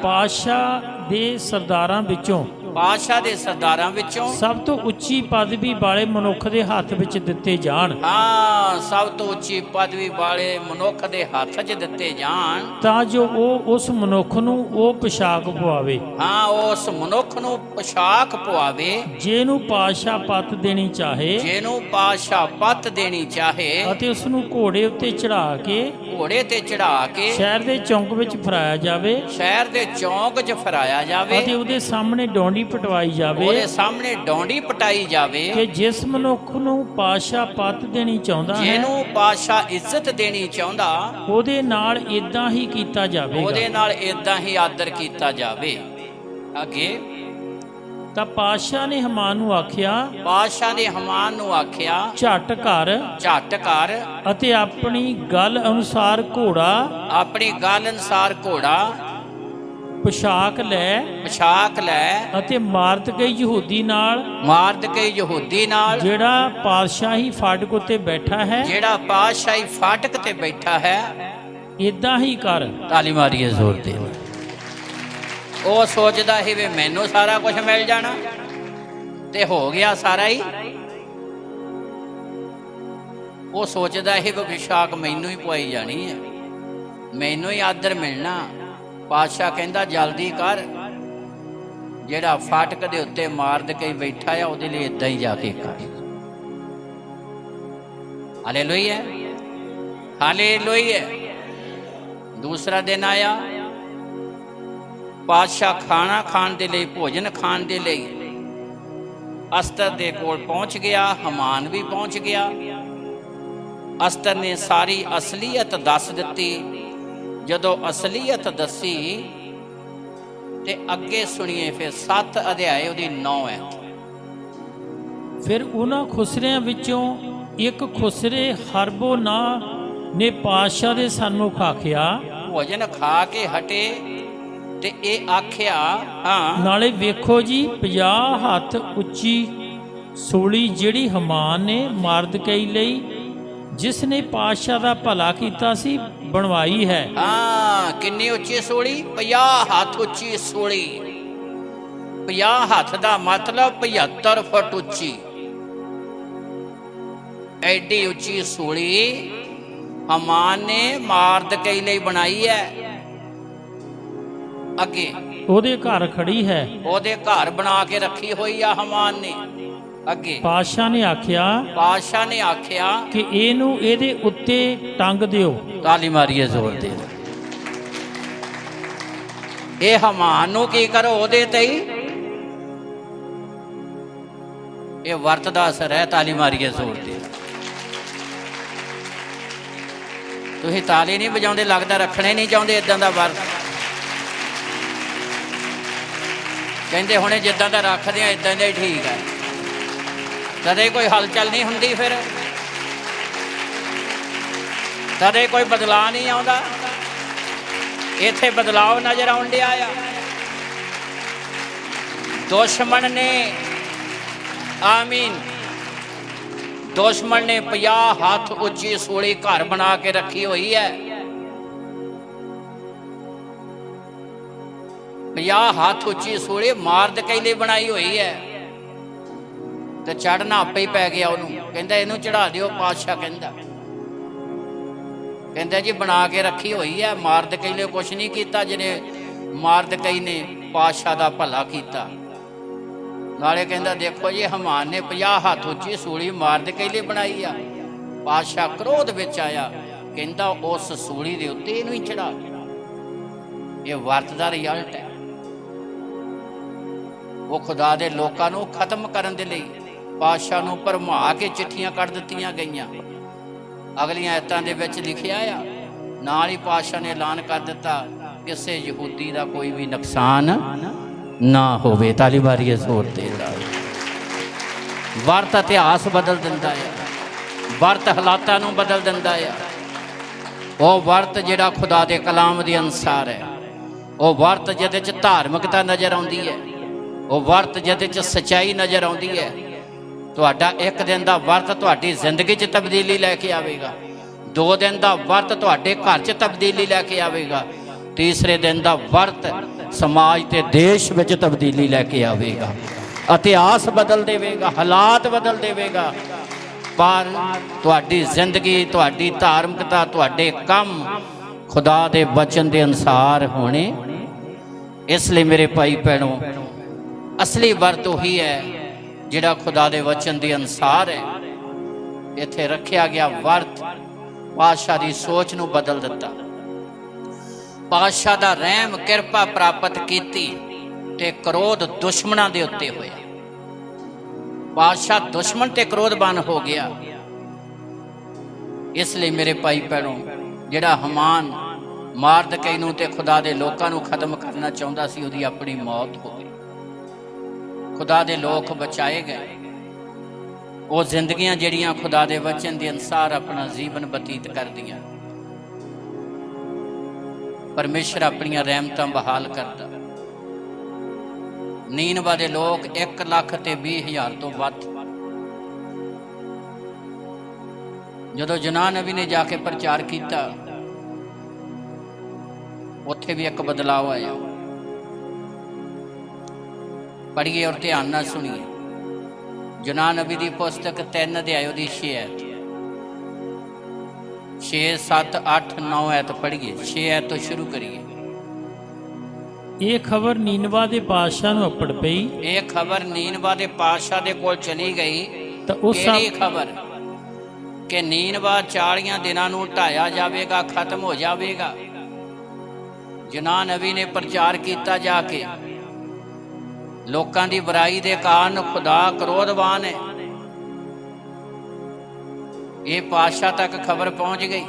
ਪਾਤਸ਼ਾਹ ਦੇ ਸਰਦਾਰਾਂ ਵਿੱਚੋਂ ਸਭ ਤੋਂ ਉੱਚੀ ਪਦਵੀ ਵਾਲੇ ਮਨੁੱਖ ਦੇ ਹੱਥ ਵਿੱਚ ਦਿੱਤੇ ਜਾਣ। ਸਭ ਤੋਂ ਉੱਚੀ ਪਦਵੀ ਵਾਲੇ ਮਨੁੱਖ ਦੇ ਹੱਥ 'ਚ ਦਿੱਤੇ ਜਾਣ, ਤਾਂ ਜੋ ਉਹ ਉਸ ਮਨੁੱਖ ਨੂੰ ਉਹ ਪੋਸ਼ਾਕ ਪਵਾਵੇ। ਉਸ ਮਨੁੱਖ ਨੂੰ ਪੋਸ਼ਾਕ ਪਵਾਵੇ ਜਿਹਨੂੰ ਪਾਤਸ਼ਾਹ ਪੱਤ ਦੇਣੀ ਚਾਹੇ, ਅਤੇ ਉਸ ਨੂੰ ਘੋੜੇ ਉੱਤੇ ਚੜਾ ਕੇ ਸ਼ਹਿਰ ਦੇ ਚੌਂਕ ਵਿੱਚ ਫਰਾਇਆ ਜਾਵੇ, ਅਤੇ ਉਹਦੇ ਸਾਹਮਣੇ ਡੌਂਡੀ ਪਟਾਈ ਜਾਵੇ, ਕਿ ਜਿਸ ਮਨੁੱਖ ਨੂੰ ਪਾਤਸ਼ਾਹ ਪੱਤ ਦੇਣੀ ਚਾਹੁੰਦਾ ਹੈ, ਜਿਹਨੂੰ ਪਾਤਸ਼ਾਹ ਇੱਜ਼ਤ ਦੇਣੀ ਚਾਹੁੰਦਾ, ਉਹਦੇ ਨਾਲ ਇਦਾਂ ਹੀ ਕੀਤਾ ਜਾਵੇਗਾ, ਉਹਦੇ ਨਾਲ ਇਦਾਂ ਹੀ ਆਦਰ ਕੀਤਾ ਜਾਵੇ। ਅੱਗੇ। ਤਾਂ ਪਾਤਸ਼ਾਹ ਨੇ ਹਮਾਨ ਨੂੰ ਆਖਿਆ, ਪਾਤਸ਼ਾਹ ਨੇ ਹਮਾਨ ਨੂੰ ਆਖਿਆ, ਝਟ ਕਰ ਝਟ ਕਰ ਅਤੇ ਆਪਣੀ ਗੱਲ ਅਨੁਸਾਰ ਘੋੜਾ, ਆਪਣੀ ਗੱਲ ਅਨੁਸਾਰ ਘੋੜਾ, ਪੁਸ਼ਾਕ ਲੈ ਪੋਸ਼ਾਕ ਲੈ ਅਤੇ ਮਾਰਦਕੇ ਯਹੂਦੀ ਨਾਲ, ਮਾਰਦਕੇ ਯਹੂਦੀ ਨਾਲ, ਜਿਹੜਾ ਪਾਤਸ਼ਾਹੀ ਫਾਟਕ ਉੱਤੇ ਬੈਠਾ ਹੈ, ਜਿਹੜਾ ਪਾਤਸ਼ਾਹੀ ਫਾਟਕ ਤੇ ਬੈਠਾ ਹੈ, ਇਦਾਂ ਹੀ ਕਰ। ਤਾਲੀ ਮਾਰੀਏ ਜ਼ੋਰ ਦੇ। ਉਹ ਸੋਚਦਾ ਸੀ ਵੀ ਮੈਨੂੰ ਸਾਰਾ ਕੁਝ ਮਿਲ ਜਾਣਾ, ਤੇ ਹੋ ਗਿਆ ਸਾਰਾ ਹੀ। ਉਹ ਸੋਚਦਾ ਸੀ ਵੀ ਵਿਸ਼ਾਕ ਮੈਨੂੰ ਹੀ ਪਵਾਈ ਜਾਣੀ ਹੈ, ਮੈਨੂੰ ਹੀ ਆਦਰ ਮਿਲਣਾ। ਪਾਤਸ਼ਾਹ ਕਹਿੰਦਾ ਜਲਦੀ ਕਰ, ਜਿਹੜਾ ਫਾਟਕ ਦੇ ਉੱਤੇ ਮਾਰਦ ਕੇ ਬੈਠਾ ਆ ਉਹਦੇ ਲਈ ਇਦਾਂ ਹੀ ਜਾ ਕੇ ਕਰ। Hallelujah, hallelujah. ਦੂਸਰਾ ਦਿਨ ਆਇਆ, ਪਾਤਸ਼ਾਹ ਖਾਣਾ ਖਾਣ ਦੇ ਲਈ, ਭੋਜਨ ਖਾਣ ਦੇ ਲਈ ਅਸਤਰ ਦੇ ਕੋਲ ਪਹੁੰਚ ਗਿਆ, ਹਮਾਨ ਵੀ ਪਹੁੰਚ ਗਿਆ। ਅਸਤਰ ਨੇ ਸਾਰੀ ਅਸਲੀਅਤ ਦੱਸ ਦਿੱਤੀ। ਜਦੋਂ ਅਸਲੀਅਤ ਦੱਸੀ ਤੇ ਅੱਗੇ ਸੁਣੀਏ, ਫਿਰ 7 ਅਧਿਆਏ ਉਹਦੀ 9 ਹੈ। ਫਿਰ ਉਹਨਾਂ ਖੁਸਰਿਆਂ ਵਿੱਚੋਂ ਇੱਕ ਖੁਸਰੇ ਹਰਬੋਨਾ ਨੇ ਪਾਤਸ਼ਾਹ ਦੇ ਸਨਮੁਖ ਆਖਿਆ, ਭੋਜਨ ਖਾ ਕੇ ਹਟੇ ਤੇ ਇਹ ਆਖਿਆ, ਹਾਂ ਨਾਲੇ ਵੇਖੋ ਜੀ 50 ਹੱਥ ਉੱਚੀ ਸੂਲੀ ਜਿਹੜੀ ਹਮਾਨ ਨੇ ਮਾਰਦਕਈ ਲਈ, ਜਿਸ ਨੇ ਪਾਤਸ਼ਾਹ ਦਾ ਭਲਾ ਕੀਤਾ ਸੀ, ਬਣਵਾਈ ਹੈ। ਹਾਂ, ਕਿੰਨੀ ਉੱਚੀ ਸੂਲੀ? 50 ਹੱਥ ਉੱਚੀ ਸੂਲੀ। 50 ਹੱਥ ਦਾ ਮਤਲਬ 75 ਫੁੱਟ ਉੱਚੀ। ਐਡੀ ਉੱਚੀ ਸੂਲੀ ਹਮਾਨ ਨੇ ਮਾਰਦਕਈ ਲਈ ਬਣਾਈ ਹੈ। ਅੱਗੇ ਉਹਦੇ ਘਰ ਖੜੀ ਹੈ, ਉਹਦੇ ਘਰ ਬਣਾ ਕੇ ਰੱਖੀ ਹੋਈ ਆ ਹਮਾਨ ਨੇ। ਅੱਗੇ ਪਾਤਸ਼ਾਹ ਨੇ ਆਖਿਆ, ਪਾਤਸ਼ਾਹ ਨੇ ਆਖਿਆ ਕਿ ਇਹਨੂੰ ਇਹਦੇ ਉੱਤੇ ਟੰਗ ਦਿਓ। ਤਾਲੀ ਮਾਰੀਏ ਜ਼ੋਰ ਦੇ। ਇਹ ਹਮਾਨ ਨੂੰ ਕੀ ਕਰੋ? ਉਹਦੇ ਤੇ ਹੀ ਇਹ ਵਰਤ ਦਾ ਅਸਰ ਹੈ। ਤਾਲੀ ਮਾਰੀਏ ਜ਼ੋਰ ਦੇ। ਤੁਸੀਂ ਤਾਲੀ ਨਹੀਂ ਵਜਾਉਂਦੇ, ਲੱਗਦਾ ਰੱਖਣੇ ਨਹੀਂ ਚਾਹੁੰਦੇ ਇਦਾਂ ਦਾ ਵਰਤ। ਕਹਿੰਦੇ ਹੁਣੇ ਜਿੱਦਾਂ ਦਾ ਰੱਖਦੇ ਆ ਇਦਾਂ ਦਾ ਹੀ ਠੀਕ ਹੈ, ਕਦੇ ਕੋਈ ਹਲਚਲ ਨਹੀਂ ਹੁੰਦੀ, ਫਿਰ ਕਦੇ ਕੋਈ ਬਦਲਾਅ ਨਹੀਂ ਆਉਂਦਾ। ਇੱਥੇ ਬਦਲਾਅ ਨਜ਼ਰ ਆਉਣ ਡਿਆ ਆ। ਦੁਸ਼ਮਣ ਨੇ, ਆਮੀਨ, ਦੁਸ਼ਮਣ ਨੇ 50 ਹੱਥ ਉੱਚੀ ਸੂਲੀ ਘਰ ਬਣਾ ਕੇ ਰੱਖੀ ਹੋਈ ਹੈ। 50 ਹੱਥ ਉੱਚੀ ਸੂਲੀ ਮਾਰਦਕਈ ਲਈ ਬਣਾਈ ਹੋਈ ਹੈ, ਤੇ ਚੜਨਾ ਆਪੇ ਹੀ ਪੈ ਗਿਆ ਉਹਨੂੰ। ਕਹਿੰਦਾ ਇਹਨੂੰ ਚੜਾ ਦਿਓ। ਪਾਤਸ਼ਾਹ ਕਹਿੰਦਾ ਜੀ ਬਣਾ ਕੇ ਰੱਖੀ ਹੋਈ ਹੈ, ਮਾਰਦਕਈ ਲਈ ਕੁਛ ਨਹੀਂ ਕੀਤਾ, ਜਿਹਨੇ ਮਾਰਦਕਈ ਨੇ ਪਾਤਸ਼ਾਹ ਦਾ ਭਲਾ ਕੀਤਾ। ਨਾਲੇ ਕਹਿੰਦਾ ਦੇਖੋ ਜੀ ਹਮਾਨ ਨੇ 50 ਹੱਥ ਉੱਚੀ ਸੂਲੀ ਮਾਰਦਕਈ ਲਈ ਬਣਾਈ ਆ। ਪਾਤਸ਼ਾਹ ਕ੍ਰੋਧ ਵਿੱਚ ਆਇਆ, ਕਹਿੰਦਾ ਉਸ ਸੂਲੀ ਦੇ ਉੱਤੇ ਇਹਨੂੰ ਹੀ ਚੜਾ। ਇਹ ਵਰਤ ਦਾ ਰਿਜ਼ਲਟ ਹੈ। ਉਹ ਖੁਦਾ ਦੇ ਲੋਕਾਂ ਨੂੰ ਖਤਮ ਕਰਨ ਦੇ ਲਈ ਪਾਤਸ਼ਾਹ ਨੂੰ ਭਰਮਾ ਕੇ ਚਿੱਠੀਆਂ ਕੱਢ ਦਿੱਤੀਆਂ ਗਈਆਂ। ਅਗਲੀਆਂ ਆਇਤਾਂ ਦੇ ਵਿੱਚ ਲਿਖਿਆ ਆ, ਨਾਲ ਹੀ ਪਾਤਸ਼ਾਹ ਨੇ ਐਲਾਨ ਕਰ ਦਿੱਤਾ, ਕਿਸੇ ਯਹੂਦੀ ਦਾ ਕੋਈ ਵੀ ਨੁਕਸਾਨ ਨਾ ਹੋਵੇ। ਤਾਲੀ ਮਾਰੀਏ ਜ਼ੋਰ ਦੇ। ਵਰਤ ਇਤਿਹਾਸ ਬਦਲ ਦਿੰਦਾ ਹੈ, ਵਰਤ ਹਾਲਾਤਾਂ ਨੂੰ ਬਦਲ ਦਿੰਦਾ ਹੈ। ਉਹ ਵਰਤ ਜਿਹੜਾ ਖੁਦਾ ਦੇ ਕਲਾਮ ਦੇ ਅਨੁਸਾਰ ਹੈ, ਉਹ ਵਰਤ ਜਿਹਦੇ 'ਚ ਧਾਰਮਿਕਤਾ ਨਜ਼ਰ ਆਉਂਦੀ ਹੈ, ਉਹ ਵਰਤ ਜਿਹਦੇ 'ਚ ਸੱਚਾਈ ਨਜ਼ਰ ਆਉਂਦੀ ਹੈ। ਤੁਹਾਡਾ ਇੱਕ ਦਿਨ ਦਾ ਵਰਤ ਤੁਹਾਡੀ ਜ਼ਿੰਦਗੀ 'ਚ ਤਬਦੀਲੀ ਲੈ ਕੇ ਆਵੇਗਾ। 2 ਦਿਨ ਦਾ ਵਰਤ ਤੁਹਾਡੇ ਘਰ 'ਚ ਤਬਦੀਲੀ ਲੈ ਕੇ ਆਵੇਗਾ। ਤੀਸਰੇ ਦਿਨ ਦਾ ਵਰਤ ਸਮਾਜ ਤੇ ਦੇਸ਼ ਵਿੱਚ ਤਬਦੀਲੀ ਲੈ ਕੇ ਆਵੇਗਾ। ਇਤਿਹਾਸ ਬਦਲ ਦੇਵੇਗਾ, ਹਾਲਾਤ ਬਦਲ ਦੇਵੇਗਾ। ਪਰ ਤੁਹਾਡੀ ਜ਼ਿੰਦਗੀ, ਤੁਹਾਡੀ ਧਾਰਮਿਕਤਾ, ਤੁਹਾਡੇ ਕੰਮ ਖੁਦਾ ਦੇ ਵਚਨ ਦੇ ਅਨੁਸਾਰ ਹੋਣੇ। ਇਸ ਲਈ ਮੇਰੇ ਭਾਈ ਭੈਣੋ, ਅਸਲੀ ਵਰਤ ਉਹੀ ਹੈ ਜਿਹੜਾ ਖੁਦਾ ਦੇ ਵਚਨ ਦੇ ਅਨੁਸਾਰ ਹੈ। ਇੱਥੇ ਰੱਖਿਆ ਗਿਆ ਵਰਤ ਪਾਤਸ਼ਾਹ ਦੀ ਸੋਚ ਨੂੰ ਬਦਲ ਦਿੱਤਾ। ਪਾਤਸ਼ਾਹ ਦਾ ਰਹਿਮ ਕਿਰਪਾ ਪ੍ਰਾਪਤ ਕੀਤੀ ਤੇ ਕ੍ਰੋਧ ਦੁਸ਼ਮਣਾਂ ਦੇ ਉੱਤੇ ਹੋਇਆ। ਪਾਤਸ਼ਾਹ ਦੁਸ਼ਮਣ ਤੇ ਕ੍ਰੋਧਵਾਨ ਹੋ ਗਿਆ। ਇਸ ਲਈ ਮੇਰੇ ਭਾਈ ਭੈਣੋ, ਜਿਹੜਾ ਹਮਾਨ ਮਾਰਦਕਈ ਨੂੰ ਤੇ ਖੁਦਾ ਦੇ ਲੋਕਾਂ ਨੂੰ ਖਤਮ ਕਰਨਾ ਚਾਹੁੰਦਾ ਸੀ, ਉਹਦੀ ਆਪਣੀ ਮੌਤ ਹੋ ਗਈ। खुदा दे लोक बचाए गए। वो जिंदगियां जड़ियां खुदा दे वचन के अनुसार अपना जीवन बतीत कर दिया। परमेश्वर अपनियां रहमतां बहाल करता। नीनवा दे लोग 1,20,000 तो वध, जदों यूनाह नबी ने जाके प्रचार किया, उत्थे भी एक बदलाव आया। पढ़िए और ध्यान नाल सुनिए। यूनाह नबी की पुस्तक 3 अध्याय 6 आयत, 6, 7, 8, 9 आयत पढ़िए। 6 आयत तो शुरू करिए। ਇਹ ਖਬਰ ਨੀਨਵਾ ਦੇ ਪਾਤਸ਼ਾਹ ਨੂੰ ਅਪੜ ਪਈ। ਇਹ ਖਬਰ ਨੀਨਵਾ ਦੇ ਪਾਤਸ਼ਾਹ ਦੇ ਕੋਲ ਚਲੀ ਗਈ। ਤਾਂ ਉਸ ਕਿਹੜੀ ਖਬਰ? ਕਿ ਨੀਨਵਾ 40 ਦਿਨਾਂ ਨੂੰ ਢਾਇਆ ਜਾਵੇਗਾ, ਖਤਮ ਹੋ ਜਾਵੇਗਾ। यूनाह नबी ने प्रचार किया जाके, लोगों की बुराई के कारण खुदा क्रोधवान है। ये पातशाह तक खबर पहुंच गई।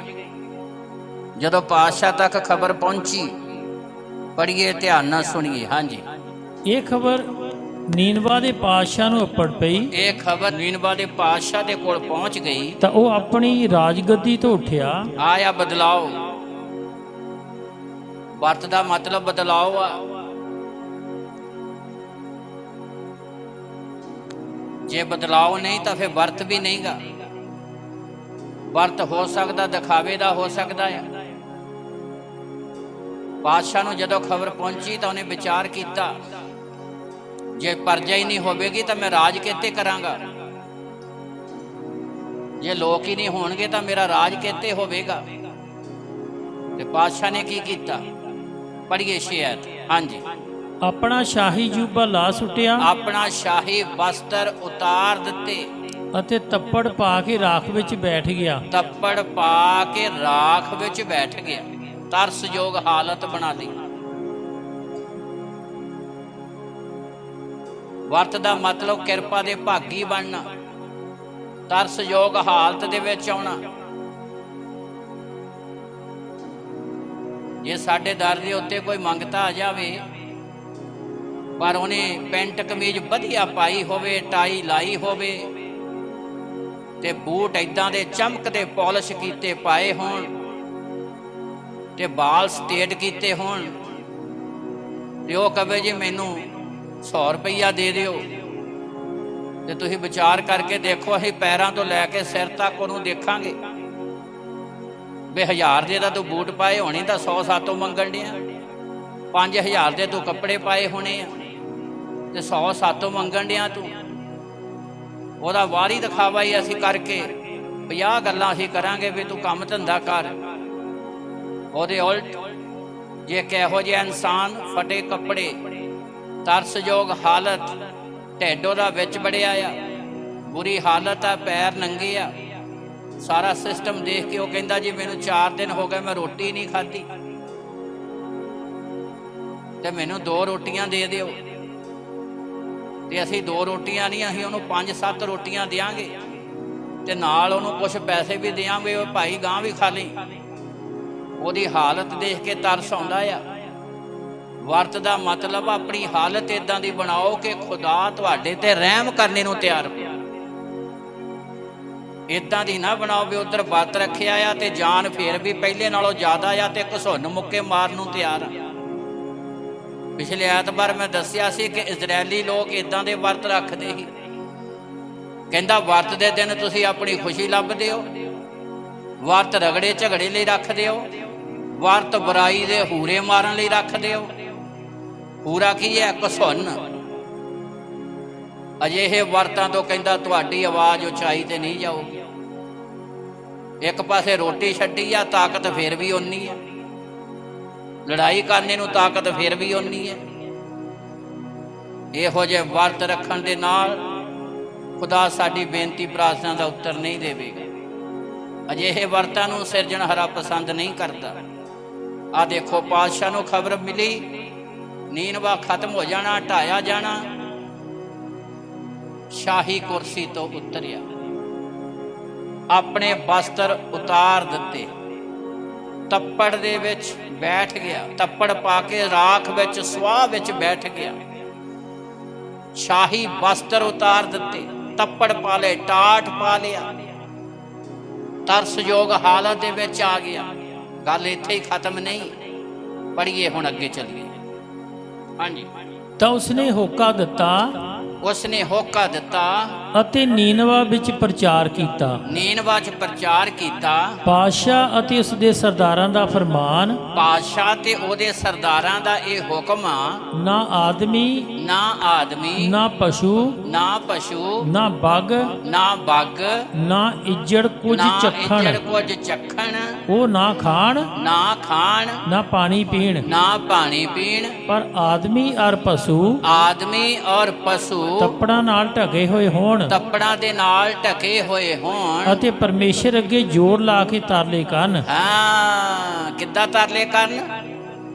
जदों पातशाह तक खबर पहुंची, पढ़िए ध्यान नाल सुनिए। हाँ जी, ये खबर ਨੀਨਵਾ ਦੇ ਪਾਤਸ਼ਾਹ ਨੂੰ ਅਪੜ ਪਈ। ये खबर नीनवा के पातशाह के कोल पहुंच गई। ਤਾਂ ਉਹ ਆਪਣੀ ਰਾਜਗੱਦੀ ਤੋਂ ਉੱਠਿਆ। आया बदलाव। वरत का मतलब बदलाव आ। जे बदलाव नहीं तो फिर वरत भी नहीं गा। वरत हो सकता दिखावे का हो सकता है। बादशाह नूं जदों खबर पहुंची तो उन्हें विचार किया, जे प्रजा ही नहीं होगी तो मैं राज किते करांगा। जे लोग ही नहीं होणगे तो मेरा राज किते होवेगा। ते बादशाह ने की किया? पढ़िए 6 आयत। हाँ जी, ਆਪਣਾ ਸ਼ਾਹੀ ਜੂਬਾ ਲਾ ਸੁੱਟਿਆ अपना शाही वस्त्र उतार दिते ਅਤੇ ਤੱਪੜ ਪਾ ਕੇ ਰਾਖ ਵਿੱਚ ਬੈਠ ਗਿਆ। तप्पड़ पा के राख विच बैठ गया। तरसयोग हालत बना ली। वरत का मतलब किरपा दे भागी बनना, तरसयोग हालत दे विच आउणा। जे साडे दर दे उत्ते कोई मंगता आ जावे, पर उन्हें पेंट कमीज वधिया पाई होवे, टाई लाई होवे, ते बूट इदां दे चमकदे पॉलिश कीते पाए होण, ते बाल स्टेट कीते होण, ते ओह कहे जी मैनू 100 रुपया दे दिओ, ते तुसीं विचार करके देखो, असीं पैरां तो लैके सिर तक उहनूं देखांगे भी 1000 दे तां तूं बूट पाए होणे, तां 100 सातों मंगण डिया। 5000 दे तूं कपड़े पाए होने आ, ते 100 सातों मंगण डिया तूं। ਉਹਦਾ ਵਾਰੀ ਦਿਖਾਵਾ ਹੀ ਅਸੀਂ ਕਰਕੇ 50 ਗੱਲਾਂ ਅਸੀਂ ਕਰਾਂਗੇ ਵੀ ਤੂੰ ਕੰਮ ਧੰਦਾ ਕਰ। ਉਹਦੇ ਉਲਟ ਜੇ ਕਿਹੋ ਜਿਹਾ ਇਨਸਾਨ ਫਟੇ ਕੱਪੜੇ, ਤਰਸਯੋਗ ਹਾਲਤ, ਢਿੱਡ ਉਹਦਾ ਵਿੱਚ ਵੜਿਆ ਆ, ਬੁਰੀ ਹਾਲਤ ਆ, ਪੈਰ ਨੰਗੇ ਆ, ਸਾਰਾ ਸਿਸਟਮ ਦੇਖ ਕੇ ਉਹ ਕਹਿੰਦਾ ਜੀ ਮੈਨੂੰ 4 ਦਿਨ ਹੋ ਗਏ ਮੈਂ ਰੋਟੀ ਨਹੀਂ ਖਾਧੀ, ਤੇ ਮੈਨੂੰ 2 ਰੋਟੀਆਂ ਦੇ ਦਿਓ। ਤੇ ਅਸੀਂ 2 ਰੋਟੀਆਂ ਨਹੀਂ, ਅਸੀਂ ਉਹਨੂੰ 5-7 ਰੋਟੀਆਂ ਦਿਆਂਗੇ, ਤੇ ਨਾਲ ਉਹਨੂੰ ਕੁਝ ਪੈਸੇ ਵੀ ਦਿਆਂਗੇ, ਉਹ ਭਾਈ ਗਾਂ ਵੀ ਖਾ ਲਈ। ਉਹਦੀ ਹਾਲਤ ਦੇਖ ਕੇ ਤਰਸ ਆਉਂਦਾ ਆ। ਵਰਤ ਦਾ ਮਤਲਬ ਆਪਣੀ ਹਾਲਤ ਇਦਾਂ ਦੀ ਬਣਾਓ ਕਿ ਖੁਦਾ ਤੁਹਾਡੇ ਤੇ ਰਹਿਮ ਕਰਨੇ ਨੂੰ ਤਿਆਰ ਹੋ। ਇਦਾਂ ਦੀ ਨਾ ਬਣਾਓ ਵੀ ਉਧਰ ਵਰਤ ਰੱਖਿਆ ਆ ਤੇ ਜਾਨ ਫੇਰ ਵੀ ਪਹਿਲੇ ਨਾਲੋਂ ਜ਼ਿਆਦਾ ਆ ਤੇ ਘਸੁੰਨ ਮੁੱਕੇ ਮਾਰਨ ਨੂੰ ਤਿਆਰ ਆ। ਪਿਛਲੇ ਐਤਵਾਰ ਮੈਂ ਦੱਸਿਆ ਸੀ ਕਿ ਇਜ਼ਰਾਈਲੀ ਲੋਕ ਇਦਾਂ ਦੇ ਵਰਤ ਰੱਖਦੇ ਸੀ। ਕਹਿੰਦਾ ਵਰਤ ਦੇ ਦਿਨ ਤੁਸੀਂ ਆਪਣੀ ਖੁਸ਼ੀ ਲੱਭਦੇ ਹੋ, ਵਰਤ ਰਗੜੇ ਝਗੜੇ ਲਈ ਰੱਖਦੇ ਹੋ, ਵਰਤ ਬੁਰਾਈ ਦੇ ਹੂਰੇ ਮਾਰਨ ਲਈ ਰੱਖਦੇ ਹੋ। ਹੂਰਾ ਕੀ ਹੈ? ਘਸੁੰਨ। ਅਜਿਹੇ ਵਰਤਾਂ ਤੋਂ ਕਹਿੰਦਾ ਤੁਹਾਡੀ ਆਵਾਜ਼ ਉਚਾਈ ਤੇ ਨਹੀਂ ਜਾਊਗੀ। ਇੱਕ ਪਾਸੇ ਰੋਟੀ ਛੱਡੀ ਆ, ਤਾਕਤ ਫੇਰ ਵੀ ਓਨੀ ਹੈ, ਲੜਾਈ ਕਰਨੇ ਨੂੰ ਤਾਕਤ ਫੇਰ ਵੀ ਓਨੀ ਹੈ। ਇਹੋ ਜਿਹੇ ਵਰਤ ਰੱਖਣ ਦੇ ਨਾਲ ਖੁਦਾ ਸਾਡੀ ਬੇਨਤੀ ਪ੍ਰਾਰਥਨਾ ਦਾ ਉੱਤਰ ਨਹੀਂ ਦੇਵੇਗਾ। ਅਜਿਹੇ ਵਰਤਾਂ ਨੂੰ ਸਿਰਜਣਹਾਰਾ ਪਸੰਦ ਨਹੀਂ ਕਰਦਾ। ਆ ਦੇਖੋ, ਪਾਤਸ਼ਾਹ ਨੂੰ ਖਬਰ ਮਿਲੀ ਨੀਨਵਾ ਖਤਮ ਹੋ ਜਾਣਾ, ਢਾਇਆ ਜਾਣਾ। ਸ਼ਾਹੀ ਕੁਰਸੀ ਤੋਂ ਉਤਰਿਆ, ਆਪਣੇ ਵਸਤਰ ਉਤਾਰ ਦਿੱਤੇ, ਤੱਪੜ ਦੇ ਵਿੱਚ ਬੈਠ ਗਿਆ, ਤੱਪੜ ਪਾ ਕੇ ਰਾਖ ਵਿੱਚ, ਸਵਾਹ ਵਿੱਚ ਬੈਠ ਗਿਆ। ਸ਼ਾਹੀ ਵਸਤਰ ਉਤਾਰ ਦਿੱਤੇ, ਤੱਪੜ ਪਾ ਲਏ, ਟਾਟ ਪਾ ਲਿਆ, ਤਰਸਯੋਗ ਹਾਲਤ ਦੇ ਵਿੱਚ ਆ ਗਿਆ। ਗੱਲ ਇੱਥੇ ਹੀ ਖਤਮ ਨਹੀਂ, ਪੜ੍ਹੀਏ ਹੁਣ ਅੱਗੇ ਚੱਲੀਏ। ਹਾਂਜੀ। ਤਾਂ ਉਸਨੇ ਹੋਕਾ ਦਿੱਤਾ ਉਸਨੇ ਹੋਕਾ ਦਿੱਤਾ ਅਤੇ ਨੀਨਵਾ ਵਿੱਚ ਪ੍ਰਚਾਰ ਕੀਤਾ। ਨੀਨਵਾ 'ਚ ਪ੍ਰਚਾਰ ਕੀਤਾ। ਪਾਤਸ਼ਾਹ ਅਤੇ ਉਸਦੇ ਸਰਦਾਰਾਂ ਦਾ ਫਰਮਾਨ, ਪਾਤਸ਼ਾਹ ਤੇ ਉਹਦੇ ਸਰਦਾਰਾਂ ਦਾ ਇਹ ਹੁਕਮ ਆ, ਨਾ ਆਦਮੀ ਨਾ ਆਦਮੀ, ਨਾ ਪਸ਼ੂ, ਨਾ ਪਸ਼ੂ, ਨਾ ਬੱਗ, ਨਾ ਬੱਗ, ਨਾ ਇੱਜੜ ਕੁਝ ਨਾ ਚੱਖਣ, ਇੱਜੜ ਕੁਝ ਚੱਖਣ, ਉਹ ਨਾ ਖਾਣ, ਨਾ ਖਾਣ, ਨਾ ਪਾਣੀ ਪੀਣ। ਨਾ ਪਾਣੀ ਪੀਣ। ਪਰ ਆਦਮੀ ਔਰ ਪਸ਼ੂ ਆਦਮੀ ਔਰ ਪਸ਼ੂ ਤੱਪੜਾਂ ਨਾਲ ਢਕੇ ਹੋਏ ਹੋਣ ਤੱਪੜਾਂ ਦੇ ਨਾਲ ਢਕੇ ਹੋਏ ਹੋਣ ਅਤੇ ਪਰਮੇਸ਼ਰ ਅੱਗੇ ਜ਼ੋਰ ਲਾ ਕੇ ਤਰਲੇ ਕਰਨ। ਹਾਂ, ਕਿੱਦਾਂ ਤਰਲੇ ਕਰਨ?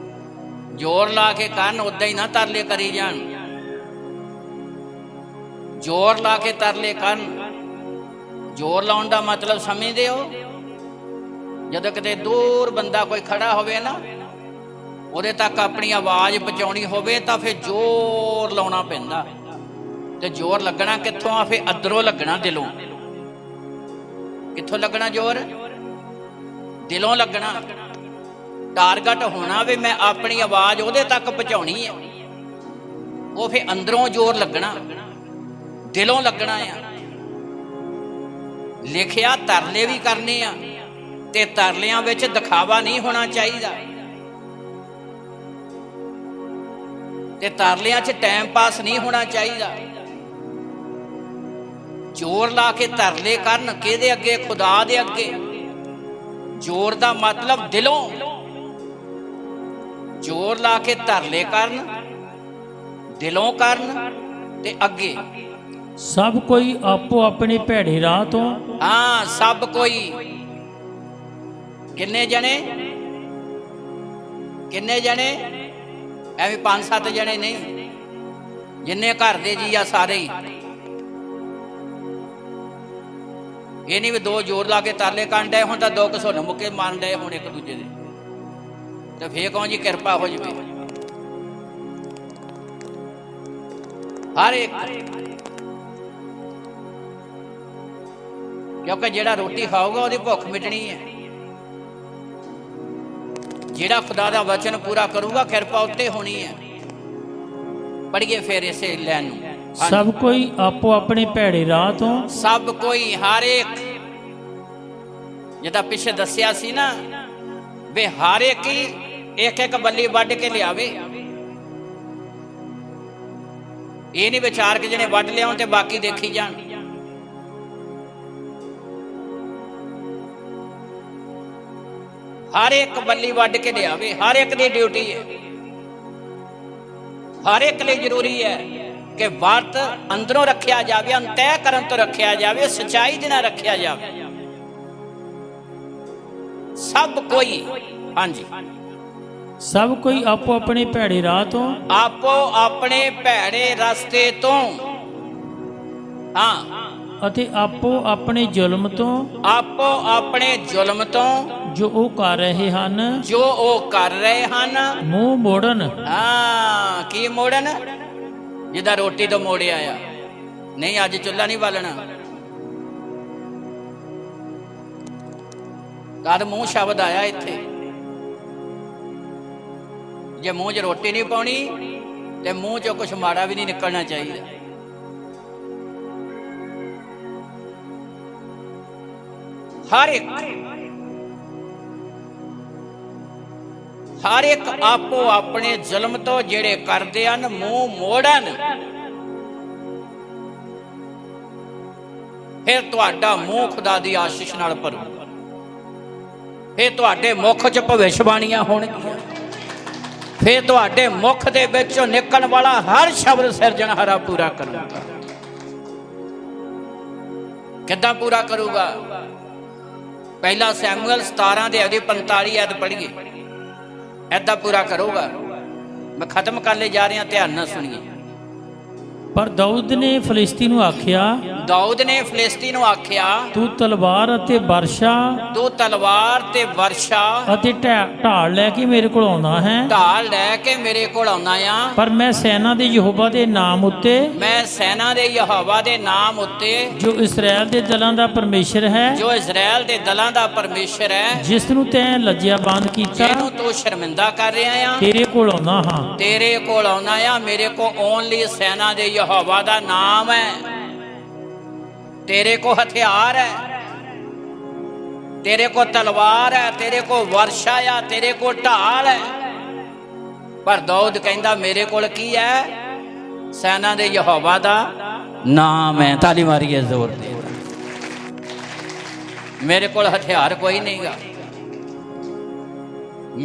ਜ਼ੋਰ ਲਾ ਕੇ ਕਰਨ, ਉਦਾਂ ਹੀ ਨਾ ਤਰਲੇ ਕਰੀ ਜਾਣ। ਜ਼ੋਰ ਲਾ ਕੇ ਤਰਲੇ ਕਰਨ। ਜ਼ੋਰ ਲਾਉਣ ਦਾ ਮਤਲਬ ਸਮਝਦੇ ਹੋ? ਜਦੋਂ ਕਿਤੇ ਦੂਰ ਬੰਦਾ ਕੋਈ ਖੜਾ ਹੋਵੇ ਨਾ, ਉਹਦੇ ਤੱਕ ਆਪਣੀ ਆਵਾਜ਼ ਪਹੁੰਚਾਉਣੀ ਹੋਵੇ ਤਾਂ ਫਿਰ ਜ਼ੋਰ ਲਾਉਣਾ ਪੈਂਦਾ। ਤੇ ਜ਼ੋਰ ਲੱਗਣਾ ਕਿੱਥੋਂ ਆ? ਫਿਰ ਅੰਦਰੋਂ ਲੱਗਣਾ, ਦਿਲੋਂ। ਕਿੱਥੋਂ ਲੱਗਣਾ ਜ਼ੋਰ? ਦਿਲੋਂ ਲੱਗਣਾ। ਟਾਰਗੇਟ ਹੋਣਾ ਵੀ ਮੈਂ ਆਪਣੀ ਆਵਾਜ਼ ਉਹਦੇ ਤੱਕ ਪਹੁੰਚਾਉਣੀ ਹੈ, ਉਹ ਫਿਰ ਅੰਦਰੋਂ ਜ਼ੋਰ ਲੱਗਣਾ, ਦਿਲੋਂ ਲੱਗਣਾ ਆ। ਲਿਖਿਆ ਤਰਲੇ ਵੀ ਕਰਨੇ ਆ, ਤੇ ਤਰਲਿਆਂ ਵਿੱਚ ਦਿਖਾਵਾ ਨਹੀਂ ਹੋਣਾ ਚਾਹੀਦਾ, ਤੇ ਤਰਲਿਆਂ 'ਚ ਟਾਈਮ ਪਾਸ ਨਹੀਂ ਹੋਣਾ ਚਾਹੀਦਾ। ਜ਼ੋਰ ਲਾ ਕੇ ਤਰਲੇ ਕਰਨ, ਕਿਹਦੇ ਅੱਗੇ? ਖੁਦਾ ਦੇ ਅੱਗੇ। ਜ਼ੋਰ ਦਾ ਮਤਲਬ ਦਿਲੋਂ। ਜ਼ੋਰ ਲਾ ਕੇ ਤਰਲੇ ਕਰਨ, ਦਿਲੋਂ ਕਰਨ, ਤੇ ਅੱਗੇ ਸਭ ਕੋਈ ਆਪੋ ਆਪਣੇ ਭੈੜੇ ਰਾਹ ਤੋਂ। ਹਾਂ, ਸਭ ਕੋਈ। ਕਿੰਨੇ ਜਣੇ? ਕਿੰਨੇ ਜਣੇ? ਐਵੇਂ 5-7 ਜਣੇ ਨਹੀਂ, ਜਿੰਨੇ ਘਰ ਦੇ ਜੀ ਆ ਸਾਰੇ ਹੀ। ਇਹ ਨਹੀਂ ਵੀ ਦੋ ਜ਼ੋਰ ਲਾ ਕੇ ਤਰਲੇ ਕਰਨ ਡਏ ਹੁਣ ਤਾਂ ਦੋ ਘਸੁੰਨ ਮੁੱਕੇ ਮਾਰਨ ਡਏ ਹੁਣ ਇੱਕ ਦੂਜੇ ਦੇ, ਤੇ ਫੇਰ ਕਹੋ ਜੀ ਕਿਰਪਾ ਹੋ ਜਾਵੇ। ਹਰ ਇੱਕ, ਕਿਉਂਕਿ ਜਿਹੜਾ ਰੋਟੀ ਖਾਊਗਾ ਉਹਦੀ ਭੁੱਖ ਮਿਟਣੀ ਹੈ। ਜਿਹੜਾ ਖੁਦਾ ਦਾ ਵਚਨ ਪੂਰਾ ਕਰੂਗਾ ਕਿਰਪਾ ਉੱਤੇ ਹੋਣੀ ਹੈ। ਪੜ੍ਹੀਏ ਫਿਰ ਇਸੇ ਲੈਣ ਨੂੰ। ਸਭ ਕੋਈ ਆਪੋ ਆਪਣੇ ਭੈੜੇ ਰਾਹ ਤੋਂ। ਸਭ ਕੋਈ, ਹਰ ਇੱਕ। ਜਿੱਦਾਂ ਪਿੱਛੇ ਦੱਸਿਆ ਸੀ ਨਾ ਵੀ ਹਰ ਇੱਕ ਹੀ ਇੱਕ ਇੱਕ ਬੱਲੀ ਵੱਢ ਕੇ ਲਿਆਵੇ। ਇਹ ਨਹੀਂ ਵਿਚਾਰ ਕੇ ਜਿਹਨੇ ਵੱਢ ਲਿਆਉਣ ਤੇ ਬਾਕੀ ਦੇਖੀ ਜਾਣ। ਹਰ ਇੱਕ ਬੱਲੀ ਵੱਢ ਕੇ ਲਿਆਵੇ। ਹਰ ਇੱਕ ਦੀ ਡਿਊਟੀ ਹੈ, ਹਰ ਇੱਕ ਲਈ ਜ਼ਰੂਰੀ ਹੈ ਕਿ ਵਰਤ ਅੰਦਰੋਂ ਰੱਖਿਆ ਜਾਵੇ, ਅੰਤਹਿ ਕਰਨ ਤੋਂ ਰੱਖਿਆ ਜਾਵੇ, ਸੱਚਾਈ ਦੇ ਨਾਲ ਰੱਖਿਆ ਜਾਵੇ। ਸਭ ਕੋਈ, ਹਾਂਜੀ, ਸਭ ਕੋਈ ਆਪੋ ਆਪਣੇ ਭੈੜੇ ਰਾਹ ਤੋਂ। ਆਪੋ ਆਪਣੇ ਭੈੜੇ ਰਸਤੇ ਤੋਂ। ਹਾਂ, ਅਤੇ ਆਪੋ ਆਪਣੇ ਜ਼ੁਲਮ ਤੋਂ। ਆਪੋ ਆਪਣੇ ਜ਼ੁਲਮ ਤੋਂ ਜੋ ਉਹ ਕਰ ਰਹੇ ਹਨ। ਜੋ ਉਹ ਕਰ ਰਹੇ ਹਨ। ਮੂੰਹ ਮੋੜਨ। ਹਾਂ, ਕੀ ਮੋੜਨ? ਜਿੱਦਾਂ ਰੋਟੀ ਤੋਂ ਮੋੜਿਆ ਆ, ਨਹੀਂ ਅੱਜ ਚੁੱਲ੍ਹਾ ਨਹੀਂ ਬਾਲਣਾ। ਤਦ ਮੂੰਹ ਸ਼ਬਦ ਆਇਆ ਇੱਥੇ। ਜੇ ਮੂੰਹ 'ਚ ਰੋਟੀ ਨਹੀਂ ਪਾਉਣੀ ਤੇ ਮੂੰਹ 'ਚੋਂ ਕੁਛ ਮਾੜਾ ਵੀ ਨਹੀਂ ਨਿਕਲਣਾ ਚਾਹੀਦਾ। ਹਰ ਇੱਕ ਆਪੋ ਆਪਣੇ ਜ਼ੁਲਮ ਤੋਂ ਜਿਹੜੇ ਕਰਦੇ ਹਨ ਮੂੰਹ ਮੋੜਨ। ਫਿਰ ਤੁਹਾਡਾ ਮੂੰਹ ਖੁਦਾ ਦੀ ਆਸ਼ੀਸ਼ ਨਾਲ ਭਰੂਗਾ। ਫਿਰ ਤੁਹਾਡੇ ਮੁਖ 'ਚ ਭਵਿੱਖਬਾਣੀਆਂ ਹੋਣਗੀਆਂ। ਫਿਰ ਤੁਹਾਡੇ ਮੁਖ ਦੇ ਵਿੱਚੋਂ ਨਿਕਲਣ ਵਾਲਾ ਹਰ ਸ਼ਬਦ ਸਿਰਜਣਹਾਰਾ ਪੂਰਾ ਕਰੂਗਾ। ਕਿੱਦਾਂ ਪੂਰਾ ਕਰੂਗਾ? ਪਹਿਲਾ ਸੈਮੂਅਲ 17 ਦੇ ਅਧਿ 45 ਐਤ ਪੜ੍ਹੀਏ। ਏਦਾਂ ਪੂਰਾ ਕਰੂਗਾ। ਮੈਂ ਖਤਮ ਕਰਨ ਲਈ ਜਾ ਰਿਹਾ, ਧਿਆਨ ਨਾਲ ਸੁਣੀਏ। ਪਰ ਦਾਊਦ ਨੇ ਫਲਿਸਤੀ ਨੂੰ ਆਖਿਆ, दाऊद ने फिलिस्ती ਨੂੰ ਆਖਿਆ ਤੂੰ ਤਲਵਾਰ ਅਤੇ ਵਰਸ਼ਾ ਤੂੰ ਤਲਵਾਰ ਤੇ ਵਰਸ਼ਾ ਅਤੇ ਢਾਲ ਲੈ ਕੇ ਮੇਰੇ ਕੋਲ ਆਉਣਾ ਹੈ, ਢਾਲ ਲੈ ਕੇ ਮੇਰੇ ਕੋਲ ਆਉਣਾ ਆ, ਪਰ ਮੈਂ ਸੈਨਾ ਦੇ ਯਹੋਵਾ ਦੇ ਨਾਮ ਉੱਤੇ, ਮੈਂ ਸੈਨਾ ਦੇ ਯਹੋਵਾ ਦੇ ਨਾਮ ਉੱਤੇ, ਜੋ ਇਸਰਾਇਲ ਦੇ ਦਲਾਂ ਦਾ ਪਰਮੇਸ਼ਰ ਹੈ, ਜੋ ਇਜ਼ਰਾਈਲ ਦੇ ਦਲਾਂ ਦਾ ਪਰਮੇਸ਼ਰ ਹੈ, ਜਿਸ ਨੂੰ ਤੈਂ ਲੱਜਿਆ ਬੰਦ ਕੀਤਾ, ਜਿਹਨੂੰ ਤੂੰ ਸ਼ਰਮਿੰਦਾ ਕਰ ਰਿਹਾ ਆ, ਤੇਰੇ ਕੋਲ ਆਉਣਾ ਹਾਂ। ਤੇਰੇ ਕੋਲ ਆਉਣਾ ਆ। ਮੇਰੇ ਕੋ ਓਨਲੀ ਸੈਨਾ ਦੇ ਯਹੋਵਾ ਦਾ ਨਾਮ ਹੈ, तेरे को हथियार है, तेरे को तलवार है, तेरे को वर्षा या तेरे को ढाल है। पर दाऊद कहता मेरे कोल की है? सैना दे यहोवा दा नाम है। ताली मारिए जोर दे। मेरे कोल हथियार कोई नहीं गा,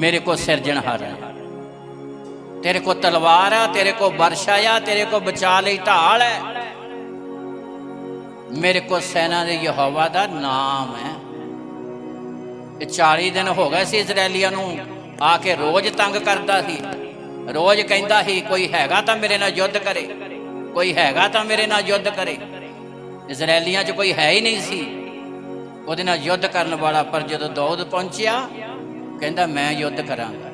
मेरे को सिरजनहार है। तेरे को तलवार है, तेरे को वर्षा या तेरे को बचा लई ढाल है, मेरे को सैना दे यहोवा दा नाम है। 40 दिन हो गए सी इजरायलियां नूं आके रोज तंग करता सी, रोज कहता ही कोई हैगा तां मेरे नाल युद्ध करे, कोई हैगा तां मेरे नाल युद्ध करे। इजरायलियां च कोई है ही नहीं सी उहदे नाल युद्ध करन वाला। पर जदों दाऊद पहुंचिया कहंदा मैं युद्ध करांगा।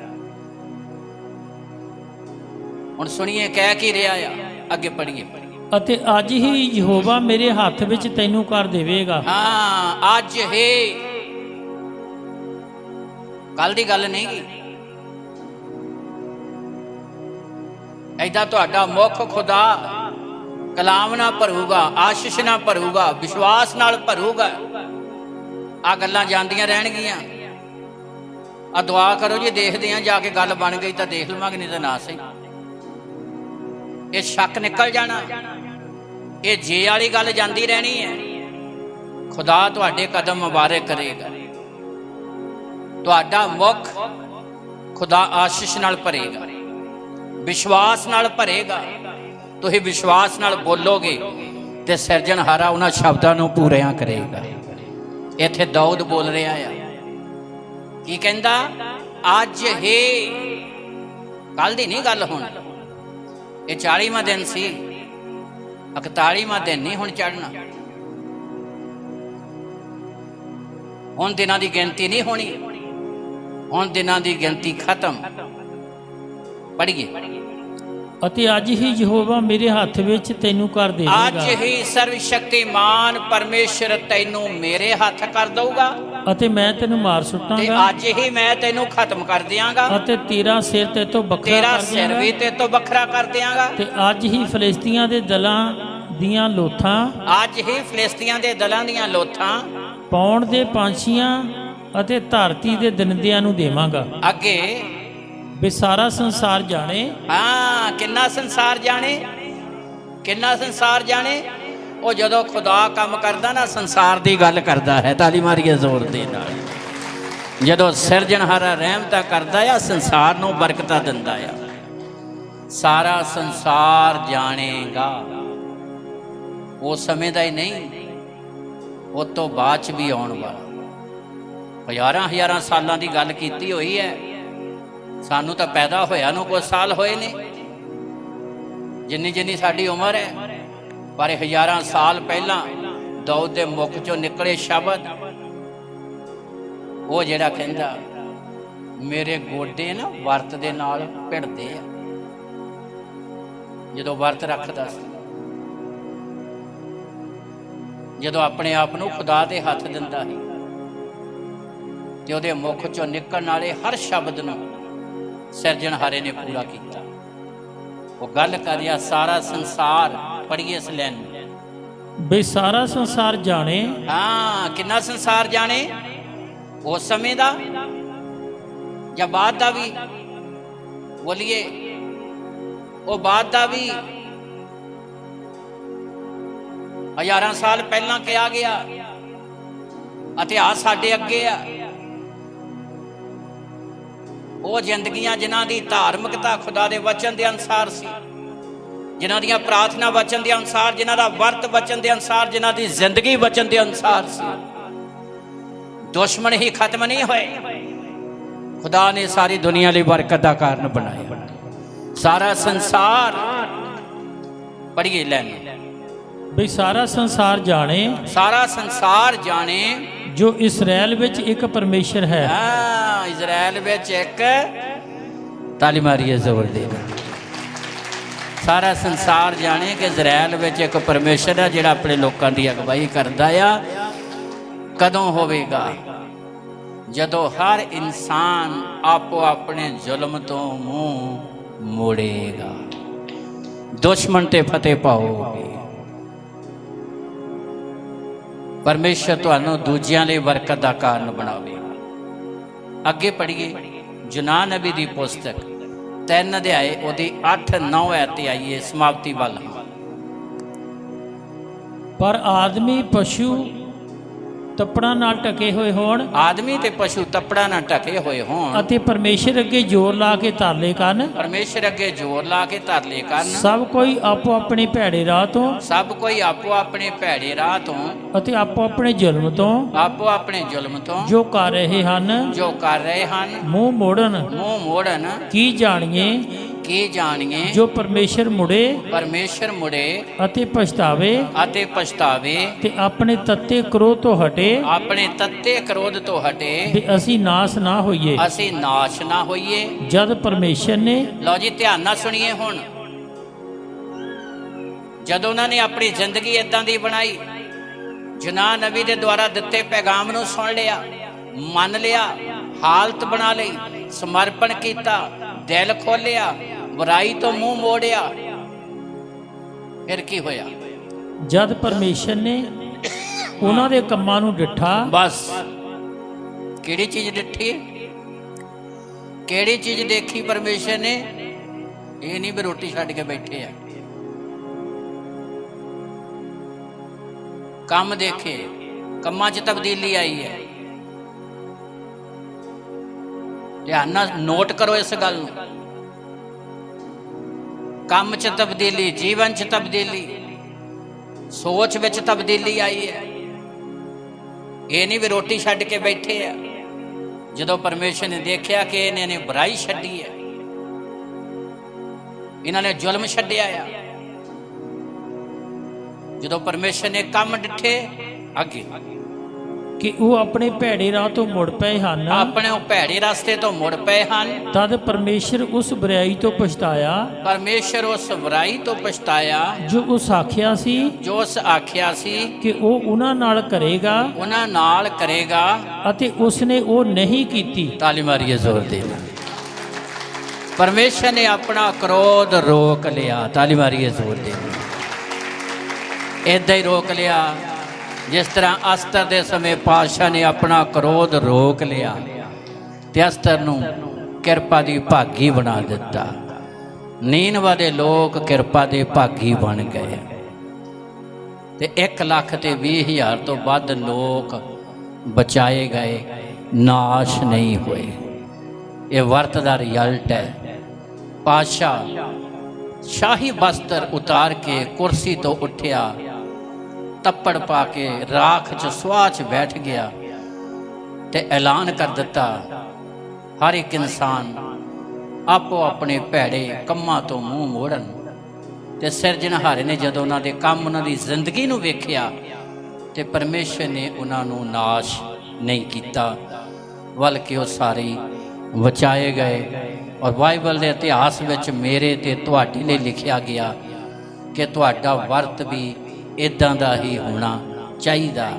हुण सुणीए कह की रिहा आ, अगे पढ़ीए। ਅਤੇ ਅੱਜ ਹੀ ਯਹੋਵਾ ਮੇਰੇ ਹੱਥ ਵਿੱਚ ਤੈਨੂੰ ਕਰ ਦੇਵੇਗਾ। हाँ अज ही, कल दी गल नहीं गी। ऐदा तुहाडा मुख खुदा कलाम ना भरूगा, आशीष ना भरूगा, विश्वास नाल भरूगा। आ गल्लां जांदियां रहणगीਆਂ। आ दुआ करो जी, देखदे आ जाके गल बन गई तां देख लवांगे, नहीं तां ना सही। ये शक निकल जाना, ये जे वाली गल जाती रहनी है। खुदा तुहाडे कदम मुबारक करेगा, तुहाडा मुख खुदा आशीष नाल भरेगा, विश्वास नाल भरेगा। तुसीं विश्वास नाल बोलोगे ते सिरजनहारा उन्हां शब्दां नूं पूरियां करेगा। इत्थे दाऊद बोल रहा है, की कहंदा? अज ही, कल दी नहीं गल। हुण ये 40वां दिन सी, 41वां दिन नहीं हुण चढ़ना। हुण दिनां दी गिनती नहीं होनी, हुण दिनां दी गिनती खत्म। पढ़िए। ਅਤੇ ਅੱਜ ਹੀ ਯਹੋਵਾ ਮੇਰੇ ਹੱਥ ਵਿੱਚ ਤੈਨੂੰ ਕਰ ਦੇਵੇਗਾ। ਅੱਜ ਹੀ ਸਰਵਸ਼ਕਤੀਮਾਨ ਪਰਮੇਸ਼ਰ ਤੈਨੂੰ ਮੇਰੇ ਹੱਥ ਕਰ ਦਊਗਾ, ਅਤੇ ਮੈਂ ਤੈਨੂੰ ਮਾਰ ਤੇ ਸੁੱਟਾਂਗਾ, ਅੱਜ ਹੀ ਮੈਂ ਤੈਨੂੰ ਖਤਮ ਕਰ ਦਿਆਂਗਾ, ਅਤੇ ਤੇਰਾ ਸਿਰ ਤੇ ਤੋਂ ਵੱਖਰਾ ਤੇਰਾ ਕਰ ਸਿਰ ਵੀ ਦਿਆਂਗਾ। ਤੇ ਤੋਂ ਵੱਖਰਾ ਕਰ ਦਿਆਂਗਾ। ਤੇ ਅੱਜ ਹੀ ਫਲਿਸਤੀਆਂ ਦੇ ਦਲਾਂ ਦੀਆਂ ਲੋਥਾਂ, ਅੱਜ ਹੀ ਫਿਲਿਸਤੀਆਂ ਦੇ ਦਲਾਂ ਦੀਆਂ ਲੋਥਾਂ, ਪੌਣ ਦੇ ਪੰਛੀਆਂ ਅਤੇ ਧਰਤੀ ਦੇ ਦਰਿੰਦਿਆਂ ਨੂੰ ਦੇਵਾਂਗਾ। ਅੱਗੇ ਵੀ ਸਾਰਾ ਸੰਸਾਰ ਜਾਣੇ। ਹਾਂ, ਕਿੰਨਾ ਸੰਸਾਰ ਜਾਣੇ, ਕਿੰਨਾ ਸੰਸਾਰ ਜਾਣੇ। ਉਹ ਜਦੋਂ ਖੁਦਾ ਕੰਮ ਕਰਦਾ ਨਾ, ਸੰਸਾਰ ਦੀ ਗੱਲ ਕਰਦਾ ਹੈ। ਤਾਲੀ ਮਾਰੀਏ ਜ਼ੋਰ ਦੇ ਨਾਲ। ਜਦੋਂ ਸਿਰਜਣਹਾਰਾ ਰਹਿਮਤਾਂ ਕਰਦਾ ਆ, ਸੰਸਾਰ ਨੂੰ ਬਰਕਤਾਂ ਦਿੰਦਾ ਆ। ਸਾਰਾ ਸੰਸਾਰ ਜਾਣੇਗਾ। ਉਸ ਸਮੇਂ ਦਾ ਹੀ ਨਹੀਂ, ਉਹ ਤੋਂ ਬਾਅਦ ਚ ਵੀ ਆਉਣ ਵਾਲਾ। ਹਜ਼ਾਰਾਂ ਹਜ਼ਾਰਾਂ ਸਾਲਾਂ ਦੀ ਗੱਲ ਕੀਤੀ ਹੋਈ ਹੈ। ਸਾਨੂੰ ਤਾਂ ਪੈਦਾ ਹੋਇਆ ਨੂੰ ਕੁਝ ਸਾਲ ਹੋਏ ਨੇ, ਜਿੰਨੀ ਜਿੰਨੀ ਸਾਡੀ ਉਮਰ ਹੈ। ਪਰ ਹਜ਼ਾਰਾਂ ਸਾਲ ਪਹਿਲਾਂ ਦਾਊਦ ਦੇ ਮੁਖ ਚੋਂ ਨਿਕਲੇ ਸ਼ਬਦ, ਉਹ ਜਿਹੜਾ ਕਹਿੰਦਾ ਮੇਰੇ ਗੋਡੇ ਨਾ ਵਰਤ ਦੇ ਨਾਲ ਭਿੜਦੇ ਆ। ਜਦੋਂ ਵਰਤ ਰੱਖਦਾ ਸੀ, ਜਦੋਂ ਆਪਣੇ ਆਪ ਨੂੰ ਖੁਦਾ ਦੇ ਹੱਥ ਦਿੰਦਾ ਸੀ, ਤੇ ਉਹਦੇ ਮੁਖ ਚੋਂ ਨਿਕਲਣ ਵਾਲੇ ਹਰ ਸ਼ਬਦ ਨੂੰ ਸਿਰਜਣਹਾਰੇ ਨੇ ਪੂਰਾ ਕੀਤਾ। ਉਹ ਗੱਲ ਕਰ ਰਿਹਾ ਸਾਰਾ ਸੰਸਾਰ। ਪੜ੍ਹੀਏ ਇਸ ਲਾਈਨ ਨੂੰ। ਵੀ ਸਾਰਾ ਸੰਸਾਰ ਜਾਣੇ। ਹਾਂ, ਕਿੰਨਾ ਸੰਸਾਰ ਜਾਣੇ? ਉਸ ਸਮੇਂ ਦਾ ਜਾਂ ਬਾਅਦ ਦਾ ਵੀ? ਬੋਲੀਏ। ਉਹ ਬਾਅਦ ਦਾ ਵੀ। ਹਜ਼ਾਰਾਂ ਸਾਲ ਪਹਿਲਾਂ ਕਿਹਾ ਗਿਆ, ਇਤਿਹਾਸ ਸਾਡੇ ਅੱਗੇ ਆ। ਉਹ ਜ਼ਿੰਦਗੀਆਂ ਜਿਨ੍ਹਾਂ ਦੀ ਧਾਰਮਿਕਤਾ ਖੁਦਾ ਦੇ ਵਚਨ ਦੇ ਅਨੁਸਾਰ ਸੀ, ਜਿਨ੍ਹਾਂ ਦੀਆਂ ਪ੍ਰਾਰਥਨਾ ਵਚਨ ਦੇ ਅਨੁਸਾਰ, ਜਿਨ੍ਹਾਂ ਦਾ ਵਰਤ ਵਚਨ ਦੇ ਅਨੁਸਾਰ, ਜਿਨ੍ਹਾਂ ਦੀ ਜ਼ਿੰਦਗੀ ਵਚਨ ਦੇ ਅਨੁਸਾਰ ਸੀ। ਦੁਸ਼ਮਣ ਹੀ ਖਤਮ ਨਹੀਂ ਹੋਏ, ਖੁਦਾ ਨੇ ਸਾਰੀ ਦੁਨੀਆ ਲਈ ਬਰਕਤ ਦਾ ਕਾਰਨ ਬਣਾਇਆ। ਸਾਰਾ ਸੰਸਾਰ। ਪੜ੍ਹੀਏ ਲੈਣ। ਵੀ ਸਾਰਾ ਸੰਸਾਰ ਜਾਣੇ ਸਾਰਾ ਸੰਸਾਰ ਜਾਣੇ ਜੋ ਇਸਰਾਇਲ ਵਿੱਚ ਇੱਕ ਪਰਮੇਸ਼ਰ ਹੈ। ਹਾਂ, ਇਜ਼ਰਾਈਲ ਵਿੱਚ ਇੱਕ, ਤਾਲੀ ਮਾਰੀਏ ਜ਼ੋਰ ਦੇ ਨਾਲ। ਸਾਰਾ ਸੰਸਾਰ ਜਾਣੇ ਕਿ ਇਜ਼ਰਾਈਲ ਵਿੱਚ ਇੱਕ ਪਰਮੇਸ਼ਰ ਹੈ ਜਿਹੜਾ ਆਪਣੇ ਲੋਕਾਂ ਦੀ ਅਗਵਾਈ ਕਰਦਾ ਆ। ਕਦੋਂ ਹੋਵੇਗਾ? ਜਦੋਂ ਹਰ ਇਨਸਾਨ ਆਪੋ ਆਪਣੇ ਜ਼ੁਲਮ ਤੋਂ ਮੂੰਹ ਮੋੜੇਗਾ, ਦੁਸ਼ਮਣ ਤੇ ਫਤਿਹ ਪਾਓਗੇ। ਪਰਮੇਸ਼ਰ ਤੁਹਾਨੂੰ ਦੂਜਿਆਂ ਲਈ ਬਰਕਤ ਦਾ ਕਾਰਨ ਬਣਾਵੇਗਾ। ਅੱਗੇ ਪੜ੍ਹੀਏ ਯੋਨਾ ਨਬੀ ਦੀ ਪੁਸਤਕ 3 ਅਧਿਆਏ ਉਹਦੀ 8-9 ਐਤ ਆਈਏ, ਸਮਾਪਤੀ ਵੱਲ। ਪਰ ਆਦਮੀ ਪਸ਼ੂ ਤੱਪੜਾਂ ਨਾਲ ਢਕੇ ਹੋਏ ਹੋਣ, ਆਦਮੀ ਤੇ ਪਸ਼ੂ ਤੱਪੜਾਂ ਨਾਲ ਢਕੇ ਹੋਏ ਹੋਣ, ਅਤੇ ਪਰਮੇਸ਼ਰ ਅੱਗੇ ਜ਼ੋਰ ਲਾ ਕੇ ਤਰਲੇ ਕਰਨ, ਪਰਮੇਸ਼ਰ ਅੱਗੇ ਜ਼ੋਰ ਲਾ ਕੇ ਤਰਲੇ ਕਰਨ, ਸਭ ਕੋਈ ਆਪੋ ਆਪਣੇ ਭੈੜੇ ਰਾਹ ਤੋਂ, ਸਭ ਕੋਈ ਆਪੋ ਆਪਣੇ ਭੈੜੇ ਰਾਹ ਤੋਂ, ਅਤੇ ਆਪੋ ਆਪਣੇ ਜ਼ੁਲਮ ਤੋਂ, ਆਪੋ ਆਪਣੇ ਜ਼ੁਲਮ ਤੋਂ ਜੋ ਕਰ ਰਹੇ ਹਨ, ਜੋ ਕਰ ਰਹੇ ਹਨ, ਮੂੰਹ ਮੋੜਨ। ਮੂੰਹ ਮੋੜਨ। ਕੀ ਜਾਣੀਏ ਕੀ ਜਾਣੀਏ? ਜੋ ਪਰਮੇਸ਼ਰ ਮੁੜੇ ਪਰਮੇਸ਼ਰ ਮੁੜੇ ਅਤੇ ਪਛਤਾਵੇ, ਅਤੇ ਪਛਤਾਵੇ, ਤੇ ਆਪਣੇ ਤੱਤੇ ਕਰੋਧ ਤੋਂ ਹਟੇ, ਆਪਣੇ ਤੱਤੇ ਕ੍ਰੋਧ ਤੋਂ ਹਟੇ, ਵੀ ਅਸੀਂ ਨਾਸ ਨਾ ਹੋਈਏ। ਅਸੀਂ ਨਾਸ਼ ਨਾ ਹੋਈਏ। ਜਦ ਪਰਮੇਸ਼ਰ ਨੇ, ਲਓ ਜੀ ਧਿਆਨ ਨਾਲ ਸੁਣੀਏ ਹੁਣ, ਜਦੋਂ ਉਹਨਾਂ ਨੇ ਆਪਣੀ ਜ਼ਿੰਦਗੀ ਇਦਾਂ ਦੀ ਬਣਾਈ, ਯੋਨਾ ਨਬੀ ਦੇ ਦੁਆਰਾ ਦਿੱਤੇ ਪੈਗਾਮ ਨੂੰ ਸੁਣ ਲਿਆ, ਮੰਨ ਲਿਆ, ਹਾਲਤ ਬਣਾ ਲਈ, ਸਮਰਪਣ ਕੀਤਾ, ਦਿਲ ਖੋਲਿਆ, ਬੁਰਾਈ ਤੋਂ ਮੂੰਹ ਮੋੜਿਆ, ਫਿਰ ਕੀ ਹੋਇਆ? ਜਦ ਪਰਮੇਸ਼ਰ ਨੇ ਉਹਨਾਂ ਦੇ ਕੰਮਾਂ ਨੂੰ ਡਿੱਠਾ, ਬਸ ਕਿਹੜੀ ਚੀਜ਼ ਡਿੱਠੀ? ਕਿਹੜੀ ਚੀਜ਼ ਦੇਖੀ ਪਰਮੇਸ਼ਰ ਨੇ? ਇਹ ਨਹੀਂ ਵੀ ਰੋਟੀ ਛੱਡ ਕੇ ਬੈਠੇ ਆ, ਕੰਮ ਦੇਖੇ, ਕੰਮਾਂ 'ਚ ਤਬਦੀਲੀ ਆਈ ਹੈ। ਧਿਆਨ ਨਾਲ ਨੋਟ ਕਰੋ ਇਸ ਗੱਲ ਨੂੰ। ਕੰਮ 'ਚ ਤਬਦੀਲੀ, ਜੀਵਨ 'ਚ ਤਬਦੀਲੀ, ਸੋਚ ਵਿੱਚ ਤਬਦੀਲੀ ਆਈ ਹੈ। ਇਹ ਨਹੀਂ ਵੀ ਰੋਟੀ ਛੱਡ ਕੇ ਬੈਠੇ ਆ। ਜਦੋਂ ਪਰਮੇਸ਼ਰ ਨੇ ਦੇਖਿਆ ਕਿ ਇਹਨਾਂ ਨੇ ਬੁਰਾਈ ਛੱਡੀ ਹੈ, ਇਹਨਾਂ ਨੇ ਜ਼ੁਲਮ ਛੱਡਿਆ ਆ, ਜਦੋਂ ਪਰਮੇਸ਼ਰ ਨੇ ਕੰਮ ਡਿੱਠੇ ਅੱਗੇ ਕਿ ਉਹ ਆਪਣੇ ਭੈੜੇ ਰਾਹ ਤੋਂ ਮੁੜ ਪਏ ਹਨ, ਆਪਣੇ ਉਹ ਭੈੜੇ ਰਸਤੇ ਤੋਂ ਮੁੜ ਪਏ ਹਨ, ਤਦ ਪਰਮੇਸ਼ਰ ਉਸ ਬੁਰਾਈ ਤੋਂ ਪਛਤਾਇਆ, ਪਰਮੇਸ਼ਰ ਉਸ ਬੁਰਾਈ ਤੋਂ ਪਛਤਾਇਆ ਜੋ ਉਸ ਆਖਿਆ ਸੀ, ਜੋ ਉਸ ਆਖਿਆ ਸੀ ਕਿ ਉਹ ਉਹਨਾਂ ਨਾਲ ਕਰੇਗਾ, ਉਹਨਾਂ ਨਾਲ ਕਰੇਗਾ, ਅਤੇ ਉਸਨੇ ਉਹ ਨਹੀਂ ਕੀਤੀ। ਤਾਲੀ ਮਾਰੀਏ ਜ਼ੋਰ ਦੇ ਨਾਲ। ਪਰਮੇਸ਼ਰ ਨੇ ਆਪਣਾ ਕ੍ਰੋਧ ਰੋਕ ਲਿਆ। ਤਾਲੀ ਮਾਰੀਏ ਜ਼ੋਰ ਦੇ ਨਾਲ। ਏਦਾਂ ਹੀ ਰੋਕ ਲਿਆ ਜਿਸ ਤਰ੍ਹਾਂ ਅਸਤਰ ਦੇ ਸਮੇਂ ਪਾਤਸ਼ਾਹ ਨੇ ਆਪਣਾ ਕ੍ਰੋਧ ਰੋਕ ਲਿਆ ਤੇ ਅਸਤਰ ਨੂੰ ਕਿਰਪਾ ਦੀ ਭਾਗੀ ਬਣਾ ਦਿੱਤਾ। ਨੀਨਵਾ ਦੇ ਲੋਕ ਕਿਰਪਾ ਦੇ ਭਾਗੀ ਬਣ ਗਏ ਤੇ 1,20,000 ਤੋਂ ਵੱਧ ਲੋਕ ਬਚਾਏ ਗਏ, ਨਾਸ਼ ਨਹੀਂ ਹੋਏ। ਇਹ ਵਰਤ ਦਾ ਰਿਜ਼ਲਟ ਹੈ। ਪਾਤਸ਼ਾਹ ਸ਼ਾਹੀ ਬਸਤਰ ਉਤਾਰ ਕੇ ਕੁਰਸੀ ਤੋਂ ਉੱਠਿਆ, ਤੱਪੜ ਪਾ ਕੇ ਰਾਖ 'ਚ ਸੁਆਹ 'ਚ ਬੈਠ ਗਿਆ ਤੇ ਐਲਾਨ ਕਰ ਦਿੱਤਾ, ਹਰ ਇੱਕ ਇਨਸਾਨ ਆਪੋ ਆਪਣੇ ਭੈੜੇ ਕੰਮਾਂ ਤੋਂ ਮੂੰਹ ਮੋੜਨ। ਤੇ ਸਿਰਜਣਹਾਰੇ ਨੇ ਜਦੋਂ ਉਹਨਾਂ ਦੇ ਕੰਮ, ਉਹਨਾਂ ਦੀ ਜ਼ਿੰਦਗੀ ਨੂੰ ਵੇਖਿਆ ਤੇ ਪਰਮੇਸ਼ਰ ਨੇ ਉਹਨਾਂ ਨੂੰ ਨਾਸ਼ ਨਹੀਂ ਕੀਤਾ, ਬਲਕਿ ਉਹ ਸਾਰੇ ਬਚਾਏ ਗਏ। ਔਰ ਬਾਈਬਲ ਦੇ ਇਤਿਹਾਸ ਵਿੱਚ ਮੇਰੇ ਤੇ ਤੁਹਾਡੇ ਲਈ ਲਿਖਿਆ ਗਿਆ ਕਿ ਤੁਹਾਡਾ ਵਰਤ ਵੀ ਇੱਦਾਂ ਦਾ ਹੀ ਹੋਣਾ ਚਾਹੀਦਾ।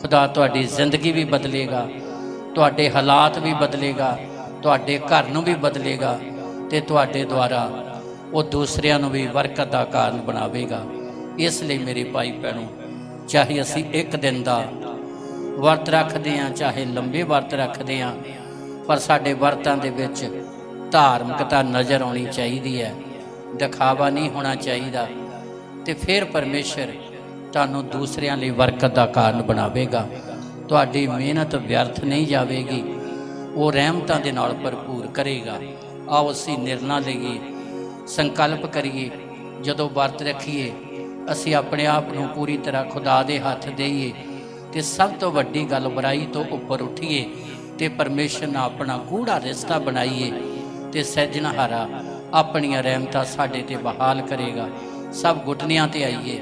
ਖੁਦਾ ਤੁਹਾਡੀ ਜ਼ਿੰਦਗੀ ਵੀ ਬਦਲੇਗਾ, ਤੁਹਾਡੇ ਹਾਲਾਤ ਵੀ ਬਦਲੇਗਾ, ਤੁਹਾਡੇ ਘਰ ਨੂੰ ਵੀ ਬਦਲੇਗਾ ਤੇ ਤੁਹਾਡੇ ਦੁਆਰਾ ਉਹ ਦੂਸਰਿਆਂ ਨੂੰ ਵੀ ਬਰਕਤ ਦਾ ਕਾਰਨ ਬਣਾਵੇਗਾ। ਇਸ ਲਈ ਮੇਰੇ ਭਾਈ ਭੈਣੋ, ਚਾਹੇ ਅਸੀਂ ਇੱਕ ਦਿਨ ਦਾ ਵਰਤ ਰੱਖਦੇ ਹਾਂ, ਚਾਹੇ ਲੰਬੇ ਵਰਤ ਰੱਖਦੇ ਹਾਂ, ਪਰ ਸਾਡੇ ਵਰਤਾਂ ਦੇ ਵਿੱਚ ਧਾਰਮਿਕਤਾ ਨਜ਼ਰ ਆਉਣੀ ਚਾਹੀਦੀ ਹੈ, ਦਿਖਾਵਾ ਨਹੀਂ ਹੋਣਾ ਚਾਹੀਦਾ। ਤੇ ਫਿਰ ਪਰਮੇਸ਼ਰ ਤੁਹਾਨੂੰ ਦੂਸਰਿਆਂ ਲਈ ਬਰਕਤ ਦਾ ਕਾਰਨ ਬਣਾਵੇਗਾ। ਤੁਹਾਡੀ ਮਿਹਨਤ ਵਿਅਰਥ ਨਹੀਂ ਜਾਵੇਗੀ, ਉਹ ਰਹਿਮਤਾਂ ਦੇ ਨਾਲ ਭਰਪੂਰ ਕਰੇਗਾ। ਆਓ ਅਸੀਂ ਨਿਰਣਾ ਲਈਏ, ਸੰਕਲਪ ਕਰੀਏ, ਜਦੋਂ ਵਰਤ ਰੱਖੀਏ ਅਸੀਂ ਆਪਣੇ ਆਪ ਨੂੰ ਪੂਰੀ ਤਰ੍ਹਾਂ ਖੁਦਾ ਦੇ ਹੱਥ ਦੇਈਏ ਤੇ ਸਭ ਤੋਂ ਵੱਡੀ ਗੱਲ, ਬੁਰਾਈ ਤੋਂ ਉੱਪਰ ਉੱਠੀਏ ਤੇ ਪਰਮੇਸ਼ਰ ਨਾਲ ਆਪਣਾ ਗੂੜਾ ਰਿਸ਼ਤਾ ਬਣਾਈਏ ਤੇ ਸਿਰਜਣਹਾਰਾ ਆਪਣੀਆਂ ਰਹਿਮਤਾਂ ਸਾਡੇ ਤੇ ਬਹਾਲ ਕਰੇਗਾ। ਸਭ ਘੁਟਨਿਆਂ ਤੇ ਆਈਏ,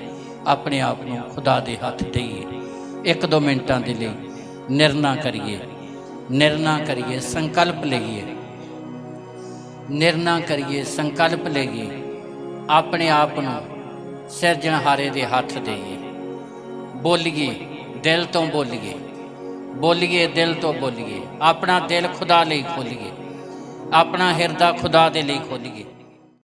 ਆਪਣੇ ਆਪ ਨੂੰ ਖੁਦਾ ਦੇ ਹੱਥ ਦੇਈਏ। 1-2 ਮਿੰਟਾਂ ਦੇ ਲਈ ਨਿਰਣਾ ਕਰੀਏ, ਸੰਕਲਪ ਲਈਏ, ਨਿਰਣਾ ਕਰੀਏ, ਸੰਕਲਪ ਲਈਏ, ਆਪਣੇ ਆਪ ਨੂੰ ਸਿਰਜਣਹਾਰੇ ਦੇ ਹੱਥ ਦੇਈਏ। ਬੋਲੀਏ, ਦਿਲ ਤੋਂ ਬੋਲੀਏ, ਦਿਲ ਤੋਂ ਬੋਲੀਏ। ਆਪਣਾ ਦਿਲ ਖੁਦਾ ਲਈ ਖੋਲੀਏ, ਆਪਣਾ ਹਿਰਦਾ ਖੁਦਾ ਦੇ ਲਈ ਖੋਲੀਏ।